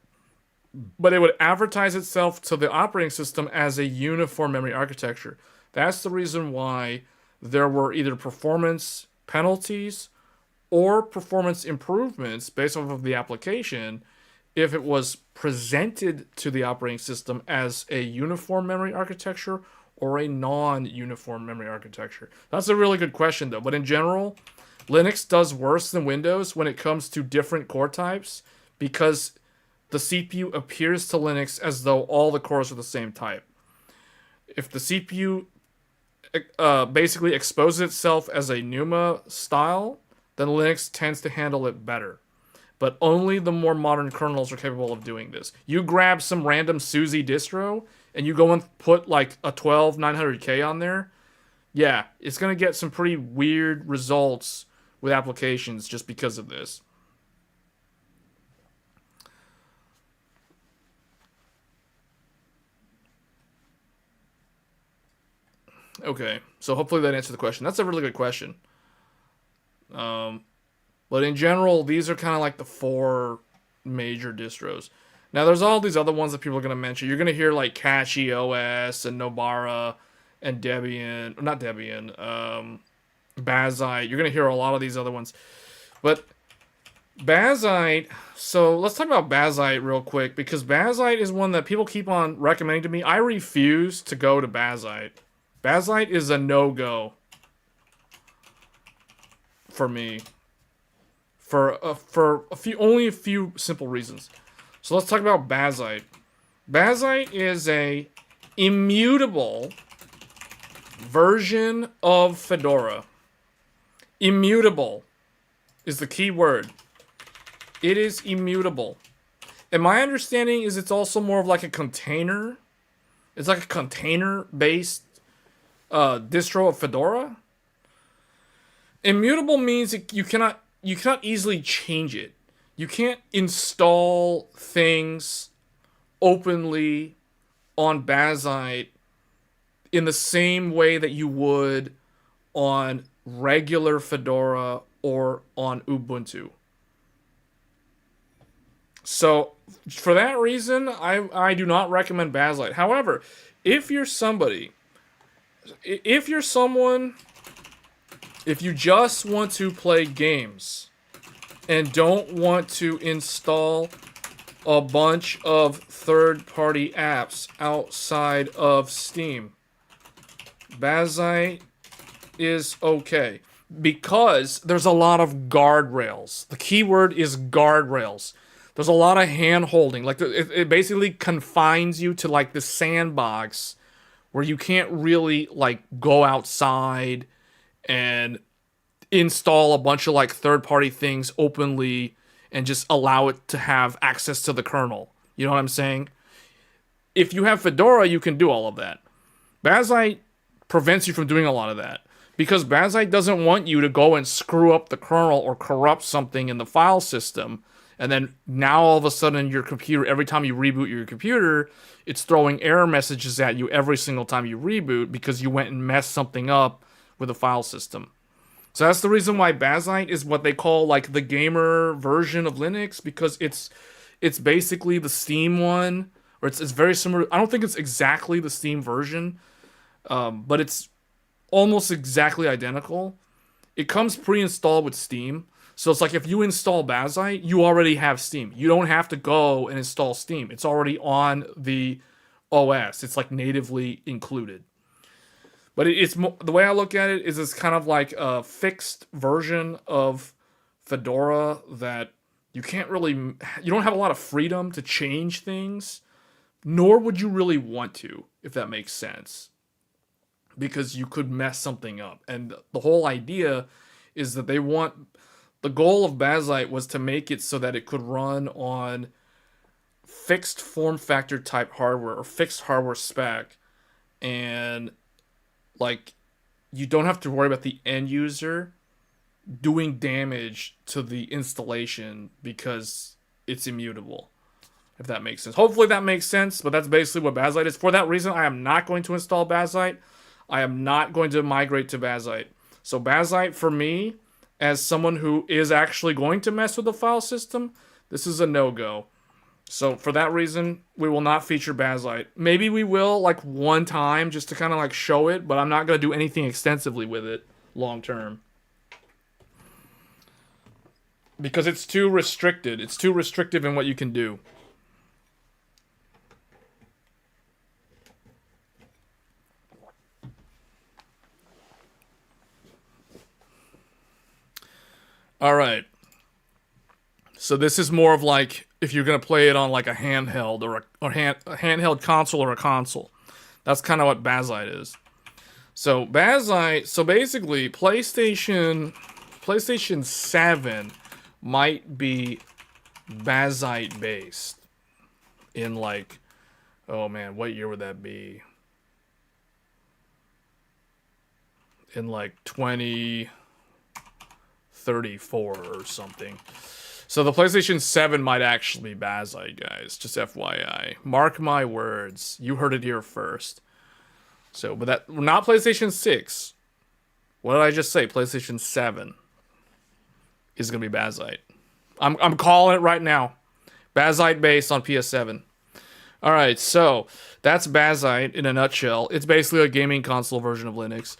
but it would advertise itself to the operating system as a uniform memory architecture. That's the reason why there were either performance penalties or performance improvements based off of the application if it was presented to the operating system as a uniform memory architecture or a non-uniform memory architecture. That's a really good question, though. But in general, Linux does worse than Windows when it comes to different core types, because the CPU appears to Linux as though all the cores are the same type. If the CPU basically exposes itself as a NUMA style, then Linux tends to handle it better. But only the more modern kernels are capable of doing this. You grab some random SUSE distro and you go and put like a 12900K on there, yeah, it's going to get some pretty weird results with applications just because of this. Okay, so hopefully that answered the question. That's a really good question. But in general, these are kind of like the four major distros. Now, there's all these other ones that people are going to mention. You're going to hear like Catchy OS and Nobara and Debian. Not Debian. Bazite. You're going to hear a lot of these other ones. But Bazite... So, let's talk about Bazite real quick, because Bazite is one that people keep on recommending to me. I refuse to go to Bazite. Bazite is a no-go for me. For only a few simple reasons. So let's talk about Bazite. Bazite is a immutable version of Fedora. Immutable is the key word. It is immutable. And my understanding is it's also more of like a container. It's like a container-based distro of Fedora. Immutable means you cannot you cannot easily change it. You can't install things openly on Bazzite in the same way that you would on regular Fedora or on Ubuntu. So for that reason, I do not recommend Bazzite. However, if you're somebody, if you're someone, if you just want to play games and don't want to install a bunch of third-party apps outside of Steam, Bazzite is okay. Because there's a lot of guardrails. The keyword is guardrails. There's a lot of hand-holding. Like, it basically confines you to, like, the sandbox where you can't really, like, go outside and install a bunch of, like, third-party things openly and just allow it to have access to the kernel. You know what I'm saying? If you have Fedora, you can do all of that. Bazzite prevents you from doing a lot of that. Because Bazzite doesn't want you to go and screw up the kernel or corrupt something in the file system. And then now all of a sudden your computer, every time you reboot your computer, it's throwing error messages at you every single time you reboot because you went and messed something up with the file system. So that's the reason why Bazzite is what they call like the gamer version of Linux, because it's basically the Steam one, or it's very similar. I don't think it's exactly the Steam version, but it's almost exactly identical. It comes pre-installed with Steam. So it's like if you install Bazzite, you already have Steam. You don't have to go and install Steam. It's already on the OS. It's like natively included. But it's the way I look at it is it's kind of like a fixed version of Fedora that you can't really, you don't have a lot of freedom to change things, nor would you really want to, if that makes sense. Because you could mess something up. And the whole idea is that the goal of Bazzite was to make it so that it could run on fixed form factor type hardware or fixed hardware spec. And like, you don't have to worry about the end user doing damage to the installation because it's immutable. If that makes sense. Hopefully that makes sense, but that's basically what Bazzite is. For that reason, I am not going to install Bazzite. I am not going to migrate to Bazzite. So Bazzite, for me, as someone who is actually going to mess with the file system, this is a no-go. So for that reason, we will not feature Bazzite. Maybe we will, like, one time, just to kind of, like, show it, but I'm not going to do anything extensively with it long-term. Because it's too restricted. It's too restrictive in what you can do. All right. So this is more of like if you're gonna play it on like a handheld or a handheld console or a console. That's kind of what Bazzite is. So Bazzite. So basically, PlayStation 7 might be Bazzite based in like, oh man, what year would that be? In like 2034 or something. So the PlayStation 7 might actually be Bazzite, guys. Just FYI. Mark my words. You heard it here first. So, but that, not PlayStation 6. What did I just say? PlayStation 7 is going to be Bazzite. I'm calling it right now. Bazzite based on PS7. Alright, so that's Bazzite in a nutshell. It's basically a gaming console version of Linux.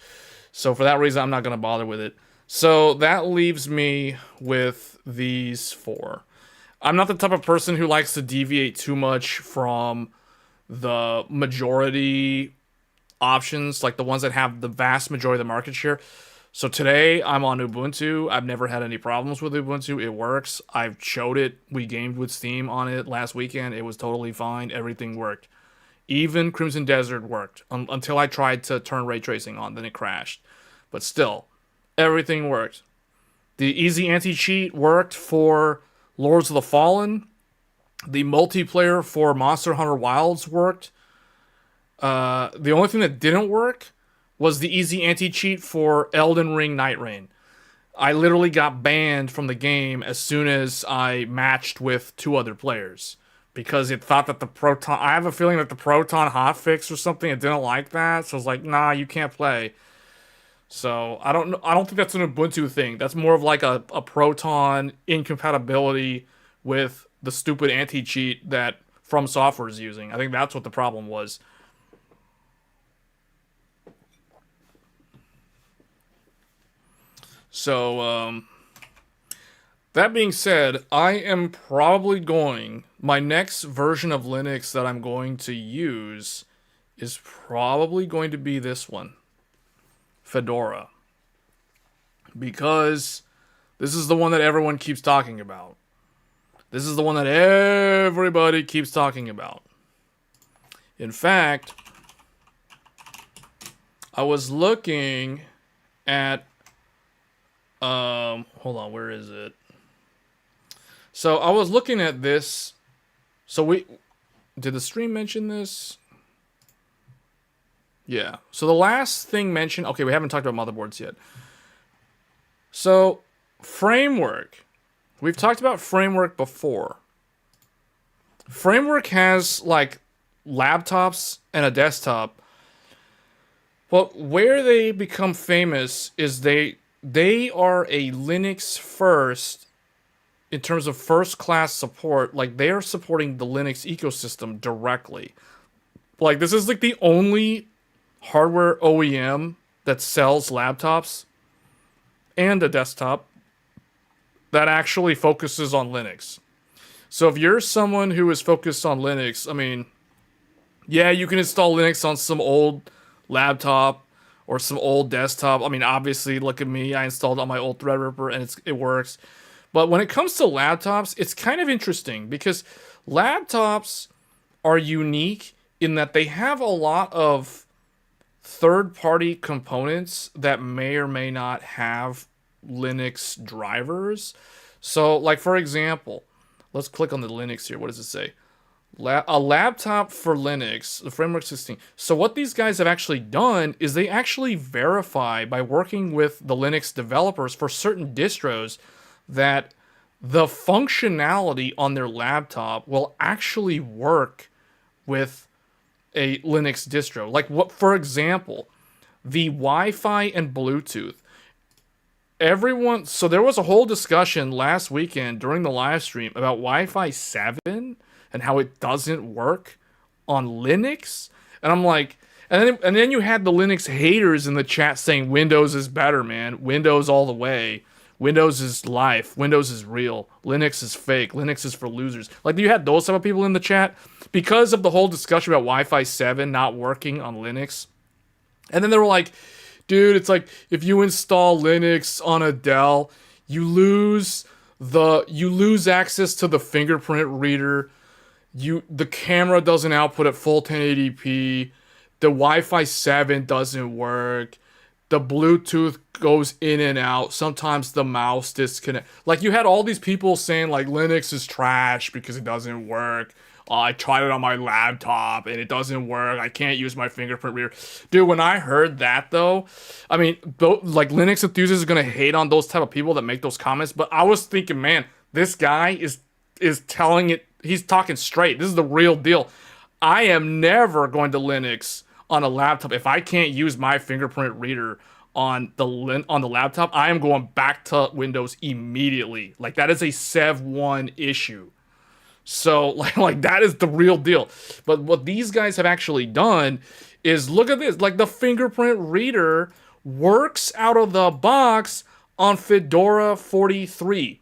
So for that reason, I'm not going to bother with it. So that leaves me with these four. I'm not the type of person who likes to deviate too much from the majority options, like the ones that have the vast majority of the market share. So today I'm on Ubuntu. I've never had any problems with Ubuntu. It works. I've showed it. We gamed with Steam on it last weekend. It was totally fine. Everything worked. Even Crimson Desert worked until I tried to turn ray tracing on. Then it crashed. But still, everything worked. The easy anti-cheat worked for Lords of the Fallen. The multiplayer for Monster Hunter Wilds worked. The only thing that didn't work was the easy anti-cheat for Elden Ring Night Rain. I literally got banned from the game as soon as I matched with 2 other players because it thought that the Proton. I have a feeling that the Proton hotfix or something. It didn't like that, so I was like, nah, you can't play. So I don't know. I don't think that's an Ubuntu thing. That's more of like a Proton incompatibility with the stupid anti-cheat that From Software is using. I think that's what the problem was. So that being said, I am probably going. My next version of Linux that I'm going to use is probably going to be this one, Fedora, because this is the one that everyone keeps talking about. This is the one that everybody keeps talking about. In fact, I was looking at hold on, where is it? So I was looking at this. So did the stream mention this? Yeah. So the last thing mentioned, okay, we haven't talked about motherboards yet. So framework. We've talked about framework before. Framework has like laptops and a desktop. But where they become famous is they are a Linux first in terms of first class support. Like they are supporting the Linux ecosystem directly. Like this is like the only hardware OEM that sells laptops and a desktop that actually focuses on Linux. So if you're someone who is focused on Linux, I mean, yeah, you can install Linux on some old laptop or some old desktop. I mean, obviously, look at me. I installed it on my old Threadripper and it works. But when it comes to laptops, it's kind of interesting because laptops are unique in that they have a lot of third-party components that may or may not have Linux drivers. So, like, for example, let's click on the Linux here. What does it say? A laptop for Linux, the framework 16. So what these guys have actually done is they actually verify by working with the Linux developers for certain distros that the functionality on their laptop will actually work with a Linux distro. Like what, for example, the Wi-Fi and Bluetooth. Everyone, so there was a whole discussion last weekend during the live stream about Wi-Fi 7 and how it doesn't work on Linux. And I'm like, and then you had the Linux haters in the chat saying Windows is better, man. Windows all the way. Windows is life. Windows is real. Linux is fake. Linux is for losers. Like you had those type of people in the chat because of the whole discussion about Wi-Fi 7 not working on Linux. And then they were like, dude, it's like if you install Linux on a Dell, you lose access to the fingerprint reader. The camera doesn't output at full 1080p. The Wi-Fi 7 doesn't work. The Bluetooth goes in and out. Sometimes the mouse disconnect. Like you had all these people saying like Linux is trash because it doesn't work. I tried it on my laptop and it doesn't work. I can't use my fingerprint reader. Dude, when I heard that though, I mean, like Linux enthusiasts are gonna hate on those type of people that make those comments. But I was thinking, man, this guy is telling it. He's talking straight. This is the real deal. I am never going to Linux on a laptop if I can't use my fingerprint reader on the laptop. I am going back to Windows immediately. Like that is a Sev 1 issue. So like that is the real deal. But what these guys have actually done is look at this. Like the fingerprint reader works out of the box on Fedora 43.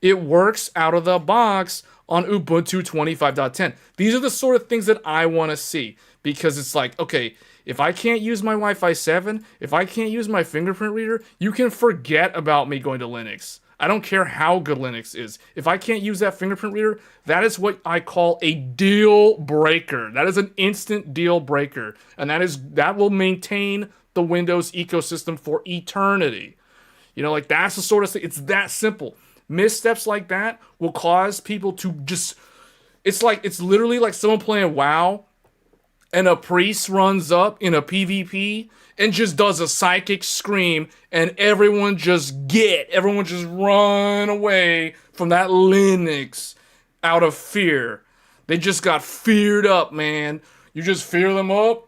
It works out of the box on Ubuntu 25.10. These are the sort of things that I want to see because it's like, okay, if I can't use my Wi-Fi 7, if I can't use my fingerprint reader, you can forget about me going to Linux. I don't care how good Linux is. If I can't use that fingerprint reader, that is what I call a deal breaker. That is an instant deal breaker. And that will maintain the Windows ecosystem for eternity. You know, like that's the sort of thing. It's that simple. Missteps like that will cause people to just, it's literally like someone playing WoW and a priest runs up in a PvP and just does a psychic scream, and everyone just run away from that Linux out of fear. They just got feared up, man. You just fear them up,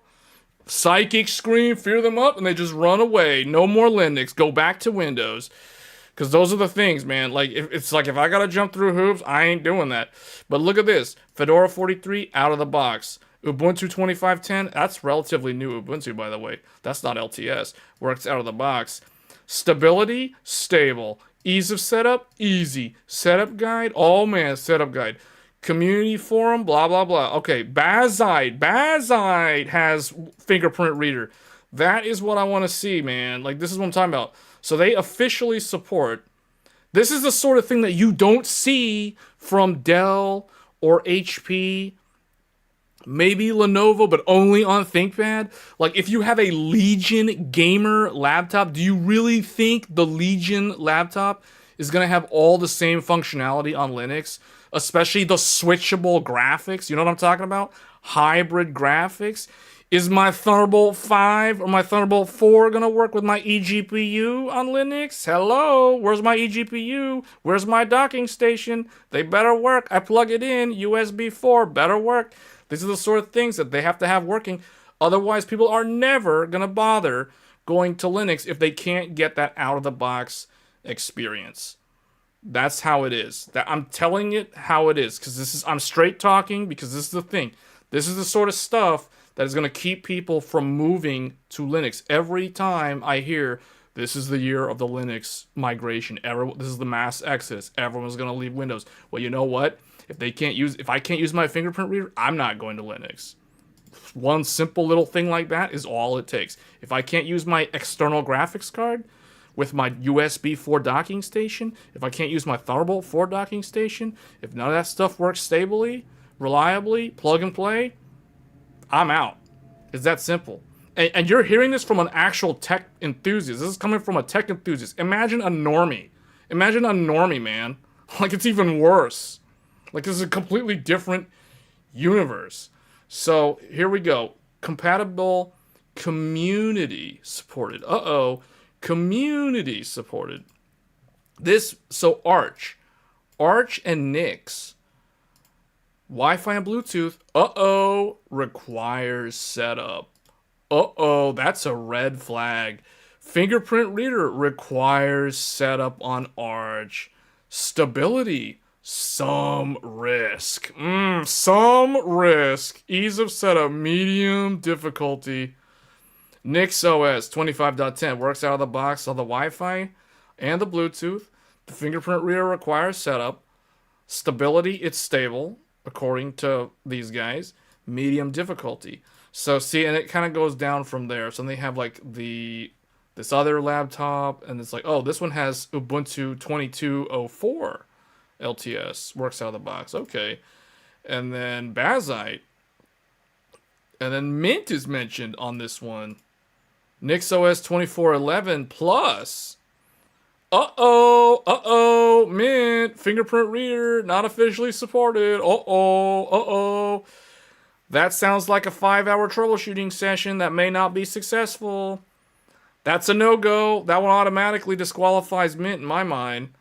psychic scream, fear them up, and they just run away. No more Linux. Go back to Windows. Because those are the things, man. Like, if I gotta jump through hoops, I ain't doing that. But look at this. Fedora 43, out of the box. Ubuntu 25.10, that's relatively new Ubuntu, by the way. That's not LTS. Works out of the box. Stability, stable. Ease of setup, easy. Setup guide, oh man, setup guide. Community forum, blah, blah, blah. Okay, Bazite has fingerprint reader. That is what I want to see, man. Like, this is what I'm talking about. So they officially support. This is the sort of thing that you don't see from Dell or HP, maybe Lenovo, but only on ThinkPad. Like, if you have a Legion gamer laptop, do you really think the Legion laptop is going to have all the same functionality on Linux? Especially the switchable graphics. You know what I'm talking about? Hybrid graphics. Is my Thunderbolt 5 or my Thunderbolt 4 going to work with my eGPU on Linux? Hello? Where's my eGPU? Where's my docking station? They better work. I plug it in. USB 4 better work. These are the sort of things that they have to have working. Otherwise, people are never going to bother going to Linux if they can't get that out-of-the-box experience. That's how it is. I'm telling it how it is, because I'm straight talking, because this is the thing. This is the sort of stuff that is going to keep people from moving to Linux. Every time I hear, this is the year of the Linux migration, this is the mass exodus, everyone's going to leave Windows. Well, you know what? If I can't use my fingerprint reader, I'm not going to Linux. One simple little thing like that is all it takes. If I can't use my external graphics card with my USB 4 docking station, if I can't use my Thunderbolt 4 docking station, if none of that stuff works stably, reliably, plug and play, I'm out. It's that simple. And you're hearing this from an actual tech enthusiast. This is coming from a tech enthusiast. Imagine a normie. Imagine a normie, man. Like, it's even worse. Like, this is a completely different universe. So, here we go. Compatible, community supported. Community supported. So Arch and Nix, Wi-Fi and Bluetooth, requires setup. That's a red flag. Fingerprint reader requires setup on Arch. Stability, some risk. Some risk. Ease of setup, medium difficulty. Nix OS 25.10 works out of the box on the Wi-Fi and the Bluetooth. The fingerprint reader requires setup. Stability, it's stable, according to these guys. Medium difficulty. So see, and it kind of goes down from there. So they have like this other laptop, and it's like, oh, this one has Ubuntu 22.04 LTS. Works out of the box. Okay. And then Bazite. And then Mint is mentioned on this one. Nix OS 24.11 plus. Mint, fingerprint reader, not officially supported. That sounds like a 5-hour troubleshooting session that may not be successful. That's a no-go. That one automatically disqualifies Mint in my mind.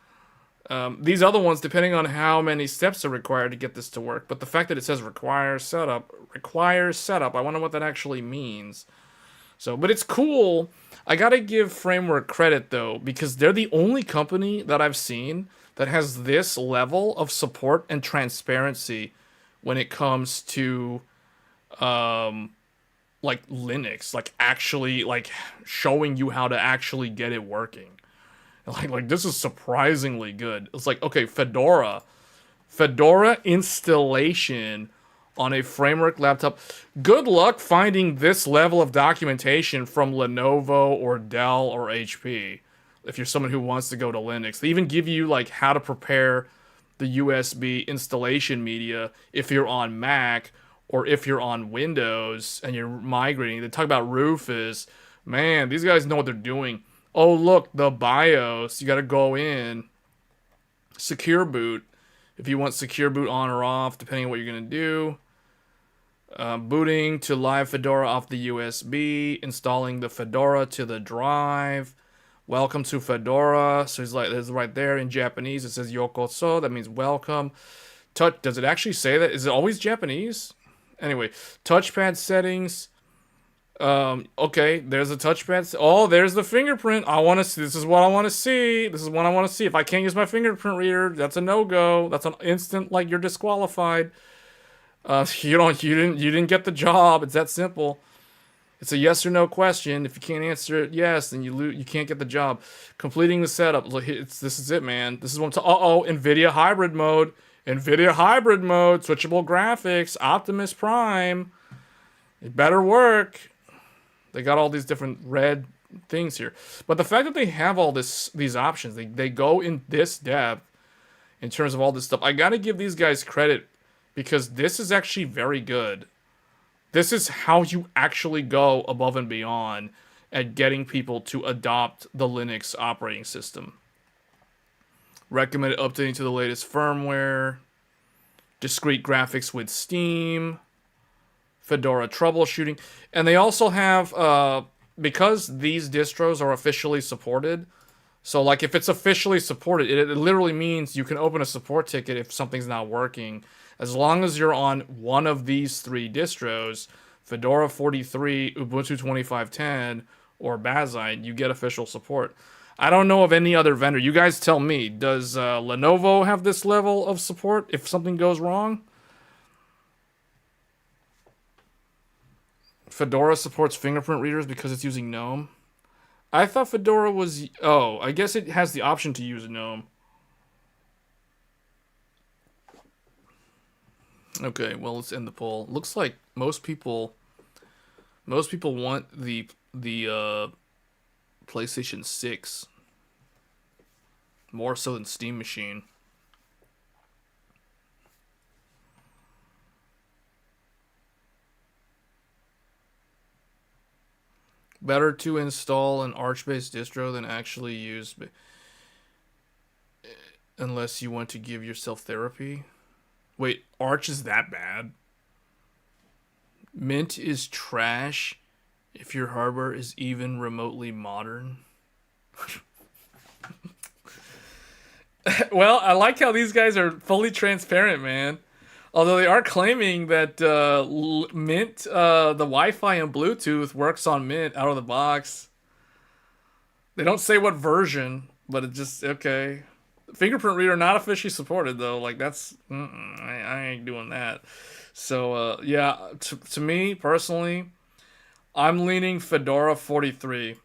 These other ones, depending on how many steps are required to get this to work. But the fact that it says requires setup, I wonder what that actually means. So, but it's cool. I gotta give Framework credit though, because they're the only company that I've seen that has this level of support and transparency when it comes to, like Linux, like actually like showing you how to actually get it working. Like this is surprisingly good. It's like, okay, Fedora installation on a Framework laptop. Good luck finding this level of documentation from Lenovo or Dell or HP if you're someone who wants to go to Linux. They even give you like how to prepare the USB installation media if you're on Mac or if you're on Windows and you're migrating. They talk about Rufus. Man, these guys know what they're doing. Oh, look, the BIOS. You got to go in. Secure boot. If you want secure boot on or off, depending on what you're going to do. Booting to live Fedora off the USB, installing the Fedora to the drive. Welcome to Fedora. So he's like, there's right there in Japanese. It says Yokoso. That means welcome. Touch. Does it actually say that? Is it always Japanese? Anyway, touchpad settings. Okay, there's a touchpad. Oh, there's the fingerprint. I want to see. This is what I want to see. This is what I want to see. If I can't use my fingerprint reader, that's a no-go. That's an instant, like, you're disqualified. You didn't get the job. It's that simple. It's a yes or no question. If you can't answer it yes, then you can't get the job. Completing the setup. Look, this is it, man. This is what I'm talking. NVIDIA hybrid mode. NVIDIA hybrid mode. Switchable graphics. Optimus Prime. It better work. They got all these different red things here. But the fact that they have all these options, they go in this depth in terms of all this stuff. I gotta give these guys credit because this is actually very good. This is how you actually go above and beyond at getting people to adopt the Linux operating system. Recommended updating to the latest firmware. Discrete graphics with Steam. Fedora troubleshooting. And they also have, because these distros are officially supported, so like if it's officially supported, it literally means you can open a support ticket if something's not working. As long as you're on one of these three distros, Fedora 43, Ubuntu 2510, or Bazzite, you get official support. I don't know of any other vendor. You guys tell me, does Lenovo have this level of support if something goes wrong? Fedora supports fingerprint readers because it's using GNOME. I thought Fedora was... Oh, I guess it has the option to use GNOME. Okay, well, let's end the poll. Looks like most people want the PlayStation 6 more so than Steam Machine. Better to install an Arch-based distro than actually use, unless you want to give yourself therapy. Wait, Arch is that bad? Mint is trash if your hardware is even remotely modern. Well, I like how these guys are fully transparent, man. Although they are claiming that Mint, the Wi-Fi and Bluetooth works on Mint out of the box. They don't say what version, but it just, okay. Fingerprint reader not officially supported, though. Like, that's, I ain't doing that. So, yeah, to me, personally, I'm leaning Fedora 43.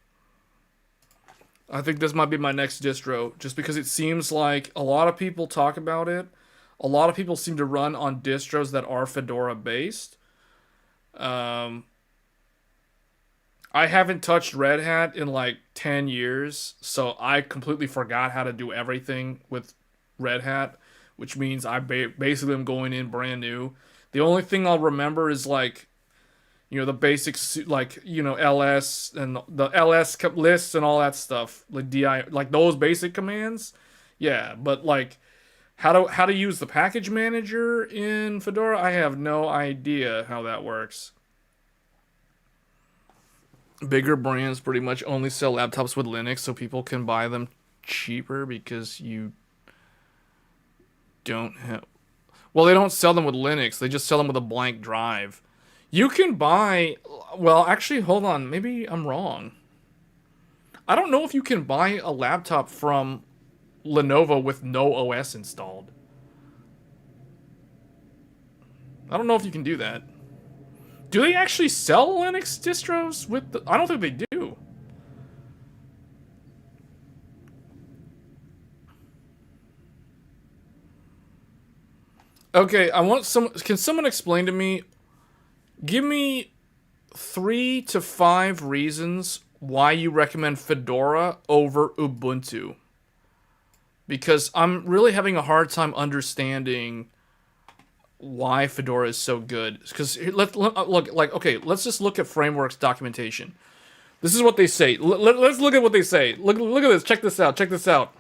I think this might be my next distro, just because it seems like a lot of people talk about it. A lot of people seem to run on distros that are Fedora based. I haven't touched Red Hat in like 10 years, so I completely forgot how to do everything with Red Hat, which means I basically am going in brand new. The only thing I'll remember is like, the basics, like, ls and the ls lists and all that stuff, like like those basic commands. Yeah, but like, how to use the package manager in Fedora? I have no idea how that works. Bigger brands pretty much only sell laptops with Linux, so people can buy them cheaper because you don't have... Well, they don't sell them with Linux. They just sell them with a blank drive. You can buy... Well, actually, hold on. Maybe I'm wrong. I don't know if you can buy a laptop from Lenovo with no OS installed. I don't know if you can do that. Do they actually sell Linux distros with the... I don't think they do. Okay, I want some... Can someone explain to me... Give me 3 to 5 reasons why you recommend Fedora over Ubuntu. Because I'm really having a hard time understanding why Fedora is so good. Because let's just look at frameworks documentation. This is what they say. Let's look at what they say. Look at this. Check this out.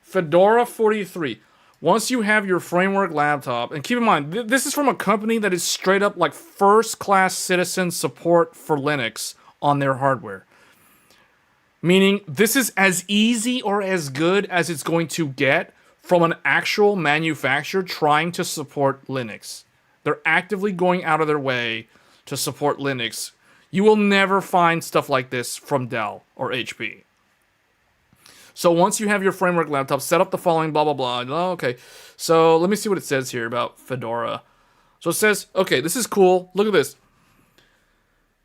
Fedora 43. Once you have your framework laptop, and keep in mind, this is from a company that is straight up like first-class citizen support for Linux on their hardware. Meaning, this is as easy or as good as it's going to get from an actual manufacturer trying to support Linux. They're actively going out of their way to support Linux. You will never find stuff like this from Dell or HP. So once you have your framework laptop, set up the following blah, blah, blah. Oh, okay, so let me see what it says here about Fedora. So it says, okay, this is cool. Look at this.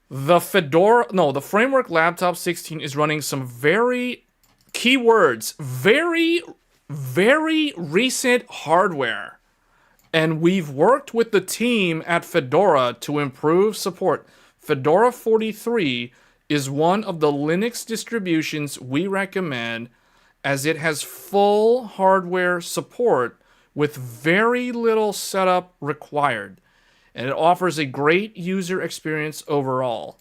The Framework Laptop 16 is running some very keywords, very, very recent hardware. And we've worked with the team at Fedora to improve support. Fedora 43 is one of the Linux distributions we recommend as it has full hardware support with very little setup required. And it offers a great user experience overall.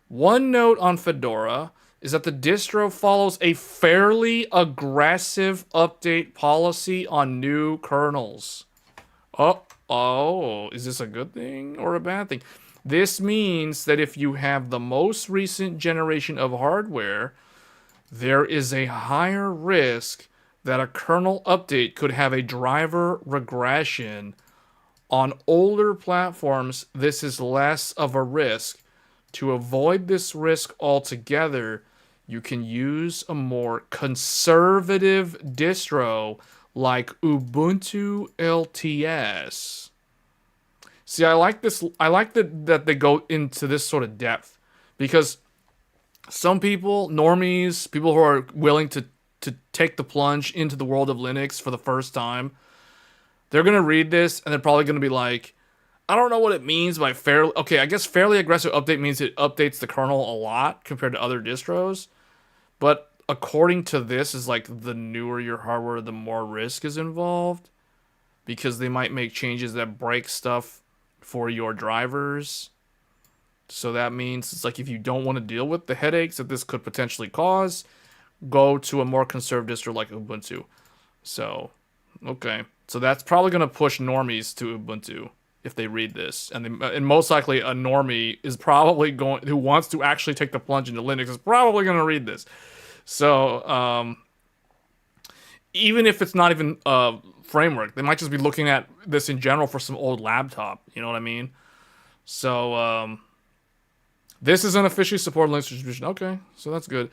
One note on Fedora is that the distro follows a fairly aggressive update policy on new kernels. Oh, is this a good thing or a bad thing? This means that if you have the most recent generation of hardware, there is a higher risk that a kernel update could have a driver regression. On older platforms, this is less of a risk. To avoid this risk altogether, you can use a more conservative distro like Ubuntu LTS. See, I like this. I like that they go into this sort of depth because some people, normies, people who are willing to take the plunge into the world of Linux for the first time, they're going to read this and they're probably going to be like, I don't know what it means by fairly... Okay, I guess fairly aggressive update means it updates the kernel a lot compared to other distros. But according to this, is like the newer your hardware, the more risk is involved. Because they might make changes that break stuff for your drivers. So that means it's like if you don't want to deal with the headaches that this could potentially cause, go to a more conservative distro like Ubuntu. So, okay. So that's probably going to push normies to Ubuntu if they read this. And most likely a normie is probably who wants to actually take the plunge into Linux is probably going to read this. So, even if it's not even framework, they might just be looking at this in general for some old laptop. You know what I mean? So, this is an officially supported Linux distribution. Okay, so that's good.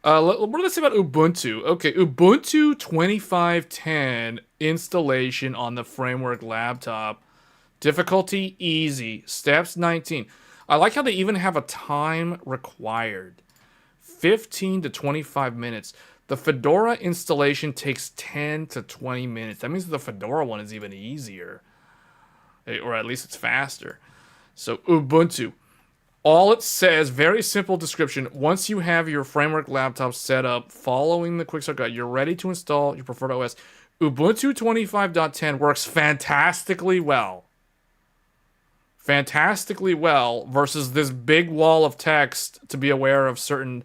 What do they say about Ubuntu? Okay, Ubuntu 25.10 installation on the framework laptop. Difficulty easy. Steps 19. I like how they even have a time required. 15 to 25 minutes. The Fedora installation takes 10 to 20 minutes. That means the Fedora one is even easier. Or at least it's faster. So Ubuntu. All it says, very simple description. Once you have your framework laptop set up, following the quick start guide, you're ready to install your preferred OS. Ubuntu 25.10 works fantastically well. Fantastically well versus this big wall of text to be aware of certain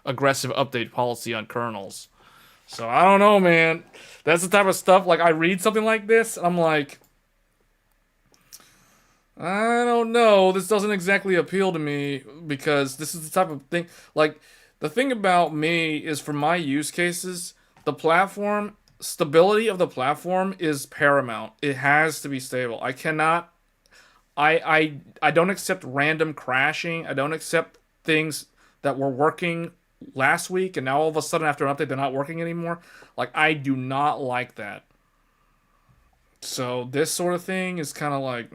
aggressive update policy on kernels. So I don't know, man. That's the type of stuff, like I read something like this, and I'm like, I don't know. This doesn't exactly appeal to me because this is the type of thing. Like, the thing about me is for my use cases, the platform, stability of the platform is paramount. It has to be stable. I cannot, I don't accept random crashing. I don't accept things that were working last week and now all of a sudden after an update they're not working anymore. Like, I do not like that. So this sort of thing is kind of like,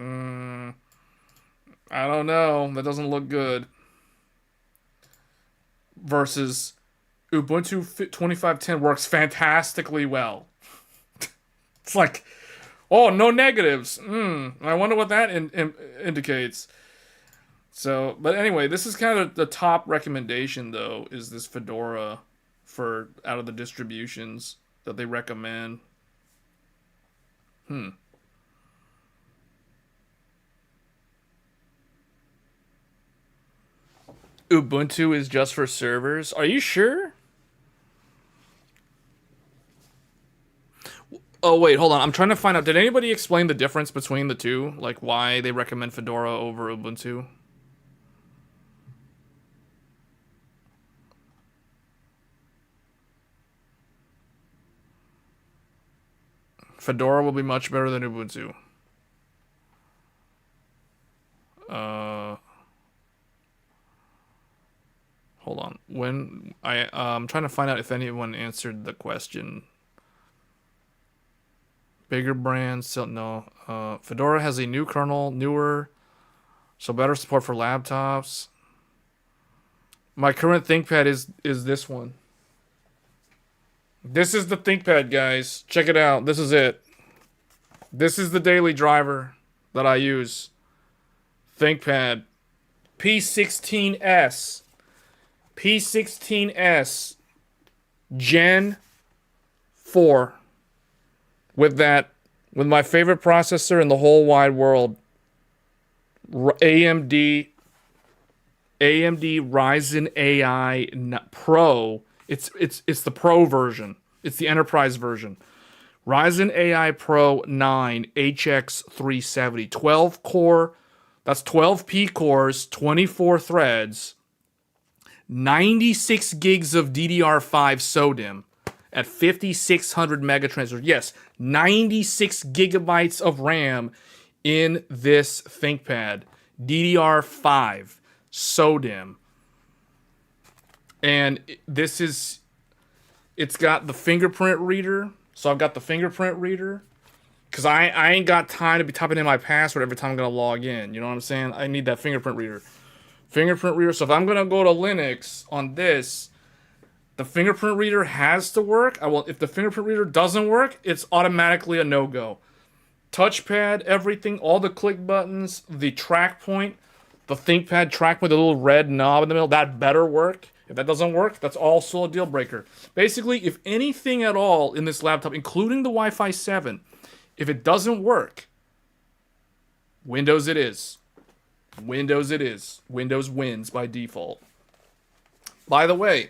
I don't know. That doesn't look good. Versus Ubuntu 25.10 works fantastically well. It's like, oh, no negatives. I wonder what that indicates. So, but anyway, this is kind of the top recommendation, though, is this Fedora for out of the distributions that they recommend. Ubuntu is just for servers. Are you sure? Oh, wait, hold on. I'm trying to find out. Did anybody explain the difference between the two? Like, why they recommend Fedora over Ubuntu? Fedora will be much better than Ubuntu. Hold on. I'm trying to find out if anyone answered the question. Bigger brands, so no. Fedora has a new kernel, newer, so better support for laptops. My current ThinkPad is this one. This is the ThinkPad, guys. Check it out. This is it. This is the daily driver that I use. ThinkPad P16S. P16S Gen 4. With my favorite processor in the whole wide world. AMD Ryzen AI Pro. It's the Pro version. It's the enterprise version. Ryzen AI Pro 9 HX 370. 12 core. That's 12 P cores, 24 threads, 96 gigs of DDR5 SODIMM at 5600 megatransfers. Yes, 96 gigabytes of RAM in this ThinkPad. DDR5 SODIMM. And it's got the fingerprint reader. So I've got the fingerprint reader. Because I ain't got time to be typing in my password every time I'm going to log in. You know what I'm saying? I need that fingerprint reader. Fingerprint reader. So if I'm going to go to Linux on this, the fingerprint reader has to work. If the fingerprint reader doesn't work, it's automatically a no-go. Touchpad, everything, all the click buttons, the track point, the ThinkPad track with a little red knob in the middle, that better work. If that doesn't work, that's also a deal breaker. Basically, if anything at all in this laptop, including the Wi-Fi 7, if it doesn't work, Windows it is. Windows it is. Windows wins by default. By the way,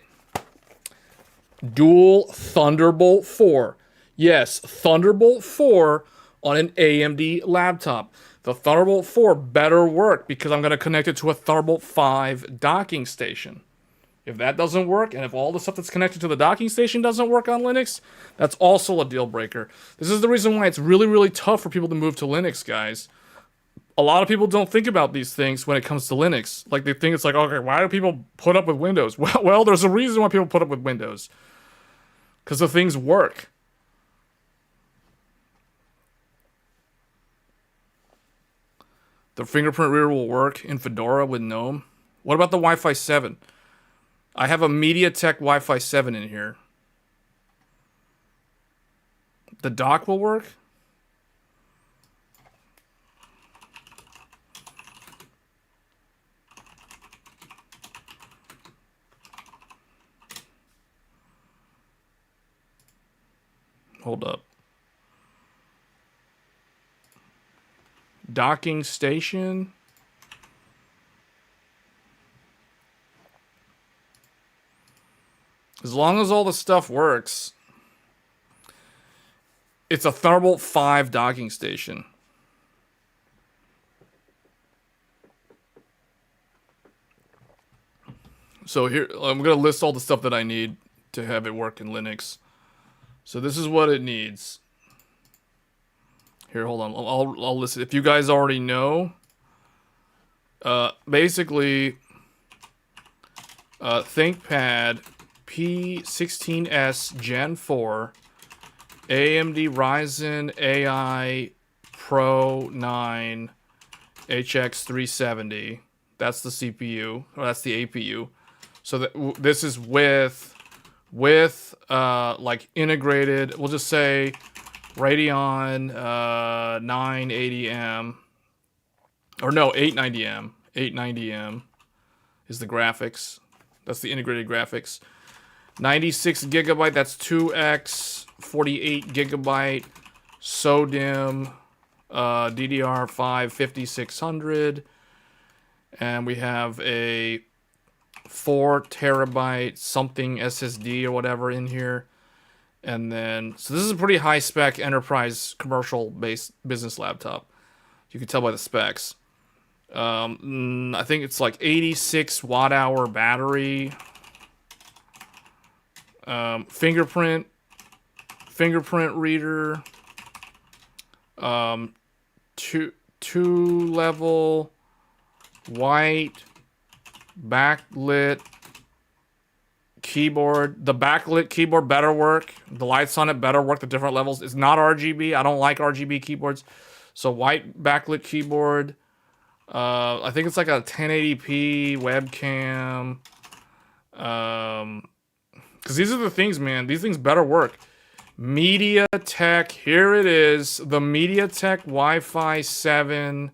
dual Thunderbolt 4. Yes, Thunderbolt 4 on an AMD laptop. The Thunderbolt 4 better work because I'm going to connect it to a Thunderbolt 5 docking station. If that doesn't work, and if all the stuff that's connected to the docking station doesn't work on Linux, that's also a deal breaker. This is the reason why it's really, really tough for people to move to Linux, guys. A lot of people don't think about these things when it comes to Linux. Like, they think it's like, okay, why do people put up with Windows? Well, there's a reason why people put up with Windows. Because the things work. The fingerprint reader will work in Fedora with GNOME. What about the Wi-Fi 7? I have a MediaTek Wi-Fi 7 in here. The dock will work? Hold up. Docking station. As long as all the stuff works, it's a Thunderbolt 5 docking station. So here, I'm going to list all the stuff that I need to have it work in Linux. So this is what it needs. Here, hold on. I'll list it. If you guys already know, basically, ThinkPad P16S Gen 4, AMD Ryzen AI Pro 9 HX 370. That's the CPU, or that's the APU. So that this is with like integrated, we'll just say Radeon 980M, or no, 890M. 890M is the graphics. That's the integrated graphics. 96 gigabyte, that's 2x, 48 gigabyte, SODIMM, DDR5 5600, and we have a 4 terabyte something SSD or whatever in here, And then, so this is a pretty high spec enterprise commercial based business laptop. You can tell by the specs. I think it's like 86 watt hour battery. Fingerprint reader. Two level white backlit keyboard. The backlit keyboard better work. The lights on it better work. The different levels. It's not RGB. I don't like RGB keyboards. So white backlit keyboard. I think it's like a 1080p webcam. Because these are the things, man. These things better work. MediaTek. Here it is. The MediaTek Wi-Fi 7.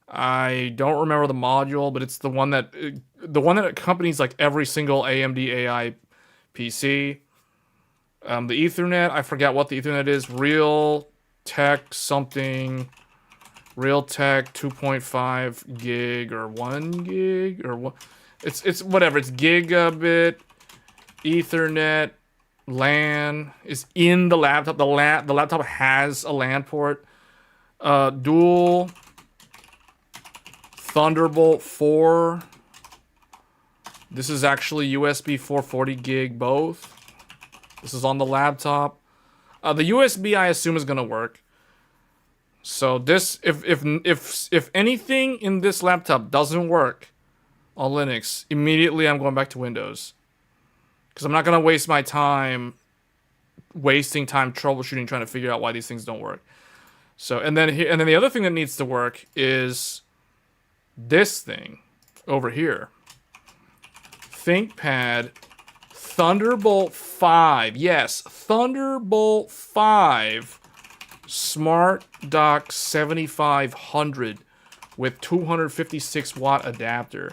I don't remember the module, but it's the one that accompanies like every single AMD AI PC. The Ethernet, I forget what the Ethernet is. Realtek something. Realtek 2.5 gig or 1 gig or what? It's whatever. It's gigabit Ethernet. LAN is in the laptop. The laptop has a LAN port. Dual Thunderbolt 4. This is actually USB 440 gig both. This is on the laptop. The USB I assume is gonna work. So this, if anything in this laptop doesn't work on Linux, immediately I'm going back to Windows. Because I'm not gonna waste my time wasting time troubleshooting, trying to figure out why these things don't work. So and then the other thing that needs to work is this thing over here. ThinkPad Thunderbolt 5. Yes, Thunderbolt 5 Smart Dock 7500 with 256 watt adapter.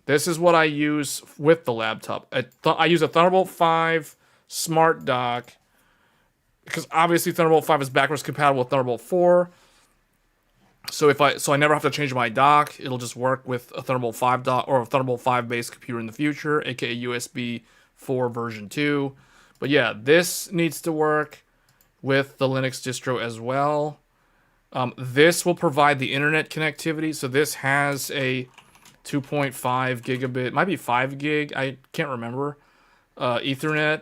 This is what I use with the laptop. I use a Thunderbolt 5 Smart Dock because obviously Thunderbolt 5 is backwards compatible with Thunderbolt 4. So I never have to change my dock. It'll just work with a Thunderbolt 5 dock or a Thunderbolt 5 based computer in the future, aka USB 4 version 2. But yeah, this needs to work with the Linux distro as well. This will provide the internet connectivity. So this has a 2.5 gigabit, might be 5 gig, I can't remember. Ethernet.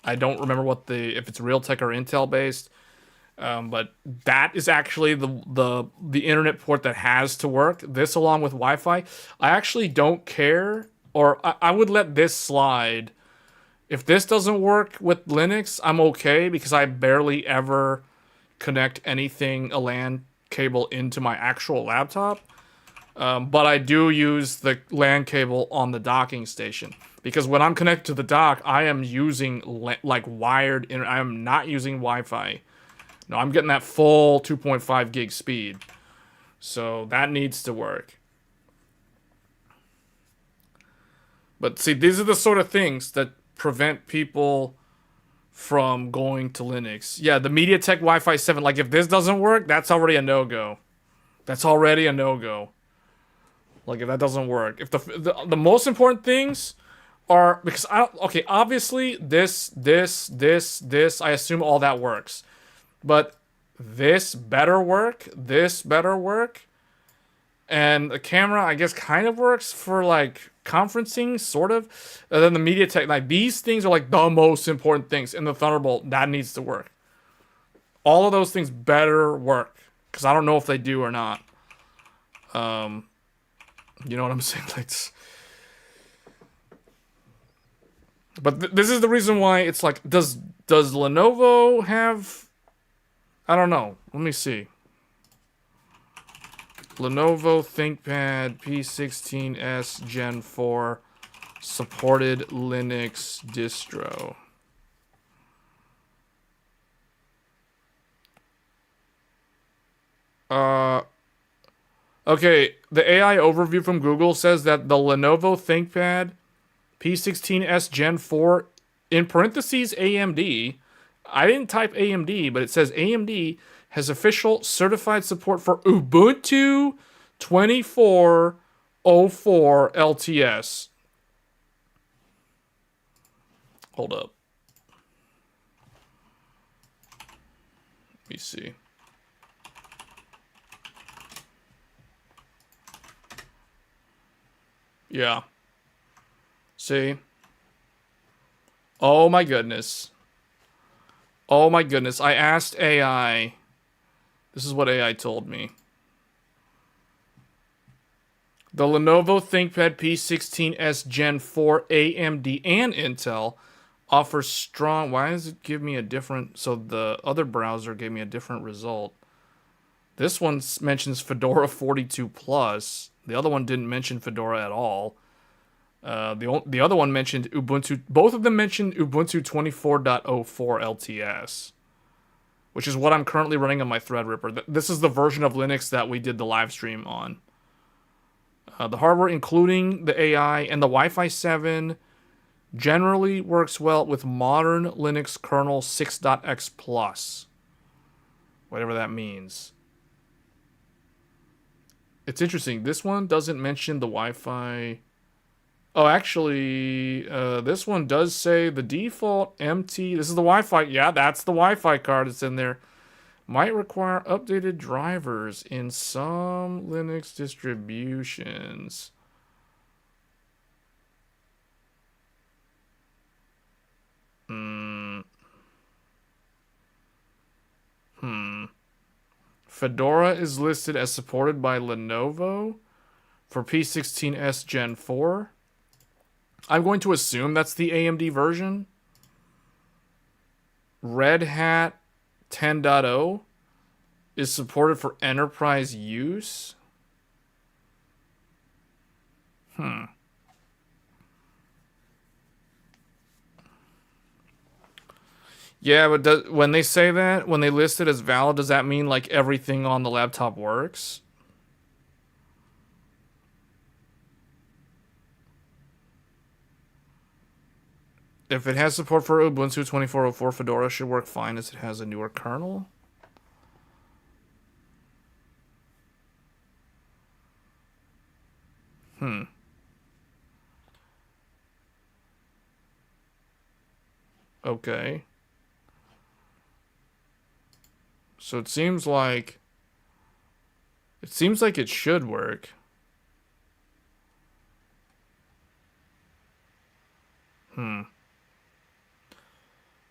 I don't remember if it's Realtek or Intel based. But that is actually the internet port that has to work. This along with Wi-Fi. I actually don't care, or I would let this slide. If this doesn't work with Linux, I'm okay because I barely ever connect anything, a LAN cable, into my actual laptop. But I do use the LAN cable on the docking station because when I'm connected to the dock, I am using like wired. I am not using Wi-Fi. No, I'm getting that full 2.5 gig speed. So that needs to work. But see, these are the sort of things that prevent people from going to Linux. Yeah, the MediaTek Wi-Fi 7, like if this doesn't work, that's already a no-go. That's already a no-go. Like if that doesn't work. If the most important things are, because okay, obviously this, I assume all that works. But this better work, and the camera, I guess, kind of works for, like, conferencing, sort of. And then the MediaTek, like, these things are, like, the most important things. And the Thunderbolt, that needs to work. All of those things better work. Because I don't know if they do or not. You know what I'm saying? Like, but this is the reason why it's like, does Lenovo have... I don't know. Let me see. Lenovo ThinkPad P16S Gen 4 supported Linux distro. Okay, the AI overview from Google says that the Lenovo ThinkPad P16S Gen 4, in parentheses AMD, I didn't type AMD, but it says AMD has official certified support for Ubuntu 24.04 LTS. Hold up. me see. Yeah. See? Oh my goodness. Oh my goodness. I asked AI. This is what AI told me. The Lenovo ThinkPad P16s Gen 4 AMD and Intel offers strong... Why does it give me a different... So the other browser gave me a different result. This one mentions Fedora 42 Plus. The other one didn't mention Fedora at all. The other one mentioned Ubuntu. Both of them mentioned Ubuntu 24.04 LTS, which is what I'm currently running on my Threadripper. This is the version of Linux that we did the live stream on. The hardware, including the AI and the Wi-Fi 7, generally works well with modern Linux kernel 6.x plus. Whatever that means. It's interesting. This one doesn't mention the Wi-Fi. Oh, actually, this one does say the default MT. This is the Wi-Fi. Yeah, that's the Wi-Fi card that's in there. Might require updated drivers in some Linux distributions. Fedora is listed as supported by Lenovo for P16s Gen 4. I'm going to assume that's the AMD version. Red Hat 10.0 is supported for enterprise use. Yeah, but when they say that, when they list it as valid, does that mean like everything on the laptop works? If it has support for Ubuntu 24.04, Fedora should work fine as it has a newer kernel. Okay. So it seems like it should work.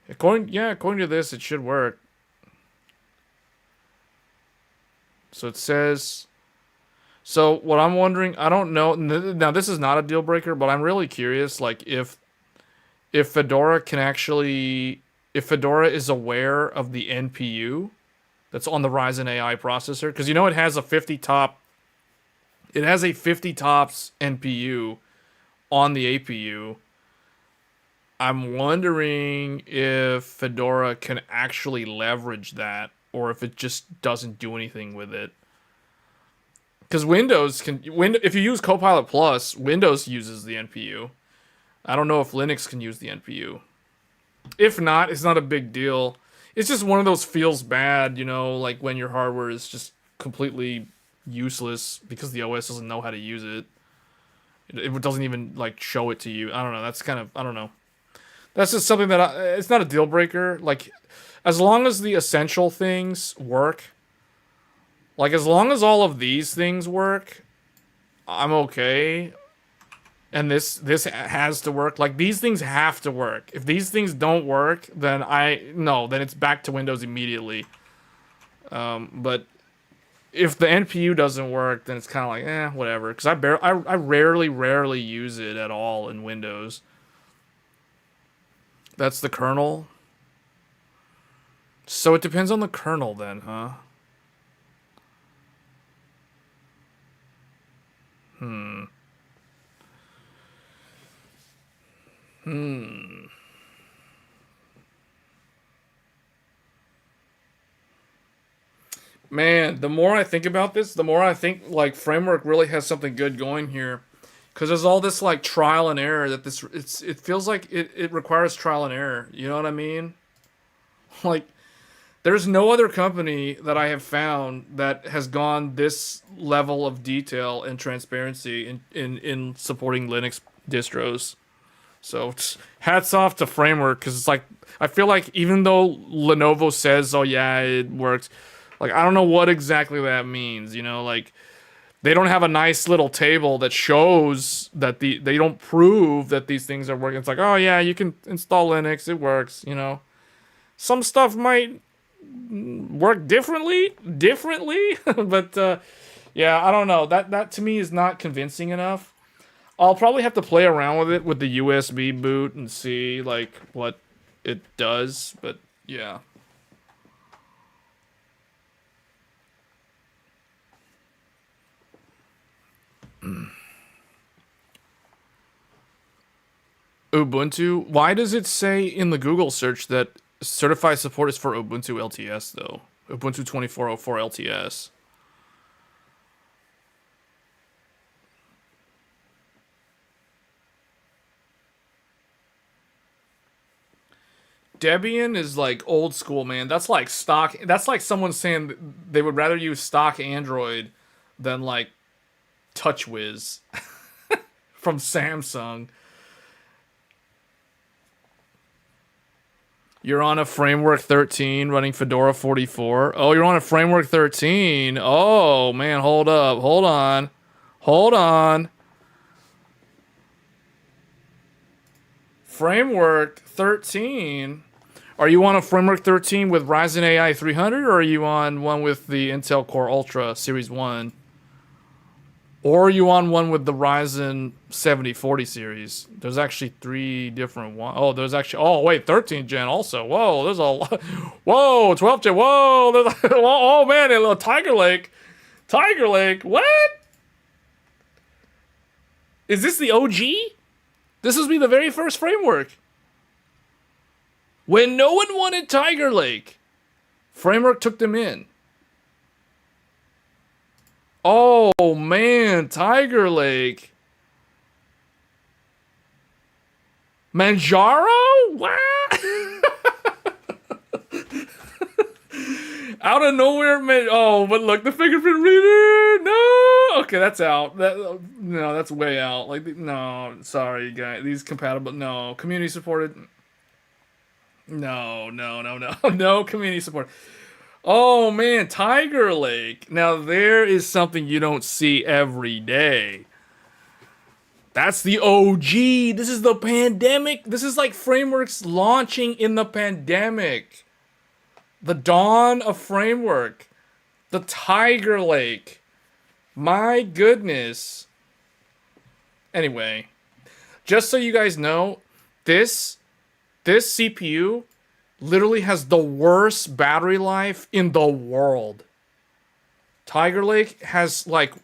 According to this, it should work. So it says. So what I'm wondering, I don't know. Now this is not a deal breaker, but I'm really curious, like if Fedora can actually, if Fedora is aware of the NPU that's on the Ryzen AI processor, because you know it has a 50 tops NPU on the APU. I'm wondering if Fedora can actually leverage that, or if it just doesn't do anything with it. Because Windows can, if you use Copilot Plus, Windows uses the NPU. I don't know if Linux can use the NPU. If not, it's not a big deal. It's just one of those feels bad, you know, like when your hardware is just completely useless because the OS doesn't know how to use it. It doesn't even like show it to you. I don't know. That's kind of, I don't know. That's just something that it's not a deal breaker. Like, as long as the essential things work, like as long as all of these things work, I'm okay. And this has to work. Like, these things have to work. If these things don't work, then then it's back to Windows immediately. But if the NPU doesn't work, then it's kind of like, whatever. Because I rarely use it at all in Windows. That's the kernel. So it depends on the kernel then, huh? Man, the more I think about this, the more I think like Framework really has something good going here. Because there's all this like trial and error that it feels like it requires trial and error. You know what I mean? Like, there's no other company that I have found that has gone this level of detail and transparency in supporting Linux distros. So hats off to Framework, because it's like I feel like even though Lenovo says, "Oh yeah, it works," like I don't know what exactly that means. You know, like they don't have a nice little table that shows that they don't prove that these things are working. It's like, oh yeah, you can install Linux, it works. You know, some stuff might work differently, but yeah, I don't know. That to me is not convincing enough. I'll probably have to play around with it with the USB boot and see like what it does, but yeah. Ubuntu. Why does it say in the Google search that certified support is for Ubuntu LTS though? Ubuntu 2404 LTS. Debian is like old school, man. That's like stock. That's like someone saying they would rather use stock Android than like TouchWiz from Samsung. You're on a Framework 13 running Fedora 44. Oh, you're on a Framework 13. Oh, man, hold up. Hold on. Hold on. Framework 13. Are you on a Framework 13 with Ryzen AI 300, or are you on one with the Intel Core Ultra Series 1? Or are you on one with the Ryzen 7040 series? There's actually three different ones. Oh, there's actually. Oh, wait, 13 gen also. Whoa, there's a lot. Whoa, 12 gen. Whoa, there's. Oh man, a little Tiger Lake. Tiger Lake. What? Is this the OG? This was be the very first framework. When no one wanted Tiger Lake, Framework took them in. Oh man, Tiger Lake. Manjaro? What? Out of nowhere, man. Oh, but look, the fingerprint reader. No. Okay, that's out. No, that's way out. Like, no, sorry, guys. These compatible. No, community supported. No, no community support. Oh man, Tiger Lake. Now there is something you don't see every day. That's the OG. This is the pandemic. This is like frameworks launching in the pandemic. The dawn of framework. The Tiger Lake. My goodness. Anyway, just so you guys know, this CPU literally has the worst battery life in the world. Tiger Lake has like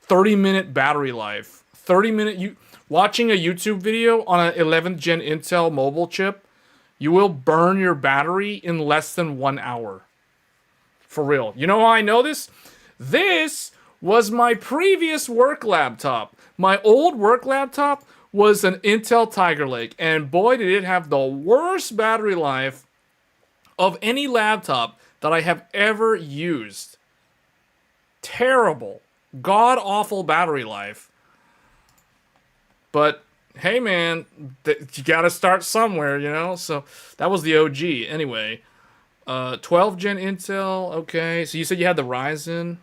30-minute battery life. 30-minute watching a YouTube video on an 11th gen Intel mobile chip, you will burn your battery in less than 1 hour. For real. You know how I know this? This was my previous work laptop. My old work laptop was an Intel Tiger Lake, and boy did it have the worst battery life of any laptop that I have ever used. Terrible. God-awful battery life. But, hey man, you gotta start somewhere, you know? So, that was the OG. Anyway, 12th gen Intel, okay. So you said you had the Ryzen.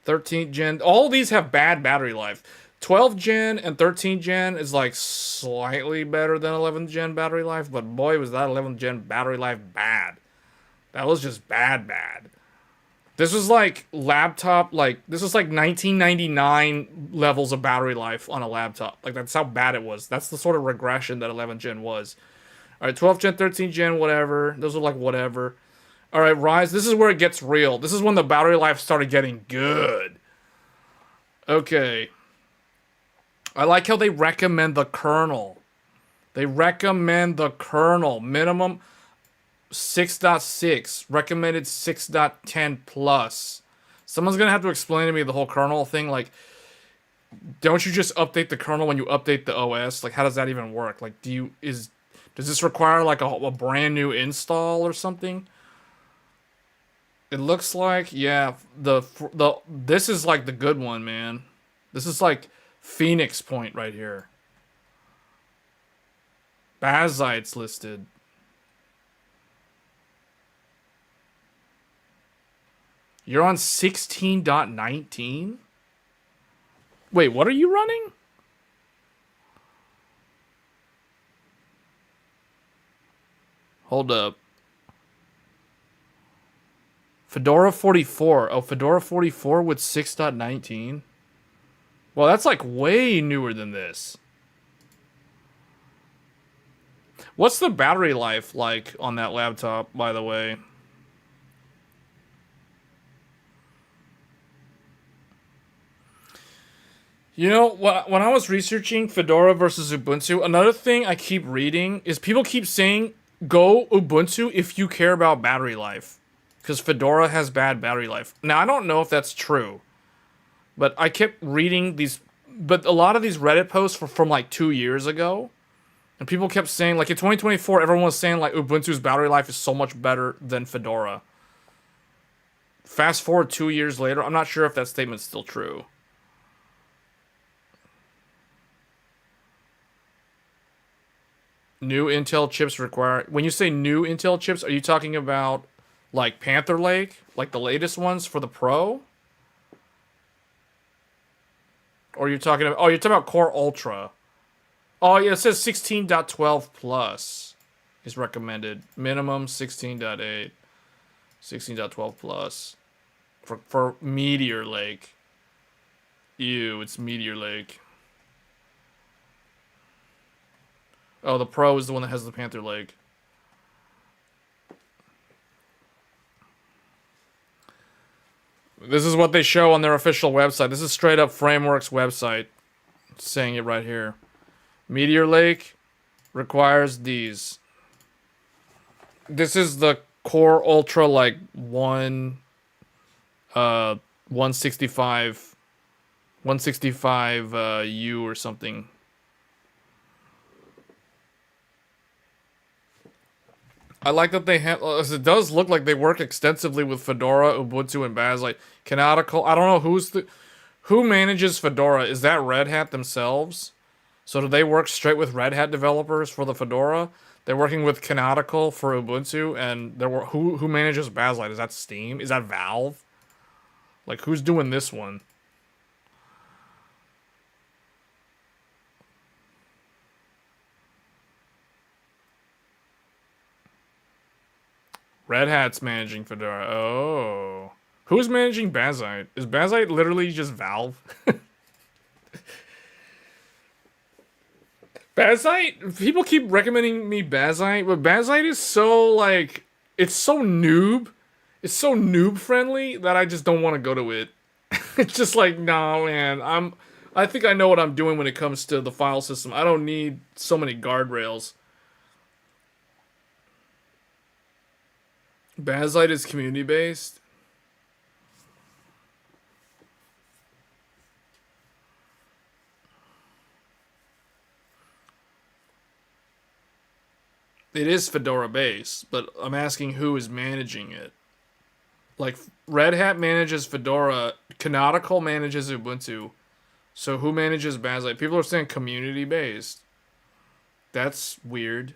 13th gen. All these have bad battery life. 12th gen and 13th gen is like slightly better than 11th gen battery life, but boy was that 11th gen battery life bad. That was just bad. This was like laptop, like this was like 1999 levels of battery life on a laptop. Like that's how bad it was. That's the sort of regression that 11th gen was. All right, 12th gen, 13th gen, whatever. Those are like whatever. All right, Rise. This is where it gets real. This is when the battery life started getting good. Okay. I like how they recommend the kernel. They recommend the kernel. Minimum 6.6. Recommended 6.10 plus. Someone's going to have to explain to me the whole kernel thing. Like, don't you just update the kernel when you update the OS? Like, how does that even work? Like, does this require like a brand new install or something? It looks like, yeah, this is like the good one, man. This is like Phoenix Point right here. Bazite's listed. You're on 16.19? Wait, what are you running? Hold up. Fedora 44. Oh, Fedora 44 with 6.19? Well, that's like way newer than this. What's the battery life like on that laptop, by the way? You know, when I was researching Fedora versus Ubuntu, another thing I keep reading is people keep saying, go Ubuntu if you care about battery life. Because Fedora has bad battery life. Now, I don't know if that's true. But I kept reading these... But a lot of these Reddit posts were from like 2 years ago. And people kept saying, like in 2024, everyone was saying like Ubuntu's battery life is so much better than Fedora. Fast forward 2 years later, I'm not sure if that statement's still true. New Intel chips require... When you say new Intel chips, are you talking about like Panther Lake? Like the latest ones for the Pro? Or you're talking about... Oh, you're talking about Core Ultra. Oh, yeah, it says 16.12 plus is recommended. Minimum 16.8. 16.12 plus. For Meteor Lake. Ew, it's Meteor Lake. Oh, the Pro is the one that has the Panther Lake. This is what they show on their official website. This is straight up Framework's website. It's saying it right here. Meteor Lake requires these. This is the Core Ultra like 165 U or something. I like that they have. It does look like they work extensively with Fedora, Ubuntu, and Bazelite. Canonical. I don't know who manages Fedora. Is that Red Hat themselves? So do they work straight with Red Hat developers for the Fedora? They're working with Canonical for Ubuntu, and who manages Bazelite? Is that Steam? Is that Valve? Like who's doing this one? Red Hat's managing Fedora. Oh. Who's managing Bazite? Is Bazite literally just Valve? Bazite? People keep recommending me Bazite, but Bazite is so, like... It's so noob. It's so noob friendly that I just don't want to go to it. It's just like, nah, man. I think I know what I'm doing when it comes to the file system. I don't need so many guardrails. Bazite is community-based. It is Fedora-based, but I'm asking who is managing it. Like, Red Hat manages Fedora, Canonical manages Ubuntu. So who manages Bazite? People are saying community-based. That's weird.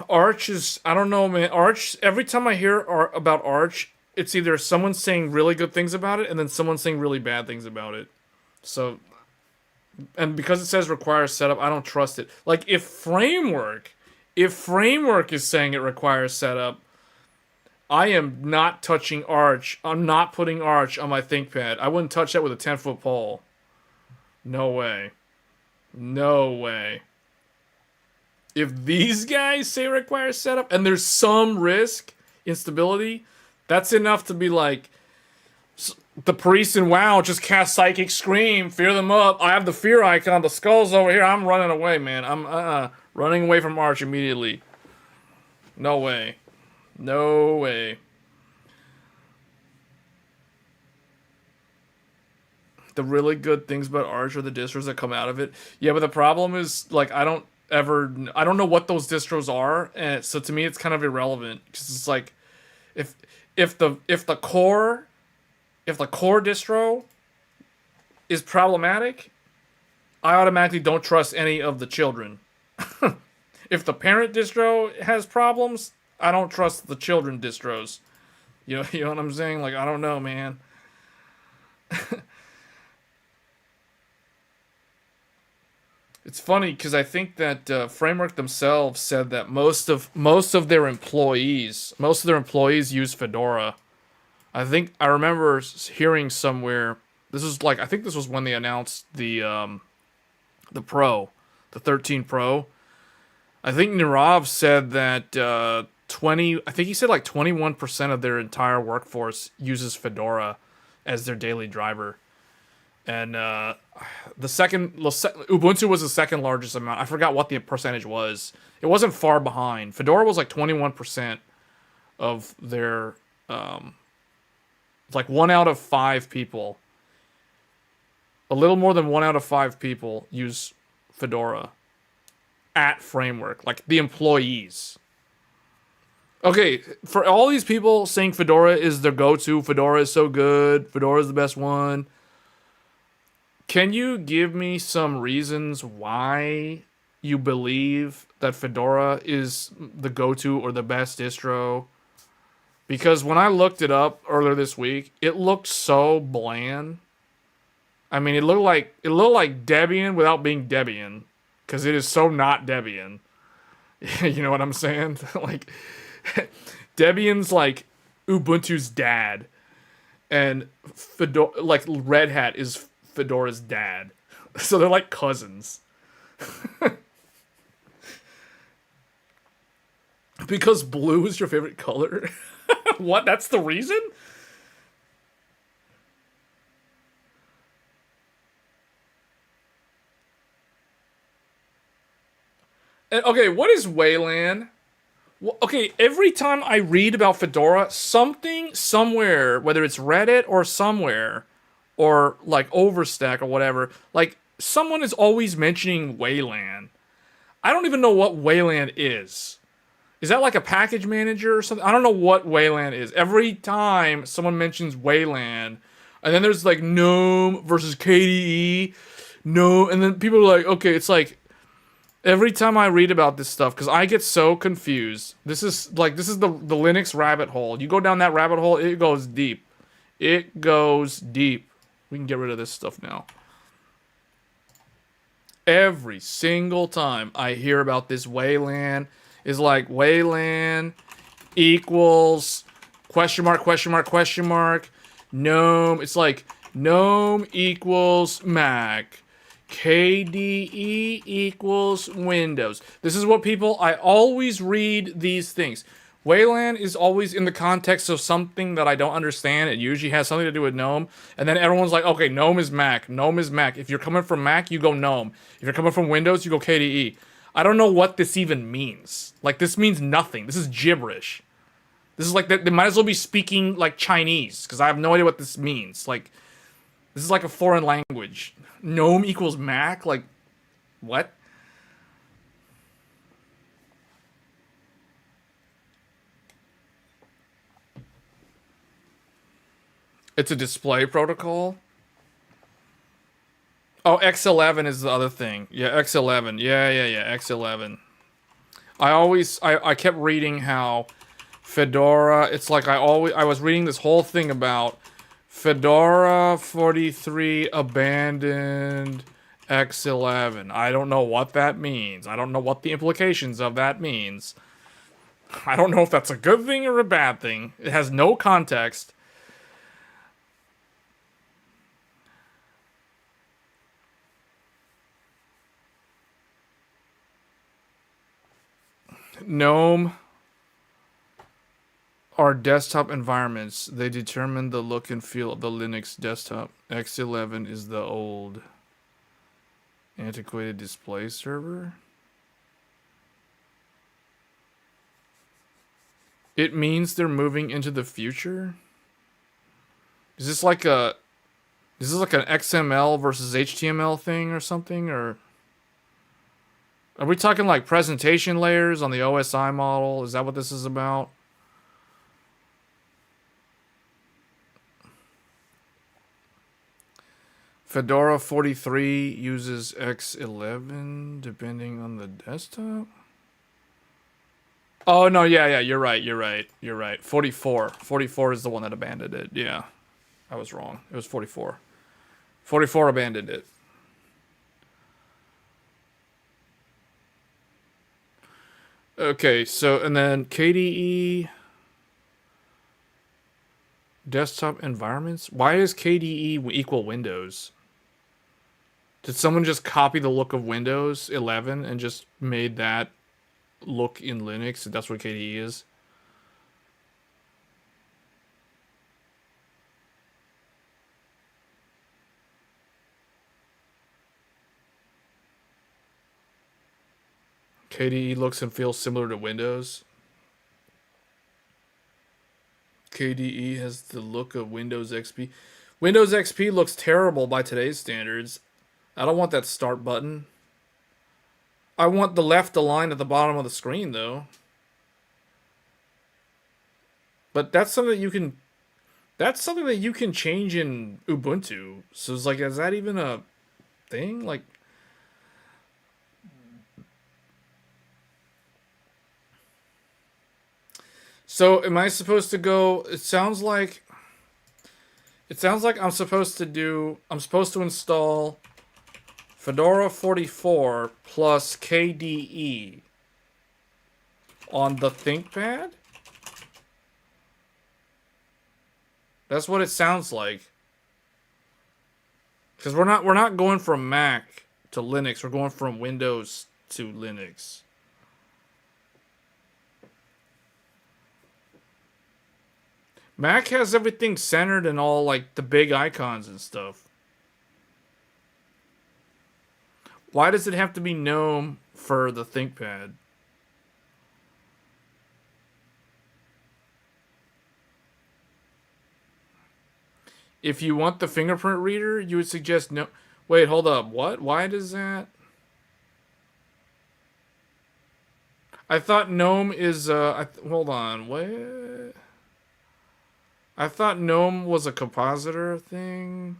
Arch is, I don't know, man. Arch, every time I hear about Arch, it's either someone saying really good things about it and then someone saying really bad things about it. So, and because it says requires setup, I don't trust it. Like, if Framework is saying it requires setup, I am not touching Arch. I'm not putting Arch on my ThinkPad. I wouldn't touch that with a 10-foot pole. No way. No way. If these guys say requires setup and there's some risk, instability, that's enough to be like, the priest in WoW just cast Psychic Scream, fear them up. I have the fear icon, the skull's over here. I'm running away, man. I'm running away from Arch immediately. No way. No way. The really good things about Arch are the distros that come out of it. Yeah, but the problem is, like, I don't know what those distros are, and so to me it's kind of irrelevant because it's like if the core distro is problematic, I automatically don't trust any of the children. If the parent distro has problems, I don't trust the children distros. You know what I'm saying? Like, I don't know, man. It's funny because I think that Framework themselves said that most of their employees use Fedora. I remember hearing somewhere. This is like I think this was when they announced the Pro, the 13 Pro. I think Nirav said that 20. I think he said like 21% of their entire workforce uses Fedora as their daily driver. And Ubuntu was the second largest amount. I forgot what the percentage was. It wasn't far behind. Fedora was like 21% of their like 1 out of 5 people. A little more than 1 out of 5 people use Fedora at Framework, like the employees. Okay, for all these people saying Fedora is their go-to, Fedora is so good, Fedora is the best one. Can you give me some reasons why you believe that Fedora is the go-to or the best distro? Because when I looked it up earlier this week, it looked so bland. I mean, it looked like Debian without being Debian, because it is so not Debian. You know what I'm saying? Like, Debian's like Ubuntu's dad, and Fedora, like Red Hat, is Fedora's dad. So they're like cousins. Because blue is your favorite color? What? That's the reason? Okay, what is Wayland? Okay, every time I read about Fedora, something somewhere, whether it's Reddit or somewhere, or like Overstack or whatever, like someone is always mentioning Wayland. I don't even know what Wayland is. Is that like a package manager or something? I don't know what Wayland is. Every time someone mentions Wayland, and then there's like GNOME versus KDE, no, and then people are like, okay, it's like every time I read about this stuff, because I get so confused. This is the Linux rabbit hole. You go down that rabbit hole, it goes deep. It goes deep. We can get rid of this stuff now. Every single time I hear about this Wayland, is like Wayland equals question mark, question mark, question mark, GNOME. It's like GNOME equals Mac. KDE equals Windows. This is what I always read these things. Wayland is always in the context of something that I don't understand. It usually has something to do with GNOME. And then everyone's like, okay, GNOME is Mac. GNOME is Mac. If you're coming from Mac, you go GNOME. If you're coming from Windows, you go KDE. I don't know what this even means. Like, this means nothing. This is gibberish. This is like, they might as well be speaking like Chinese, because I have no idea what this means. Like, this is like a foreign language. GNOME equals Mac? Like, what? It's a display protocol? Oh, X11 is the other thing. Yeah, X11. Yeah, X11. I kept reading how Fedora, it's like I was reading this whole thing about Fedora 43 abandoned X11. I don't know what that means. I don't know what the implications of that means. I don't know if that's a good thing or a bad thing. It has no context. GNOME are desktop environments. They determine the look and feel of the Linux desktop. X11 is the old antiquated display server. It means they're moving into the future? Is this like an XML versus HTML thing or something? Or are we talking like presentation layers on the OSI model? Is that what this is about? Fedora 43 uses X11 depending on the desktop. Oh no, yeah, you're right. 44 is the one that abandoned it. Yeah, I was wrong. It was 44. 44 abandoned it. Okay, so and then KDE desktop environments. Why is KDE equal Windows? Did someone just copy the look of Windows 11 and just made that look in Linux? That's what KDE is. KDE looks and feels similar to Windows. KDE has the look of Windows XP. Windows XP looks terrible by today's standards. I don't want that start button. I want the left aligned at the bottom of the screen, though. But that's something that you can. That's something that you can change in Ubuntu. So it's like, is that even a thing? Like, so am I supposed to go? It sounds like. It sounds like I'm supposed to install Fedora 44 plus KDE on the ThinkPad? That's what it sounds like. Because we're not going from Mac to Linux, we're going from Windows to Linux. Mac has everything centered and all like the big icons and stuff. Why does it have to be GNOME for the ThinkPad? If you want the fingerprint reader, you would suggest no. Wait, hold up. What? Why does that? I thought GNOME is hold on. What? I thought GNOME was a compositor thing.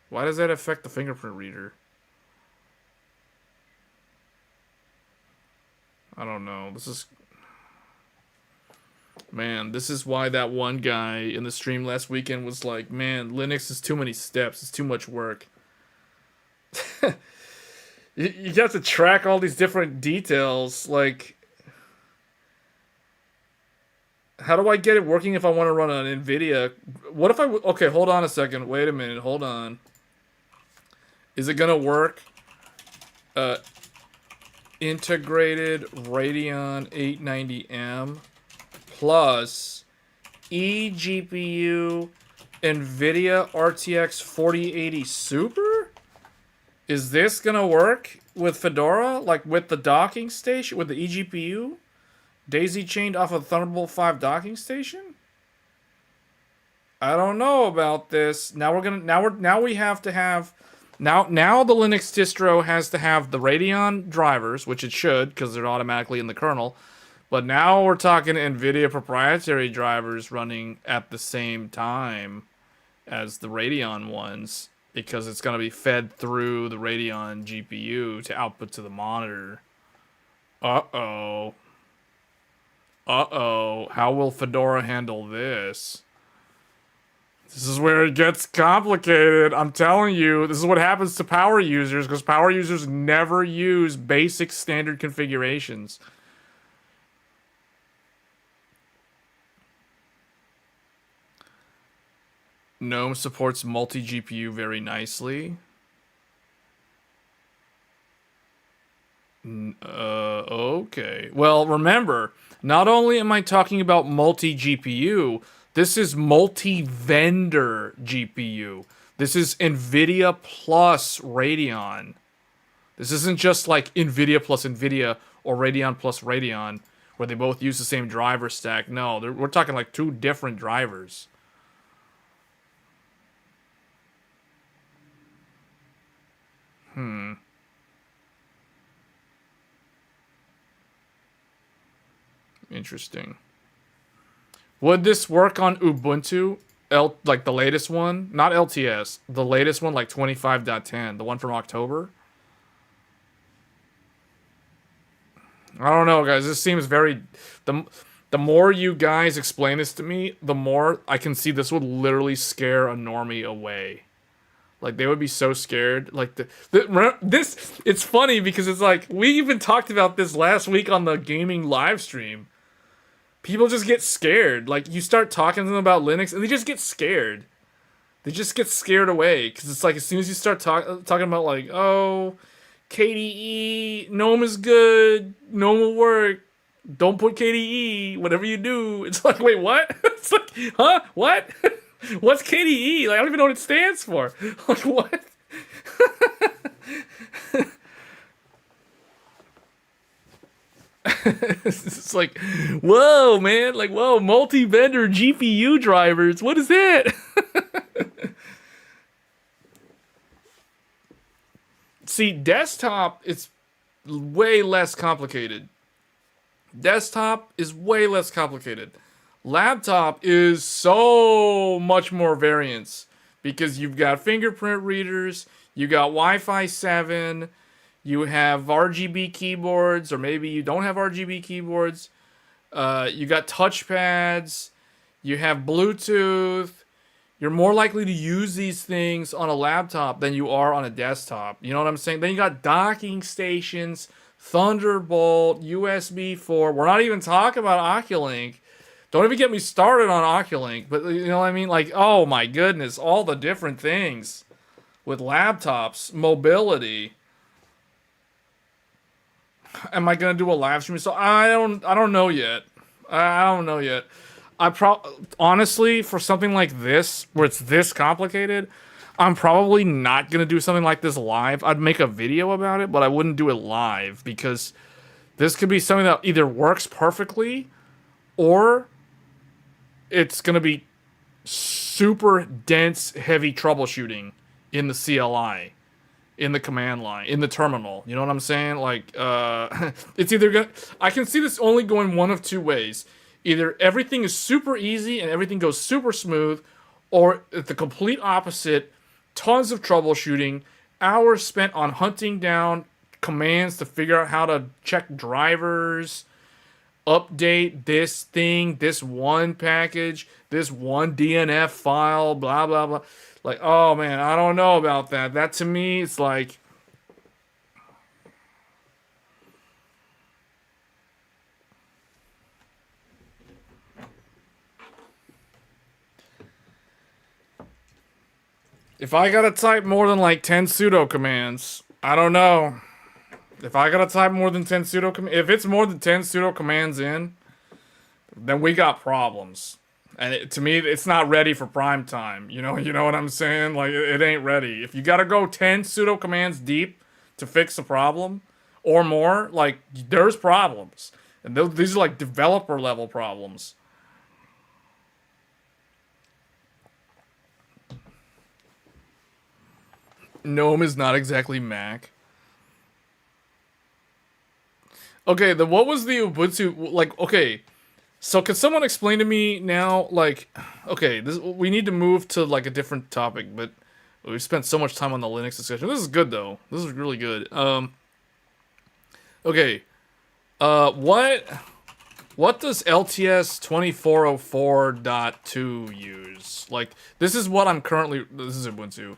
Why does that affect the fingerprint reader? I don't know. Man, this is why that one guy in the stream last weekend was like, man, Linux is too many steps. It's too much work. you have to track all these different details. Like, how do I get it working if I want to run an NVIDIA? What if okay, hold on a second. Wait a minute. Hold on. Is it going to work? Integrated Radeon 890M plus eGPU NVIDIA RTX 4080 Super? Is this gonna work with Fedora? Like with the docking station, with the eGPU? Daisy chained off of Thunderbolt 5 docking station? I don't know about this. Now the Linux distro has to have the Radeon drivers, which it should, because they're automatically in the kernel. But now we're talking NVIDIA proprietary drivers running at the same time as the Radeon ones, because it's going to be fed through the Radeon GPU to output to the monitor. Uh-oh. How will Fedora handle this? This is where it gets complicated. I'm telling you, this is what happens to power users, because power users never use basic standard configurations. GNOME supports multi-GPU very nicely. Okay. Well, remember, not only am I talking about multi-GPU, this is multi-vendor GPU. This is NVIDIA plus Radeon. This isn't just like NVIDIA plus NVIDIA or Radeon plus Radeon, where they both use the same driver stack. No, we're talking like two different drivers. Interesting. Would this work on Ubuntu? like the latest one, not LTS, the latest one, like 25.10, the one from October. I don't know, guys. This seems very the more you guys explain this to me, the more I can see this would literally scare a normie away. Like they would be so scared. Like this, it's funny because it's like we even talked about this last week on the gaming live stream. People just get scared. Like you start talking to them about Linux, and they just get scared. They just get scared away because it's like as soon as you start talking about like, oh, KDE, GNOME is good, GNOME will work. Don't put KDE. Whatever you do, it's like, wait, what? It's like, huh? What? What's KDE? Like I don't even know what it stands for. Like what? It's like, whoa, man! Like, whoa, multi-vendor GPU drivers. What is that? See, desktop is way less complicated. Desktop is way less complicated. Laptop is so much more variance because you've got fingerprint readers, you got Wi-Fi 7, you have RGB keyboards, or maybe you don't have RGB keyboards. You got touchpads, you have Bluetooth. You're more likely to use these things on a laptop than you are on a desktop. You know what I'm saying? Then you got docking stations, Thunderbolt, USB 4. We're not even talking about Oculink. Don't even get me started on Oculink. But you know what I mean? Like, oh my goodness, all the different things with laptops, mobility. Am I gonna do a live stream? So I don't know yet. I don't know yet. Honestly, for something like this, where it's this complicated, I'm probably not gonna do something like this live. I'd make a video about it, but I wouldn't do it live because this could be something that either works perfectly or it's gonna be super dense, heavy troubleshooting in the CLI, in the command line, in the terminal. You know what I'm saying? Like, it's either gonna. I can see this only going one of two ways. Either everything is super easy and everything goes super smooth, or the complete opposite, tons of troubleshooting, hours spent on hunting down commands to figure out how to check drivers, update this thing, this one package, this one DNF file, blah, blah, blah. Like, oh man, I don't know about that. That to me, it's like, if I gotta type more than like 10 pseudo commands, I don't know. If I gotta type more than 10 pseudo commands, if it's more than 10 pseudo commands in, then we got problems. And to me, it's not ready for prime time. You know what I'm saying? Like, it ain't ready. If you gotta go 10 pseudo commands deep to fix a problem or more, like, there's problems. And these are like developer level problems. GNOME is not exactly Mac. Okay, what was the Ubuntu, like, okay, so could someone explain to me now, like, okay, we need to move to, like, a different topic, but we've spent so much time on the Linux discussion. This is good, though. This is really good. Okay, what does LTS 2404.2 use? Like, this is what I'm currently, this is Ubuntu,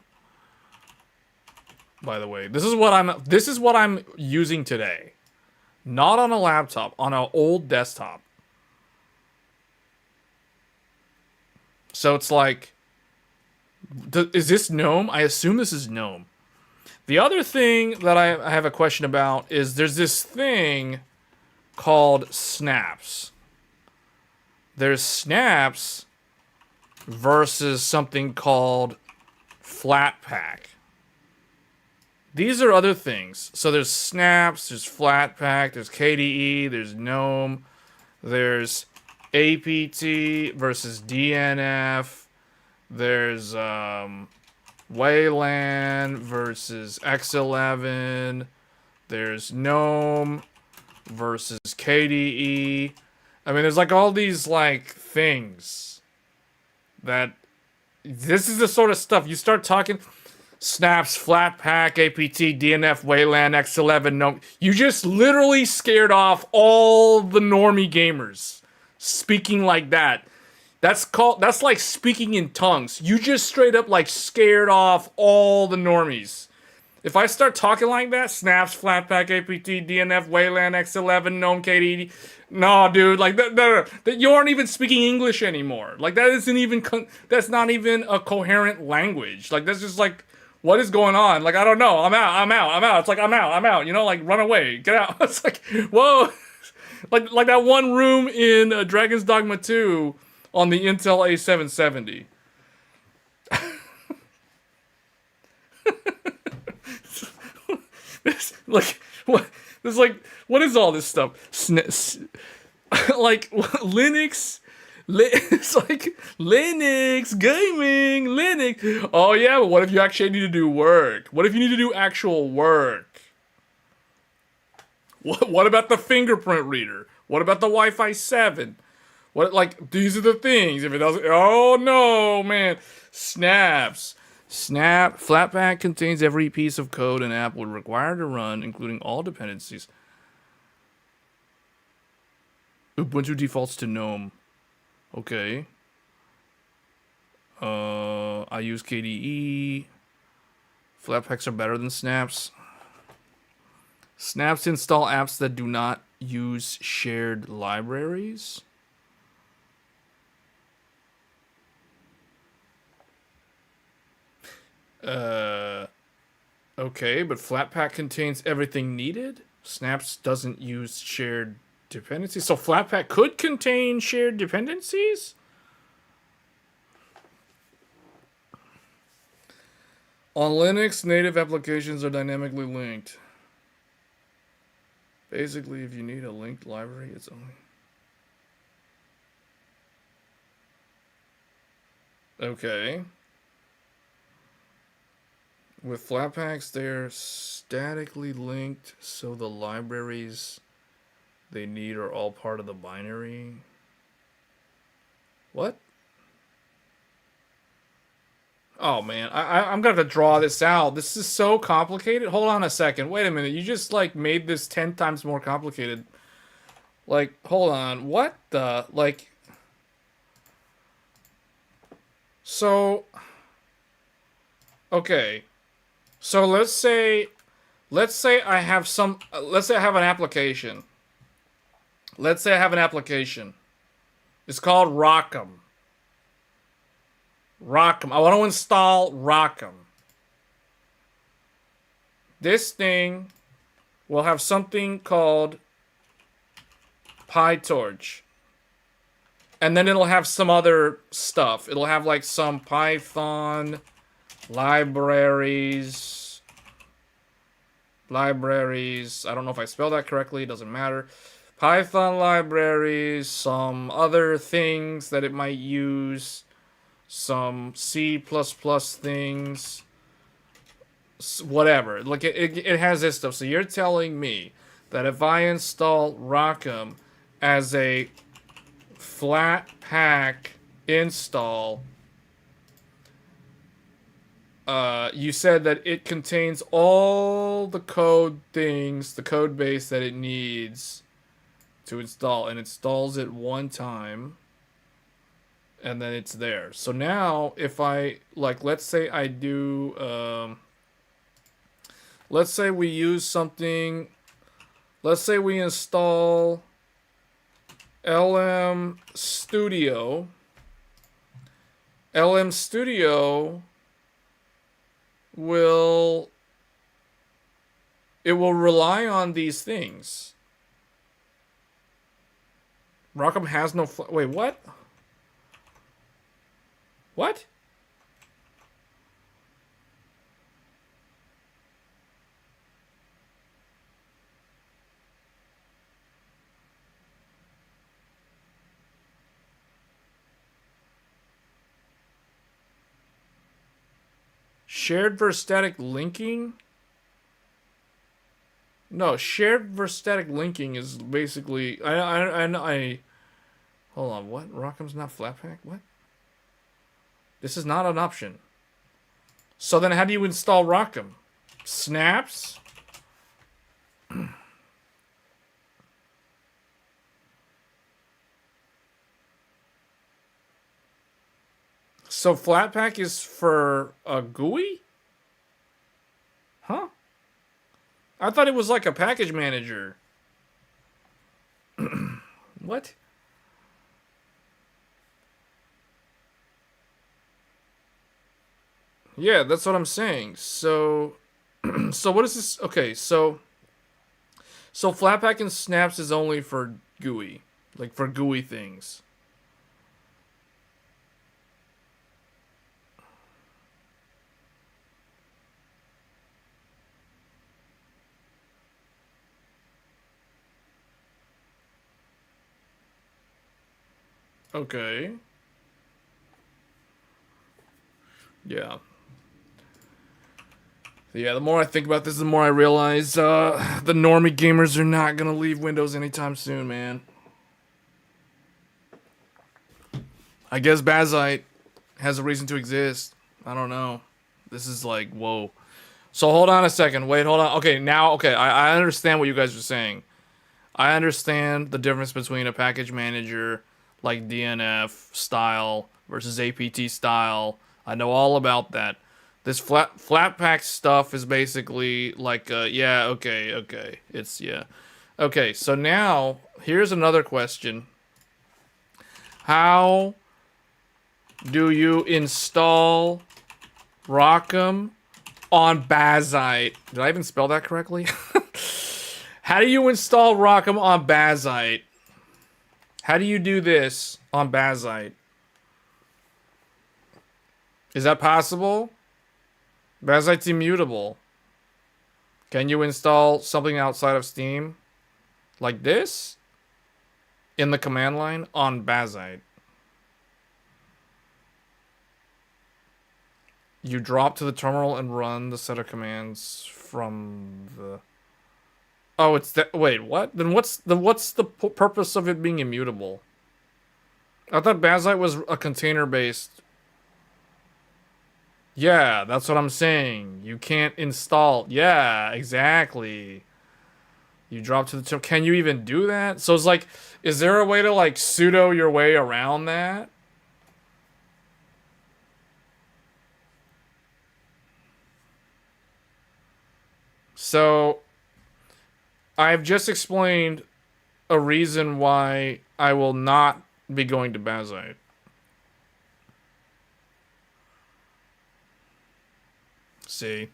by the way. This is what I'm using today. Not on a laptop, on an old desktop. So it's like, is this GNOME? I assume this is GNOME. The other thing that I have a question about is there's this thing called snaps. There's snaps versus something called Flatpak. These are other things. So there's snaps, there's Flatpak, there's KDE, there's GNOME, there's APT versus DNF, there's Wayland versus X11, there's GNOME versus KDE. I mean, there's like all these like things that This is the sort of stuff you start talking. Snaps, Flatpak, APT, DNF, Wayland, X11. No, you just literally scared off all the normie gamers. Speaking like that. That's like speaking in tongues. You just straight up like scared off all the normies. If I start talking like that, snaps, Flatpak, APT, DNF, Wayland, X11, Gnome, KD, no, dude, like that you aren't even speaking English anymore. Like that isn't even that's not even a coherent language. Like that's just like what is going on? Like I don't know. I'm out. It's like I'm out. You know, like run away, get out. It's like whoa, like that one room in Dragon's Dogma 2 on the Intel A770. Like what? It's like what is all this stuff? Like Linux. It's like Linux gaming, Linux. Oh yeah, but what if you actually need to do work? What if you need to do actual work? What about the fingerprint reader? What about the Wi-Fi 7? What like these are the things. If it doesn't, oh no, man, snaps. Snap Flatpak contains every piece of code an app would require to run, including all dependencies. Ubuntu defaults to GNOME. Okay. I use KDE. Flatpaks are better than snaps. Snaps install apps that do not use shared libraries. Okay, but Flatpak contains everything needed. Snaps doesn't use shared dependencies. So Flatpak could contain shared dependencies? On Linux, native applications are dynamically linked. Basically, if you need a linked library, it's only... Okay. With Flatpaks, they're statically linked, so the libraries they need are all part of the binary. What? Oh man, I'm gonna have to draw this out. This is so complicated. Hold on a second. Wait a minute. You just like made this 10 times more complicated. Like, hold on. What the like? So, okay. So let's say I have some. Let's say I have an application. Let's say I have an application. It's called ROCm. ROCm. I want to install ROCm. This thing will have something called PyTorch. And then it'll have some other stuff. It'll have like some Python libraries. I don't know if I spelled that correctly. It doesn't matter. Python libraries, some other things that it might use, some C++ things, whatever. Like it has this stuff. So you're telling me that if I install ROCm as a Flatpak install, you said that it contains all the code things, the code base that it needs to install, and installs it one time, and then it's there. So now, if I, like, let's say I do, let's say we use something, let's say we install LM Studio. LM Studio will rely on these things. ROCm has no wait, what? What? Shared versus static linking? No, shared versus static linking is basically I hold on, what? ROCm's not Flatpak? What? This is not an option. So then how do you install RDIMM? Snaps? So Flatpak is for a GUI? Huh? I thought it was like a package manager. What? Yeah, that's what I'm saying. So, so what is this? Okay, so Flatpak and Snaps is only for GUI, like for GUI things. Okay. Yeah. Yeah, the more I think about this, the more I realize the normie gamers are not gonna leave Windows anytime soon, man. I guess Bazite has a reason to exist. I don't know. This is like, whoa. So hold on a second. Wait, hold on. Okay, now, okay, I understand what you guys are saying. I understand the difference between a package manager like DNF style versus APT style. I know all about that. This Flatpak stuff is basically like, yeah, okay. It's, yeah. Okay, so now, here's another question. How do you install RDIMM on Bazite? Did I even spell that correctly? How do you install RDIMM on Bazite? How do you do this on Bazite? Is that possible? Bazite's immutable. Can you install something outside of Steam like this in the command line on Bazite? You drop to the terminal and run the set of commands from the... Oh, it's that. Wait, what? Then what's the purpose of it being immutable? I thought Bazite was a container-based. Yeah, that's what I'm saying. You can't install. Yeah, exactly. You drop to the... Can you even do that? So it's like, is there a way to like sudo your way around that? So I've just explained a reason why I will not be going to Bazite. See?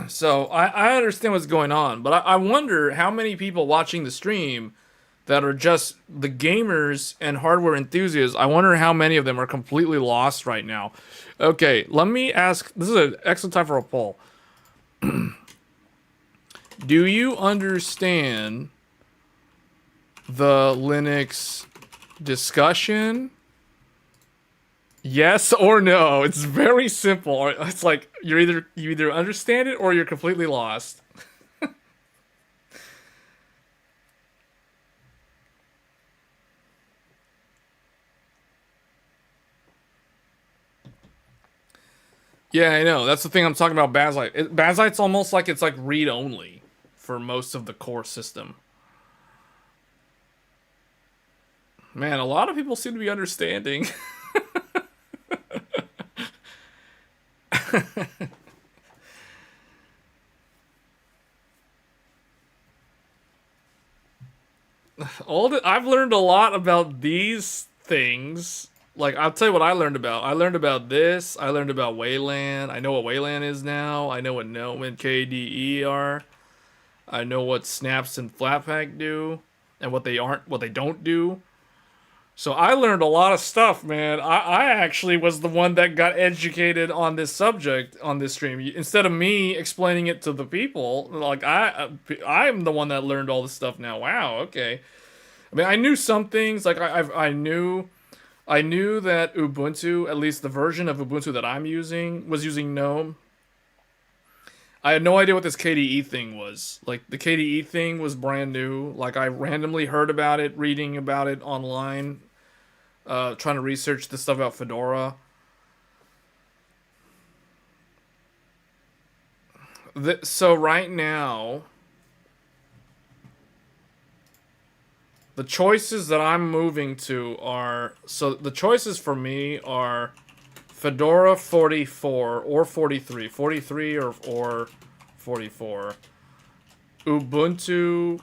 So I understand what's going on, but I wonder how many people watching the stream that are just the gamers and hardware enthusiasts. I wonder how many of them are completely lost right now. Okay, let me ask. This is an excellent time for a poll. Do you understand the Linux discussion? Yes or no? It's very simple. It's like you either understand it or you're completely lost. Yeah, I know. That's the thing I'm talking about. Bazite's almost like it's like read only for most of the core system. Man, a lot of people seem to be understanding. I've learned a lot about these things. Like, I'll tell you what I learned about. I learned about this. I learned about Wayland. I know what Wayland is now. I know what GNOME and KDE are. I know what Snaps and Flatpak do, and what they don't do. So I learned a lot of stuff, man. I actually was the one that got educated on this subject on this stream. Instead of me explaining it to the people, like I'm the one that learned all this stuff now. Wow, okay. I mean, I knew some things. Like I knew that Ubuntu, at least the version of Ubuntu that I'm using, was using GNOME. I had no idea what this KDE thing was. Like, the KDE thing was brand new. Like, I randomly heard about it, reading about it online. trying to research this stuff about Fedora. So right now, the choices that I'm moving to are... So the choices for me are Fedora 44 or 43. 43 or 44. Ubuntu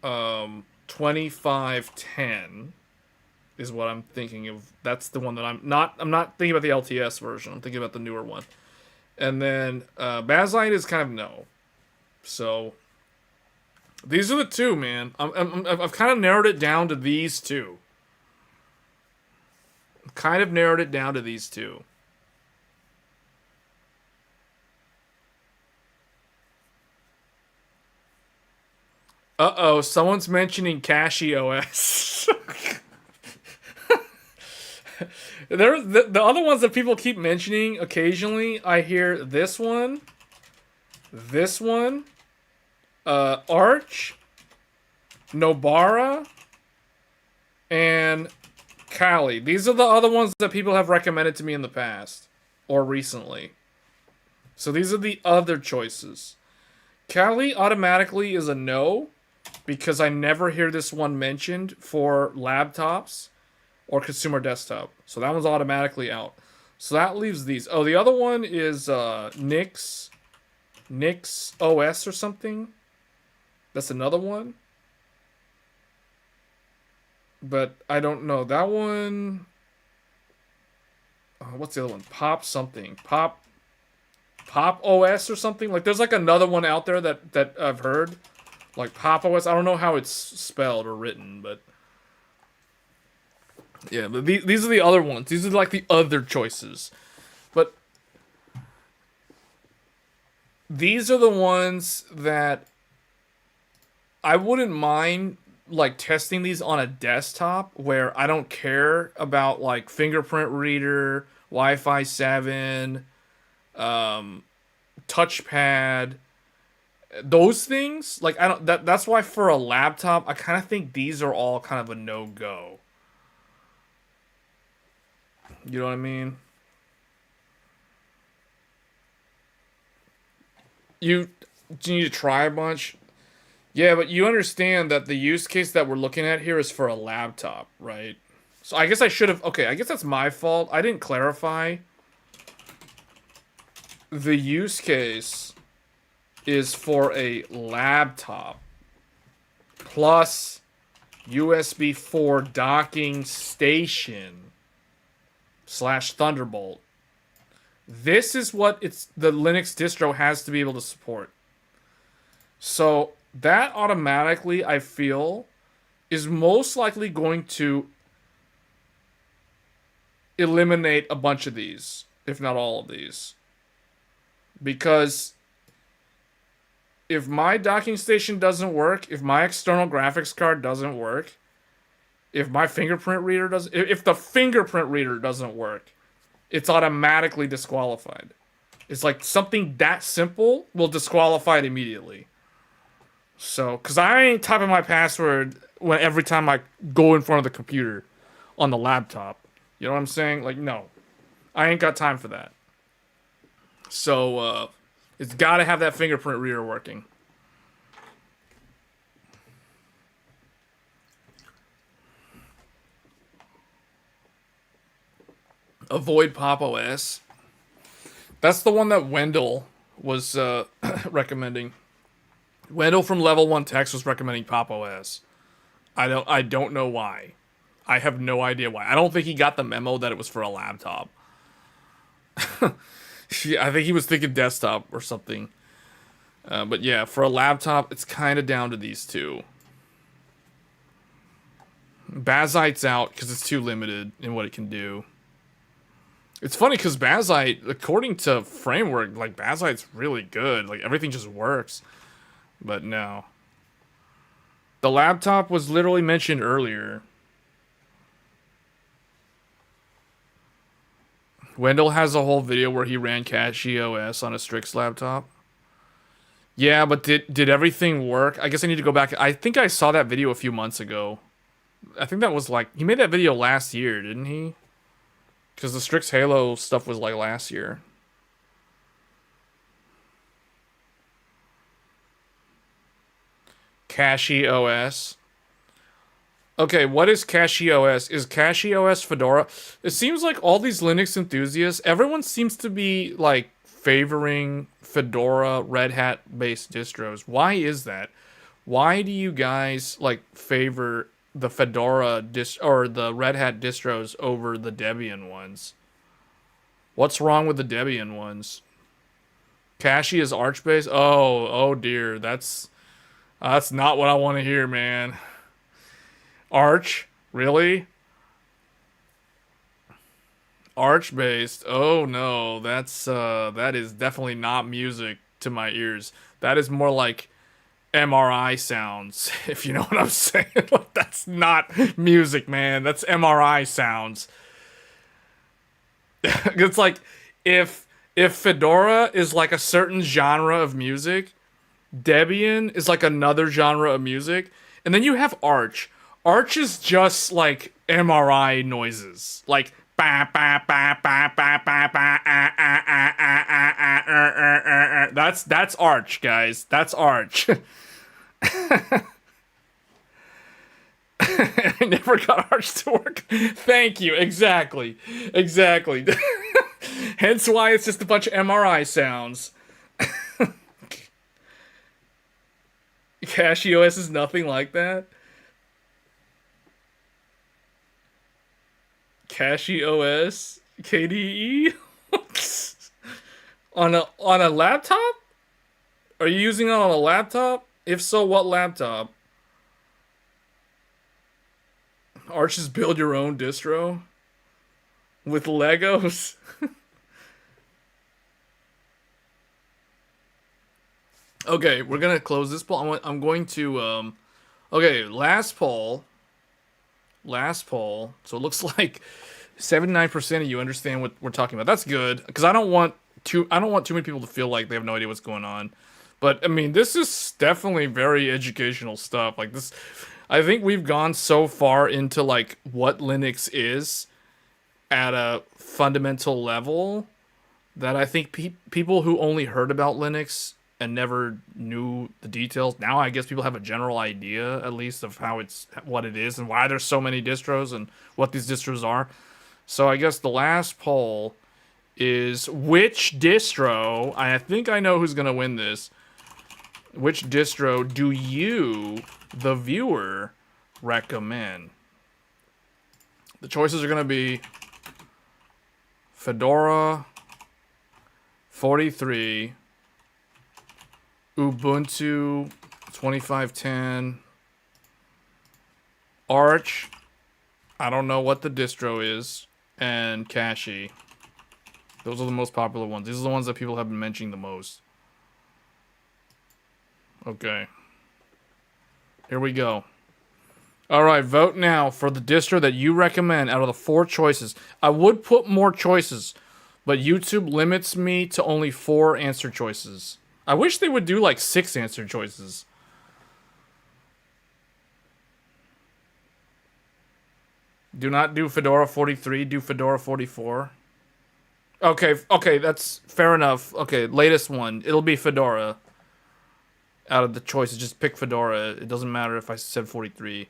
2510 is what I'm thinking of. That's the one that I'm not thinking about the LTS version. I'm thinking about the newer one. And then Bazzite is kind of no. So these are the two, man. I've kind of narrowed it down to these two. Kind of narrowed it down to these two. Uh-oh, someone's mentioning Cashy OS. The other ones that people keep mentioning occasionally, I hear this one, Arch, Nobara, and Kali. These are the other ones that people have recommended to me in the past or recently. So these are the other choices. Kali automatically is a no because I never hear this one mentioned for laptops or consumer desktop. So that one's automatically out. So that leaves these. Oh, the other one is Nix OS or something. That's another one. But I don't know. That one... what's the other one? Pop something. Pop OS or something? Like, there's like another one out there that I've heard. Like Pop OS. I don't know how it's spelled or written, but... Yeah, but these are the other ones. These are like the other choices. But... these are the ones that... I wouldn't mind... like testing these on a desktop where I don't care about like fingerprint reader, Wi-Fi 7, touchpad, those things. Like I don't. That's why for a laptop, I kind of think these are all kind of a no-go. You know what I mean? You need to try a bunch. Yeah, but you understand that the use case that we're looking at here is for a laptop, right? So I guess I should have... Okay, I guess that's my fault. I didn't clarify. The use case is for a laptop. Plus USB 4 docking station. / Thunderbolt. This is what the Linux distro has to be able to support. So... that automatically, I feel, is most likely going to eliminate a bunch of these, if not all of these. Because if my docking station doesn't work, if my external graphics card doesn't work, if my fingerprint reader doesn't... if the fingerprint reader doesn't work, it's automatically disqualified. It's like something that simple will disqualify it immediately. So, because I ain't typing my password every time I go in front of the computer on the laptop. You know what I'm saying? Like, no. I ain't got time for that. So, it's got to have that fingerprint reader working. Avoid Pop OS. That's the one that Wendell was recommending. Wendell from Level 1 Text was recommending Pop OS. I don't know why. I have no idea why. I don't think he got the memo that it was for a laptop. I think he was thinking desktop or something. But yeah, for a laptop, it's kind of down to these two. Bazzite's out because it's too limited in what it can do. It's funny because Bazzite, according to Framework, like Bazzite's really good. Like everything just works. But no. The laptop was literally mentioned earlier. Wendell has a whole video where he ran Cashy OS on a Strix laptop. Yeah, but did everything work? I guess I need to go back. I think I saw that video a few months ago. I think that was like he made that video last year, didn't he? Because the Strix Halo stuff was like last year. Cache OS. Okay, what is Cache OS? Is Cache OS Fedora? It seems like all these Linux enthusiasts, everyone seems to be like favoring Fedora, Red Hat based distros. Why is that? Why do you guys like favor the Fedora or the Red Hat distros over the Debian ones? What's wrong with the Debian ones? Cache is Arch based? Oh dear. That's not what I want to hear, man. Arch? Really? Arch based? Oh no, that is definitely not music to my ears. That is more like MRI sounds, if you know what I'm saying. That's not music, man. That's MRI sounds. It's like if Fedora is like a certain genre of music, Debian is like another genre of music, and then you have Arch. Arch is just like MRI noises, like ba ba ba ba ba ba ba that's Arch, guys. That's Arch. I never got Arch to work. Thank you. Exactly. Exactly. Hence why it's just a bunch of MRI sounds. Cache OS is nothing like that. Cache OS KDE on a laptop? Are you using it on a laptop? If so, what laptop? Arch's build your own distro with Legos. Okay, we're gonna close this poll. I'm going to okay, last poll. Last poll. So it looks like 79% of you understand what we're talking about. That's good because I don't want too many people to feel like they have no idea what's going on. But I mean, this is definitely very educational stuff. Like this, I think we've gone so far into like what Linux is at a fundamental level that I think people who only heard about Linux and never knew the details, now I guess people have a general idea at least of what it is and why there's so many distros and what these distros are. So I guess the last poll is which distro, I think I know who's going to win this. Which distro do you, the viewer, recommend? The choices are going to be Fedora 43, Ubuntu 2510, Arch, I don't know what the distro is, and Cache. Those are the most popular ones. These are the ones that people have been mentioning the most. Okay. Here we go. Alright, vote now for the distro that you recommend out of the 4 choices. I would put more choices, but YouTube limits me to only 4 answer choices. I wish they would do like 6 answer choices. Do not do Fedora 43, do Fedora 44. Okay, that's fair enough. Okay, latest one. It'll be Fedora. Out of the choices, just pick Fedora. It doesn't matter if I said 43.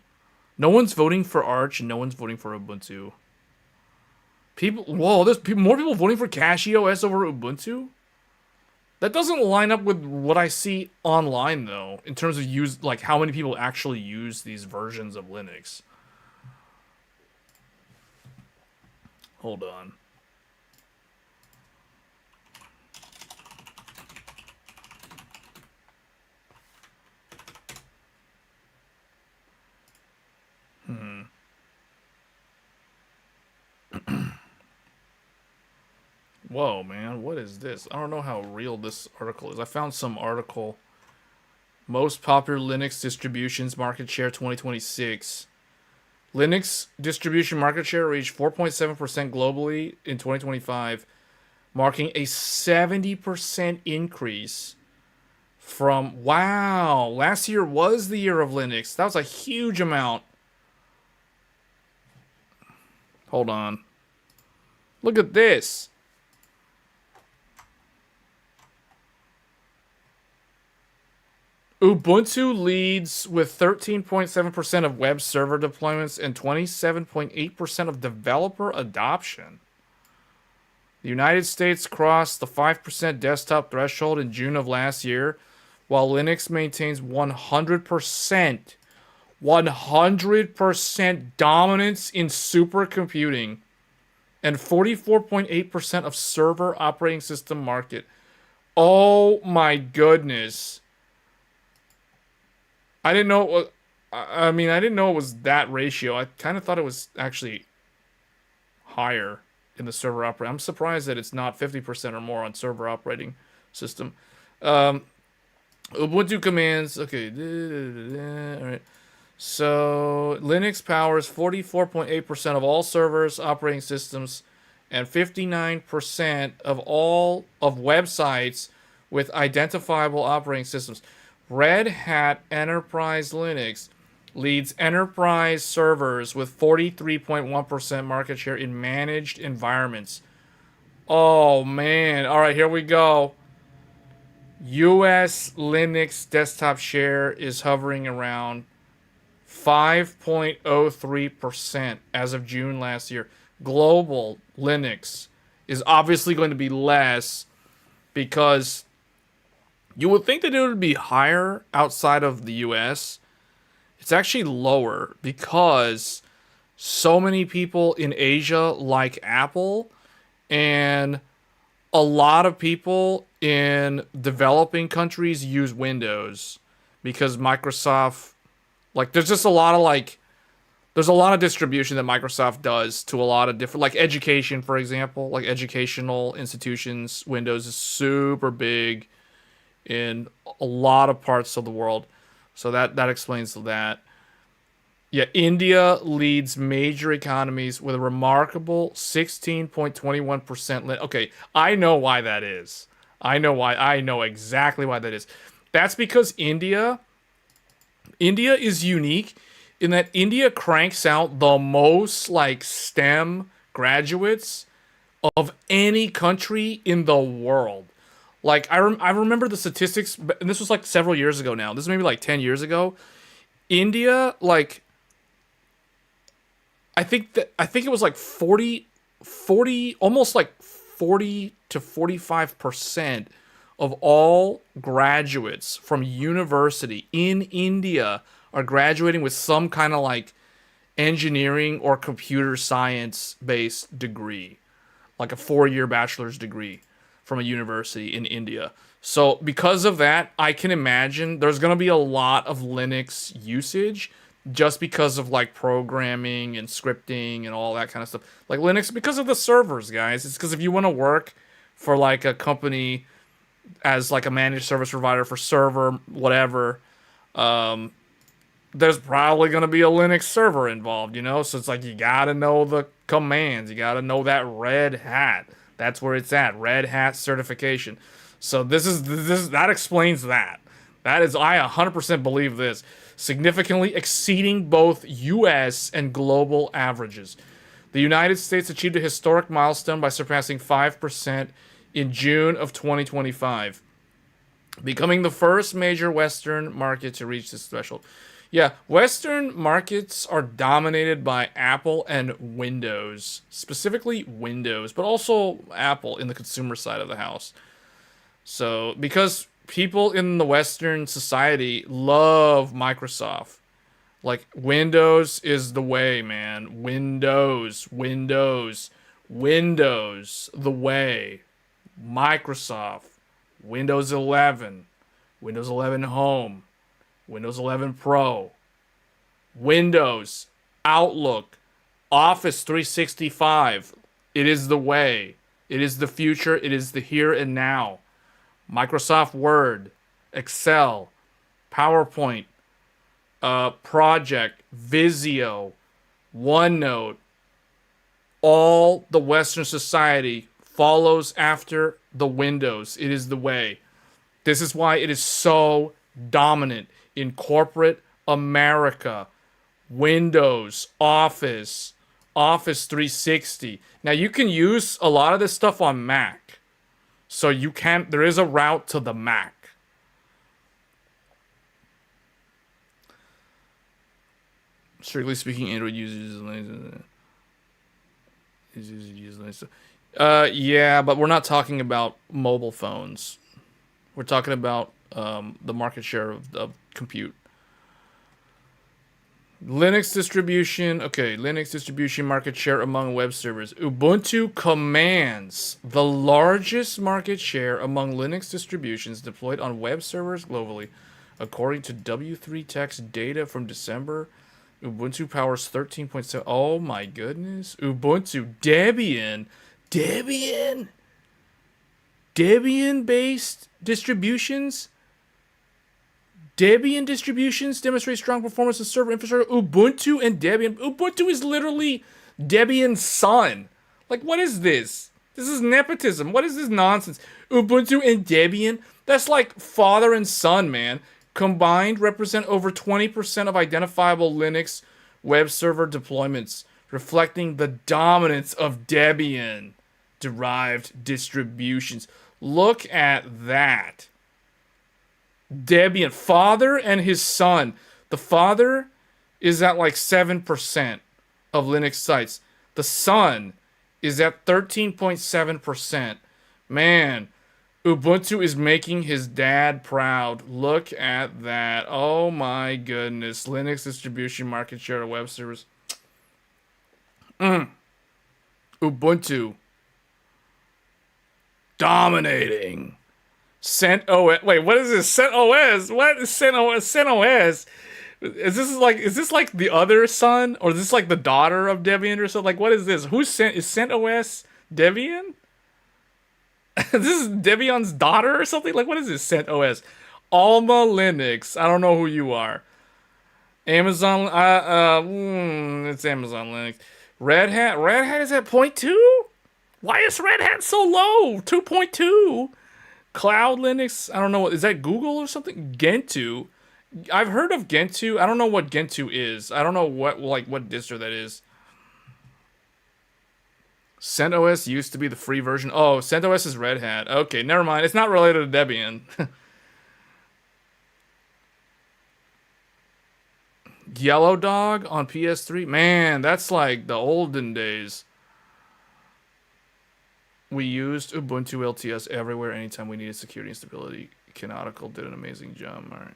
No one's voting for Arch, and no one's voting for Ubuntu. Whoa, there's more people voting for Cache OS over Ubuntu? That doesn't line up with what I see online, though, in terms of like how many people actually use these versions of Linux. Hold on. Whoa, man, what is this? I don't know how real this article is. I found some article. Most popular Linux distributions market share 2026. Linux distribution market share reached 4.7% globally in 2025, marking a 70% increase from, wow, last year was the year of Linux. That was a huge amount. Hold on. Look at this. Ubuntu leads with 13.7% of web server deployments and 27.8% of developer adoption. The United States crossed the 5% desktop threshold in June of last year, while Linux maintains 100% dominance in supercomputing and 44.8% of server operating system market. Oh my goodness. I didn't know it was, I mean, I didn't know it was that ratio. I kind of thought it was actually higher in the server operating. I'm surprised that it's not 50% or more on server operating system. Ubuntu commands. Okay. All right. So Linux powers 44.8% of all servers, operating systems, and 59% of all of websites with identifiable operating systems. Red Hat Enterprise Linux leads enterprise servers with 43.1% market share in managed environments. Oh man. All right, here we go. US Linux desktop share is hovering around 5.03% as of June last year. Global Linux is obviously going to be less because you would think that it would be higher outside of the US. It's actually lower because so many people in Asia like Apple, and a lot of people in developing countries use Windows because Microsoft, like, there's just a lot of there's a lot of distribution that Microsoft does to a lot of different, like education, for example, like educational institutions. Windows is super big in a lot of parts of the world. So that explains that. Yeah, India leads major economies with a remarkable 16.21%. Okay, I know why that is. I know why. I know exactly why that is. That's because India is unique in that India cranks out the most like STEM graduates of any country in the world. Like I remember the statistics, and this was like several years ago now. This is maybe like 10 years ago. India, like, I think it was like 40, almost like 40 to 45% of all graduates from university in India are graduating with some kind of like engineering or computer science based degree, like a 4-year bachelor's degree from a university in India. So because of that, I can imagine there's going to be a lot of Linux usage just because of like programming and scripting and all that kind of stuff. Like Linux, because of the servers, guys. It's because if you want to work for like a company as like a managed service provider for server, whatever, there's probably going to be a Linux server involved, you know? So it's like you got to know the commands. You got to know that Red Hat. That's where it's at. Red Hat certification. So that explains that. That is, I 100% believe this. Significantly exceeding both US and global averages. The United States achieved a historic milestone by surpassing 5% in June of 2025, becoming the first major Western market to reach this threshold. Yeah, Western markets are dominated by Apple and Windows, specifically Windows, but also Apple in the consumer side of the house. So, because people in the Western society love Microsoft. Like, Windows is the way, man. Windows, the way. Microsoft, Windows 11, Windows 11 Home, Windows 11 Pro, Windows, Outlook, Office 365. It is the way. It is the future. It is the here and now. Microsoft Word, Excel, PowerPoint, Project, Visio, OneNote. All the Western society follows after the Windows. It is the way. This is why it is so dominant in corporate America. Windows, Office, Office 360. Now you can use a lot of this stuff on Mac. So you can, there is a route to the Mac. Strictly speaking, Android users use Linux. Yeah, but we're not talking about mobile phones. We're talking about the market share of compute. Linux distribution. Okay, Linux distribution market share among web servers. Ubuntu commands the largest market share among Linux distributions deployed on web servers globally. According to W3 Tech's data from December, Ubuntu powers 13.7. Oh my goodness. Ubuntu. Debian. Debian-based distributions. Debian distributions demonstrate strong performance of server infrastructure. Ubuntu and Debian. Ubuntu is literally Debian's son. Like, what is this? This is nepotism. What is this nonsense? Ubuntu and Debian? That's like father and son, man. Combined represent over 20% of identifiable Linux web server deployments, reflecting the dominance of Debian-derived distributions. Look at that. Debian, father and his son. The father is at like 7% of Linux sites. The son is at 13.7%. Man, Ubuntu is making his dad proud. Look at that. Oh my goodness. Linux distribution market share of web servers. Ubuntu. Dominating. CentOS. Wait, what is this? CentOS? What is CentOS? CentOS? Is this like the other son? Or is this like the daughter of Debian or something? Like, what is this? Is CentOS Debian? This is Debian's daughter or something? Like, what is this? CentOS. Alma Linux. I don't know who you are. Amazon. It's Amazon Linux. Red Hat. Red Hat is at 0.2? Why is Red Hat so low? 2.2. Cloud Linux. I don't know. Is that Google or something? Gentoo. I've heard of Gentoo. I don't know what Gentoo is. I don't know what distro that is. CentOS used to be the free version. Oh, CentOS is Red Hat. Okay, never mind. It's not related to Debian. Yellow Dog on PS3. Man, that's like the olden days. We used Ubuntu LTS everywhere anytime we needed security and stability. Canonical did an amazing job. All right.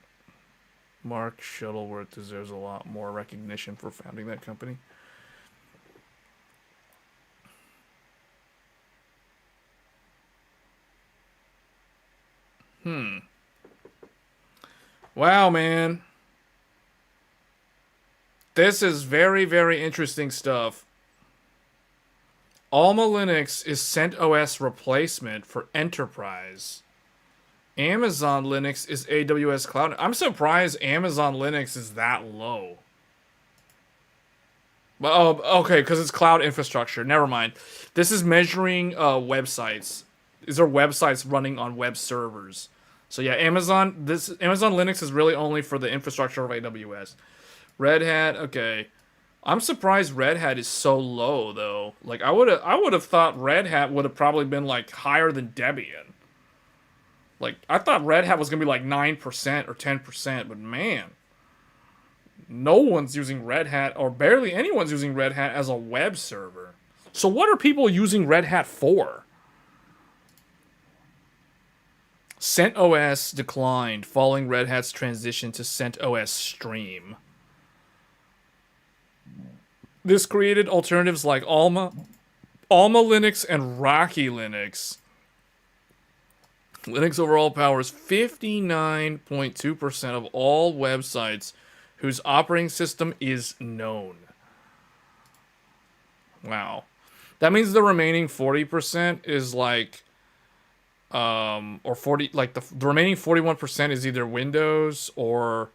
Mark Shuttleworth deserves a lot more recognition for founding that company. Wow, man. This is very, very interesting stuff. Alma Linux is CentOS replacement for Enterprise. Amazon Linux is AWS Cloud. I'm surprised Amazon Linux is that low. Well, oh, okay, because it's cloud infrastructure. Never mind. This is measuring websites. These are websites running on web servers. So yeah, Amazon Linux is really only for the infrastructure of AWS. Red Hat, okay. I'm surprised Red Hat is so low though. Like I would have thought Red Hat would have probably been like higher than Debian. Like I thought Red Hat was gonna be like 9% or 10%, but man, no one's using Red Hat, or barely anyone's using Red Hat as a web server. So what are people using Red Hat for? CentOS declined following Red Hat's transition to CentOS Stream. This created alternatives like Alma Linux and Rocky Linux. Linux overall powers 59.2% of all websites whose operating system is known. Wow. That means the remaining 40% is like or 40, like the remaining 41% is either Windows or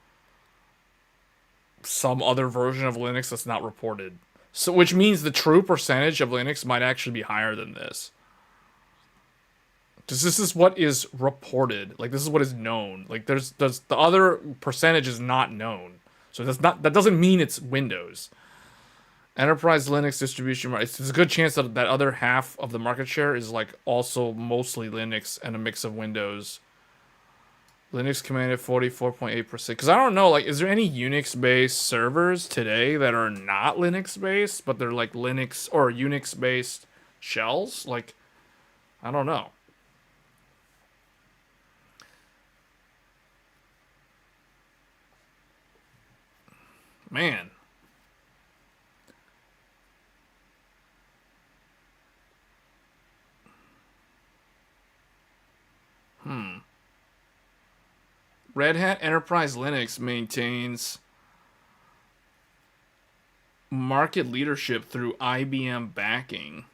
some other version of Linux that's not reported. So, which means the true percentage of Linux might actually be higher than this. Because this is what is reported. Like, this is what is known. Like, there's the other percentage is not known. So that doesn't mean it's Windows. Enterprise Linux distribution. It's a good chance that that other half of the market share is like also mostly Linux and a mix of Windows. Linux commanded 44.8%. Because I don't know, like, is there any Unix-based servers today that are not Linux-based, but they're like Linux or Unix-based shells? Like, I don't know. Man. Red Hat Enterprise Linux maintains market leadership through IBM backing.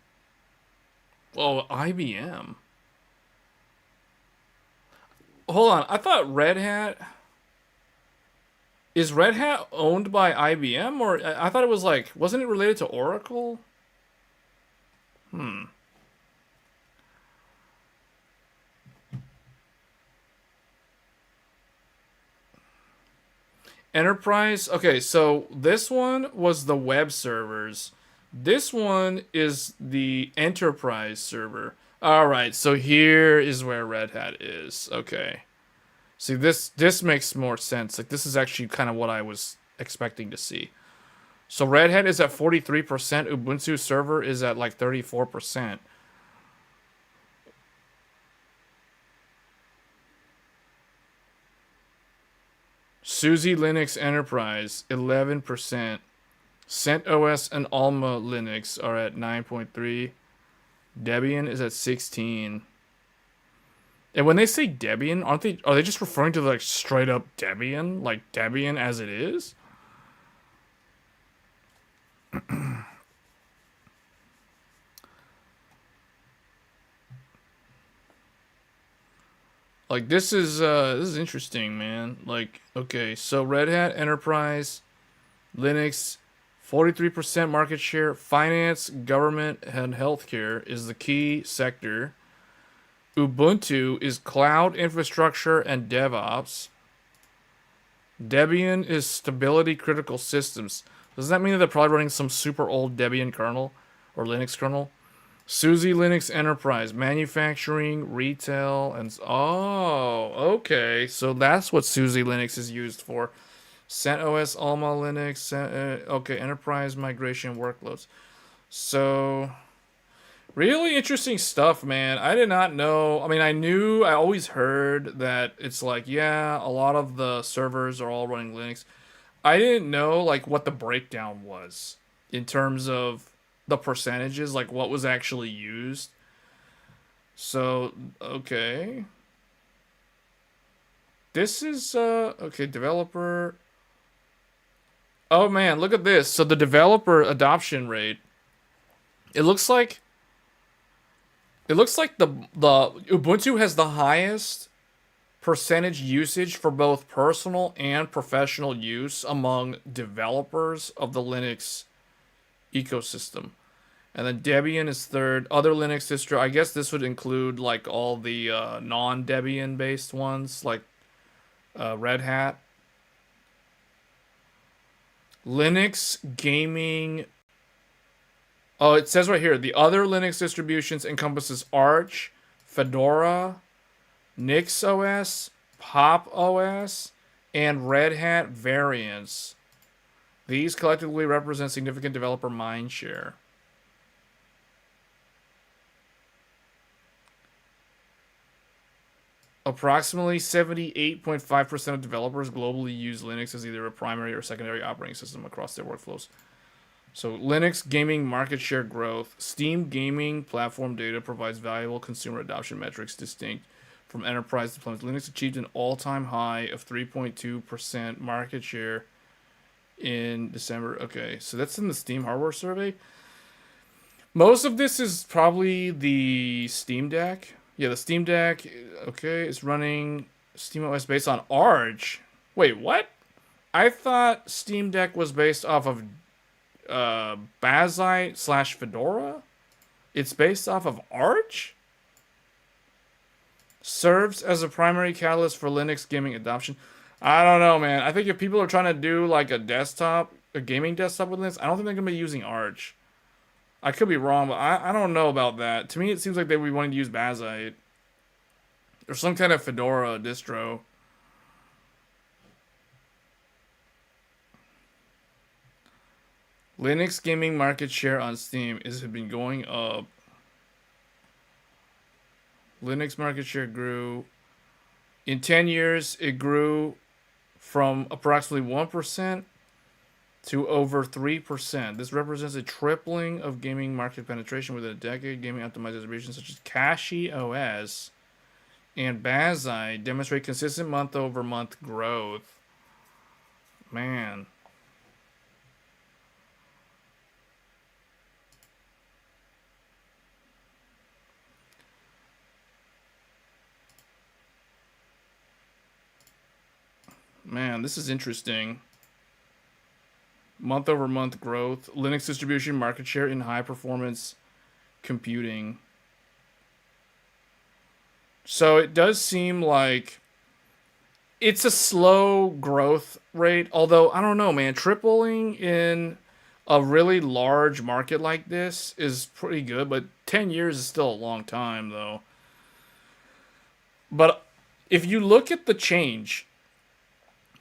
Oh, IBM. Hold on. I thought Red Hat. Is Red Hat owned by IBM? Or I thought it was like. Wasn't it related to Oracle? Enterprise. Okay, so this one was the web servers. This one is the enterprise server. All right, so here is where Red Hat is. Okay. See, this makes more sense. Like this is actually kind of what I was expecting to see. So Red Hat is at 43%, Ubuntu server is at like 34%. SUSE Linux Enterprise 11%. CentOS and Alma Linux are at 9.3. Debian is at 16. And when they say Debian, are they just referring to like straight up Debian, like Debian as it is? Like this is interesting, man. Like okay, so Red Hat Enterprise Linux 43% market share. Finance, government, and healthcare is the key sector. Ubuntu is cloud infrastructure and DevOps. Debian is stability critical systems. Does that mean that they're probably running some super old Debian kernel or Linux kernel? SUSE Linux Enterprise, manufacturing, retail, and oh, okay. So that's what SUSE Linux is used for. CentOS, Alma Linux, okay, enterprise migration workloads. So really interesting stuff, man. I did not know. I mean, I always heard that it's like, yeah, a lot of the servers are all running Linux. I didn't know like what the breakdown was in terms of the percentages, like what was actually used. So, okay. This is okay, developer. Oh man, look at this. So the developer adoption rate. It looks like the Ubuntu has the highest percentage usage for both personal and professional use among developers of the Linux ecosystem. And then Debian is third. Other Linux distro, I guess this would include like all the non-Debian based ones, like Red Hat. Linux gaming. Oh, it says right here, the other Linux distributions encompasses Arch, Fedora, Nix OS, Pop OS, and Red Hat variants. These collectively represent significant developer mindshare. Approximately 78.5% of developers globally use Linux as either a primary or secondary operating system across their workflows. So Linux gaming market share growth. Steam gaming platform data provides valuable consumer adoption metrics distinct from enterprise deployments. Linux achieved an all-time high of 3.2% market share in December. Okay, so that's in the Steam hardware survey. Most of this is probably the Steam Deck. Yeah, the Steam Deck, okay, is running SteamOS based on Arch. Wait, what? I thought Steam Deck was based off of Bazite / Fedora. It's based off of Arch. Serves as a primary catalyst for Linux gaming adoption. I don't know, man. I think if people are trying to do like a desktop a gaming desktop with Linux. I don't think they're gonna be using Arch. I could be wrong, but I don't know about that. To me, it seems like they would be wanting to use Bazite or some kind of Fedora distro. Linux gaming market share on Steam has been going up. Linux market share grew. In 10 years, it grew from approximately 1% to over 3%. This represents a tripling of gaming market penetration within a decade. Gaming optimized distributions such as Kashi OS and Bazai demonstrate consistent month-over-month growth. Man. Man, this is interesting. Month-over-month growth. Linux distribution market share in high-performance computing. So it does seem like it's a slow growth rate, although I don't know, man. Tripling in a really large market like this is pretty good, but 10 years is still a long time, though. But if you look at the change,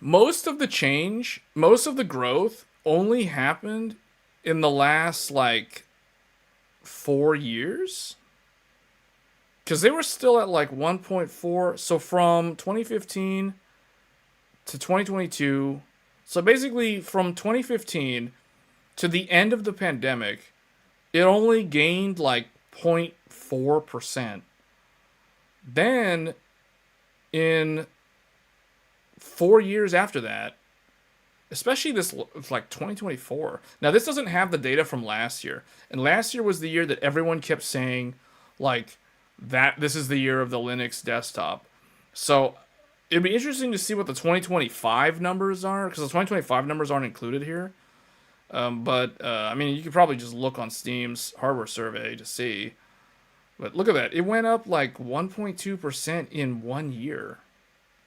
most of the growth only happened in the last like 4 years. Because they were still at like 1.4. So from 2015 to 2022. So basically from 2015 to the end of the pandemic, it only gained like 0.4%. Then in 4 years after that, especially this like 2024. Now this doesn't have the data from last year. And last year was the year that everyone kept saying like that this is the year of the Linux desktop. So it'd be interesting to see what the 2025 numbers are, because the 2025 numbers aren't included here. I mean, you could probably just look on Steam's hardware survey to see. But look at that. It went up like 1.2% in 1 year.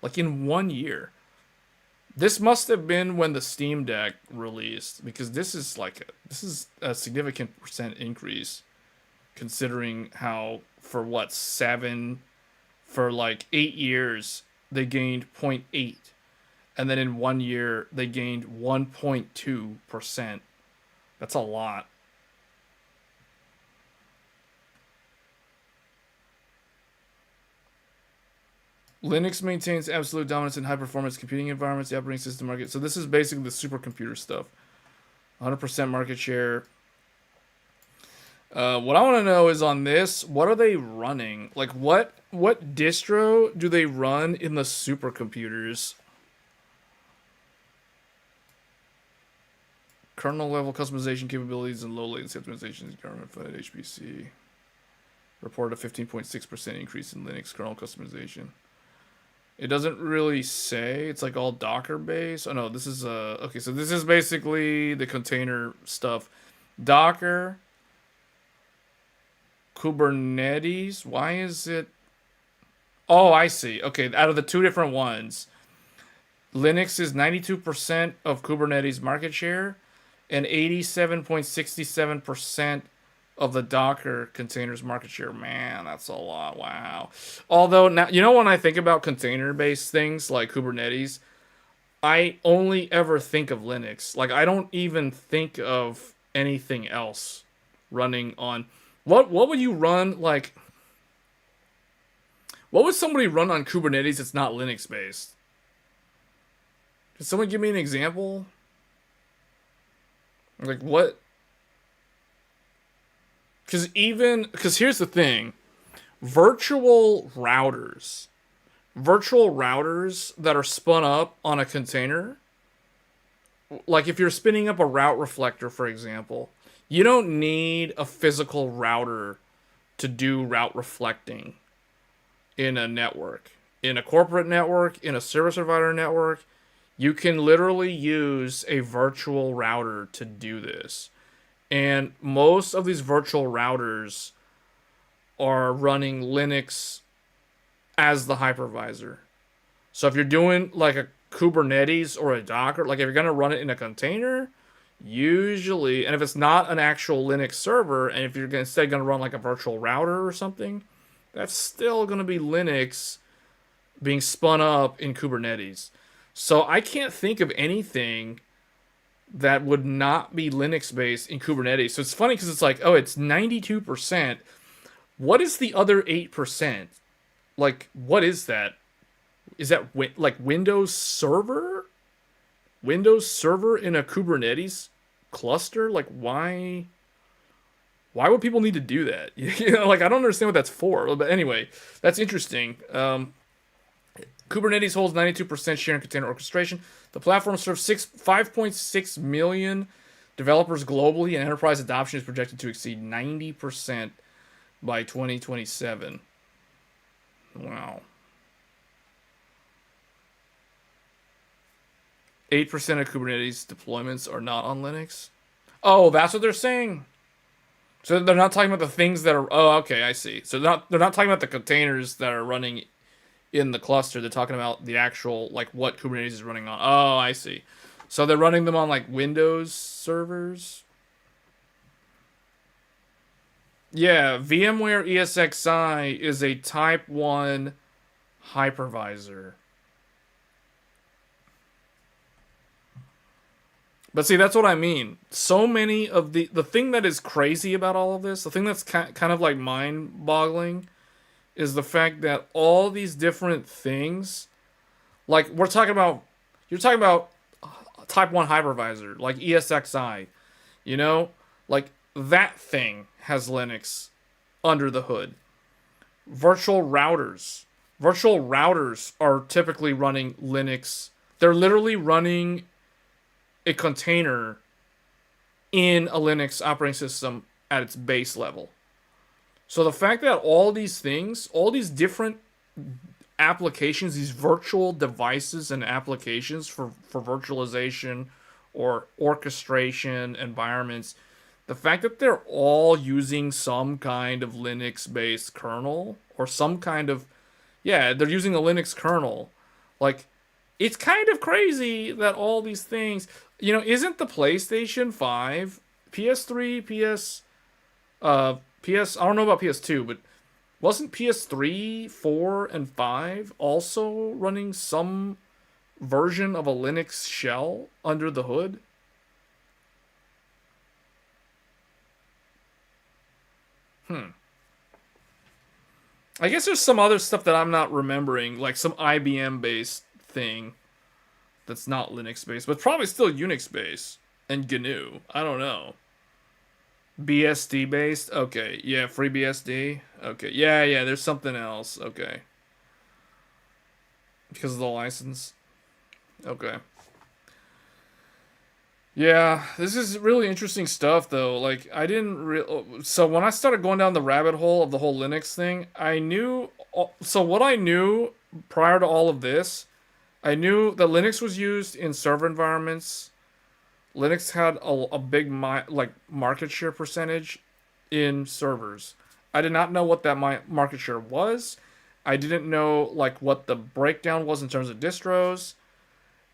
Like in 1 year. This must have been when the Steam Deck released, because this is a significant percent increase, considering how for like 8 years they gained 0.8, and then in 1 year they gained 1.2%. That's a lot. Linux maintains absolute dominance in high-performance computing environments, the operating system market. So this is basically the supercomputer stuff. 100% market share. What I want to know is on this, what are they running? Like, what distro do they run in the supercomputers? Kernel level customization capabilities and low latency optimization. Government-funded HPC reported a 15.6% increase in Linux kernel customization. It doesn't really say. It's like all Docker based. Oh no, this is okay. So this is basically the container stuff. Docker, Kubernetes. Why is it? Oh, I see. Okay, out of the two different ones, Linux is 92% of Kubernetes market share, and 87.67% of the Docker containers market share. Man, that's a lot. Wow. Although now, when I think about container-based things like Kubernetes, I only ever think of Linux. Like, I don't even think of anything else running on. What would you run, like, what would somebody run on Kubernetes that's not Linux-based? Can someone give me an example? Like, what? Because here's the thing, virtual routers that are spun up on a container, like if you're spinning up a route reflector, for example, you don't need a physical router to do route reflecting in a network. In a corporate network, in a service provider network, you can literally use a virtual router to do this. And most of these virtual routers are running Linux as the hypervisor. So if you're doing like a Kubernetes or a Docker, like if you're going to run it in a container, usually, and if it's not an actual Linux server, and if you're instead going to run like a virtual router or something, that's still going to be Linux being spun up in Kubernetes. So I can't think of anything that would not be Linux based in Kubernetes. So it's funny because it's like, oh, it's 92%. What is the other 8%? Like, what is that? Is that like Windows Server? Windows Server in a Kubernetes cluster? Like, why? Why would people need to do that? Like I don't understand what that's for. But anyway, that's interesting. Kubernetes holds 92% share in container orchestration. The platform serves 5.6 million developers globally, and enterprise adoption is projected to exceed 90% by 2027. Wow. 8% of Kubernetes deployments are not on Linux. Oh, that's what they're saying. So they're not talking about the things that are. Oh, okay, I see. So they're not talking about the containers that are running in the cluster. They're talking about the actual like what Kubernetes is running on. Oh, I see. So they're running them on like Windows servers. Yeah, VMware ESXi is a Type 1 hypervisor. But see, that's what I mean. So many of the thing that is crazy about all of this, the thing that's kind of like mind-boggling, is the fact that all these different things, like you're talking about Type 1 hypervisor, like ESXi, like that thing has Linux under the hood. Virtual routers. Virtual routers are typically running Linux. They're literally running a container in a Linux operating system at its base level. So the fact that all these things, all these different applications, these virtual devices and applications for virtualization or orchestration environments, the fact that they're all using some kind of Linux-based kernel or some kind of, yeah, they're using a Linux kernel. Like, it's kind of crazy that all these things, isn't the PlayStation 5, PS3, I don't know about PS2, but wasn't PS3, 4, and 5 also running some version of a Linux shell under the hood? I guess there's some other stuff that I'm not remembering, like some IBM based thing that's not Linux based, but probably still Unix based and GNU. I don't know. BSD based? Okay. Yeah, FreeBSD. Okay. Yeah, there's something else. Okay. Because of the license. Okay. Yeah, this is really interesting stuff though. Like I didn't so when I started going down the rabbit hole of the whole Linux thing, I knew so what I knew prior to all of this, I knew that Linux was used in server environments. Linux had a big market share percentage in servers. I did not know what that market share was. I didn't know like what the breakdown was in terms of distros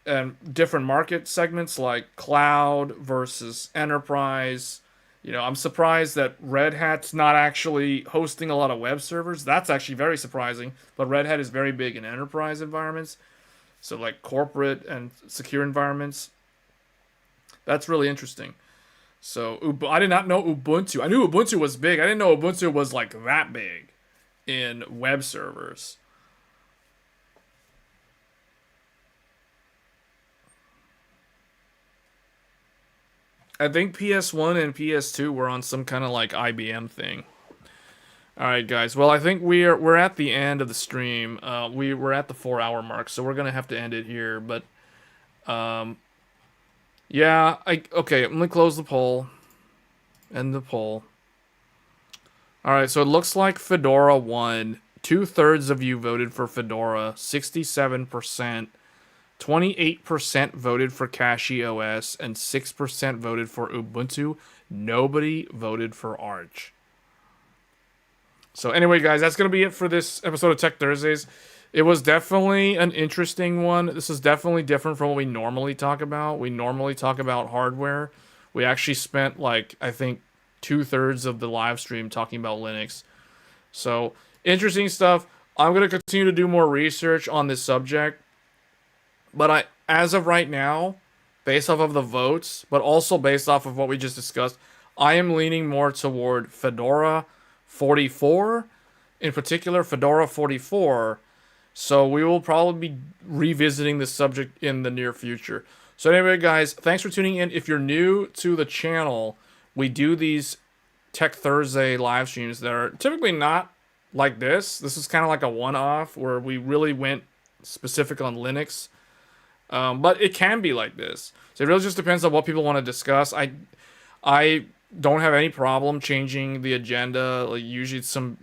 and different market segments like cloud versus enterprise. I'm surprised that Red Hat's not actually hosting a lot of web servers. That's actually very surprising. But Red Hat is very big in enterprise environments. So like corporate and secure environments. That's really interesting. So I did not know Ubuntu. I knew Ubuntu was big. I didn't know Ubuntu was like that big in web servers. I think PS1 and PS2 were on some kind of like IBM thing. All right, guys. Well, I think we're at the end of the stream. We're at the 4-hour mark, so we're gonna have to end it here. But yeah, okay. I'm gonna close the poll. End the poll. All right. So it looks like Fedora won. 2/3 of you voted for Fedora. 67%. 28% voted for CachyOS and 6% voted for Ubuntu. Nobody voted for Arch. So anyway, guys, that's going to be it for this episode of Tech Thursdays. It was definitely an interesting one. This is definitely different from what we normally talk about. We normally talk about hardware. We actually spent like, I think, 2/3 of the live stream talking about Linux. So interesting stuff. I'm gonna continue to do more research on this subject, but as of right now, based off of the votes, but also based off of what we just discussed, I am leaning more toward Fedora 44, in particular Fedora 44. So we will probably be revisiting this subject in the near future. So anyway, guys, thanks for tuning in. If you're new to the channel, we do these Tech Thursday live streams that are typically not like this. This is kind of like a one-off where we really went specific on Linux. But it can be like this. So it really just depends on what people want to discuss. I don't have any problem changing the agenda. Like usually it's some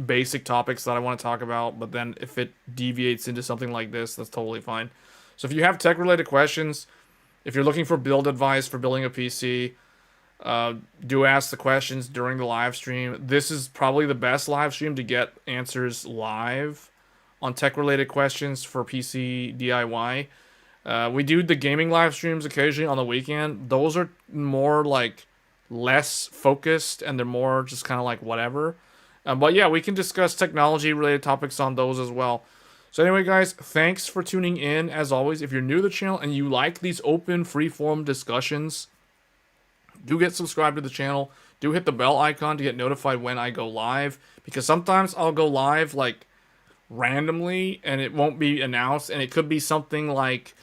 basic topics that I want to talk about, but then if it deviates into something like this, that's totally fine. So if you have tech-related questions, if you're looking for build advice for building a PC, do ask the questions during the live stream. This is probably the best live stream to get answers live on tech-related questions for PC DIY. We do the gaming live streams occasionally on the weekend. Those are more like less focused and they're more just kind of like whatever. But yeah, we can discuss technology-related topics on those as well. So anyway, guys, thanks for tuning in. As always, if you're new to the channel and you like these open, free-form discussions, do get subscribed to the channel. Do hit the bell icon to get notified when I go live. Because sometimes I'll go live, like, randomly, and it won't be announced. And it could be something like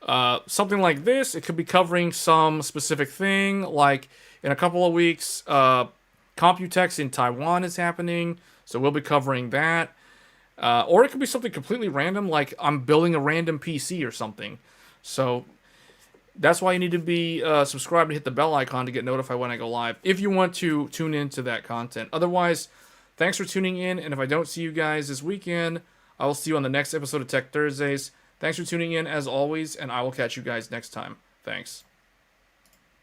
this. It could be covering some specific thing. Like, in a couple of weeks, Computex in Taiwan is happening. So we'll be covering that. Or it could be something completely random, like I'm building a random PC or something. So that's why you need to be subscribed and hit the bell icon to get notified when I go live, if you want to tune into that content. Otherwise, thanks for tuning in, and if I don't see you guys this weekend, I will see you on the next episode of Tech Thursdays. Thanks for tuning in, as always, and I will catch you guys next time. Thanks.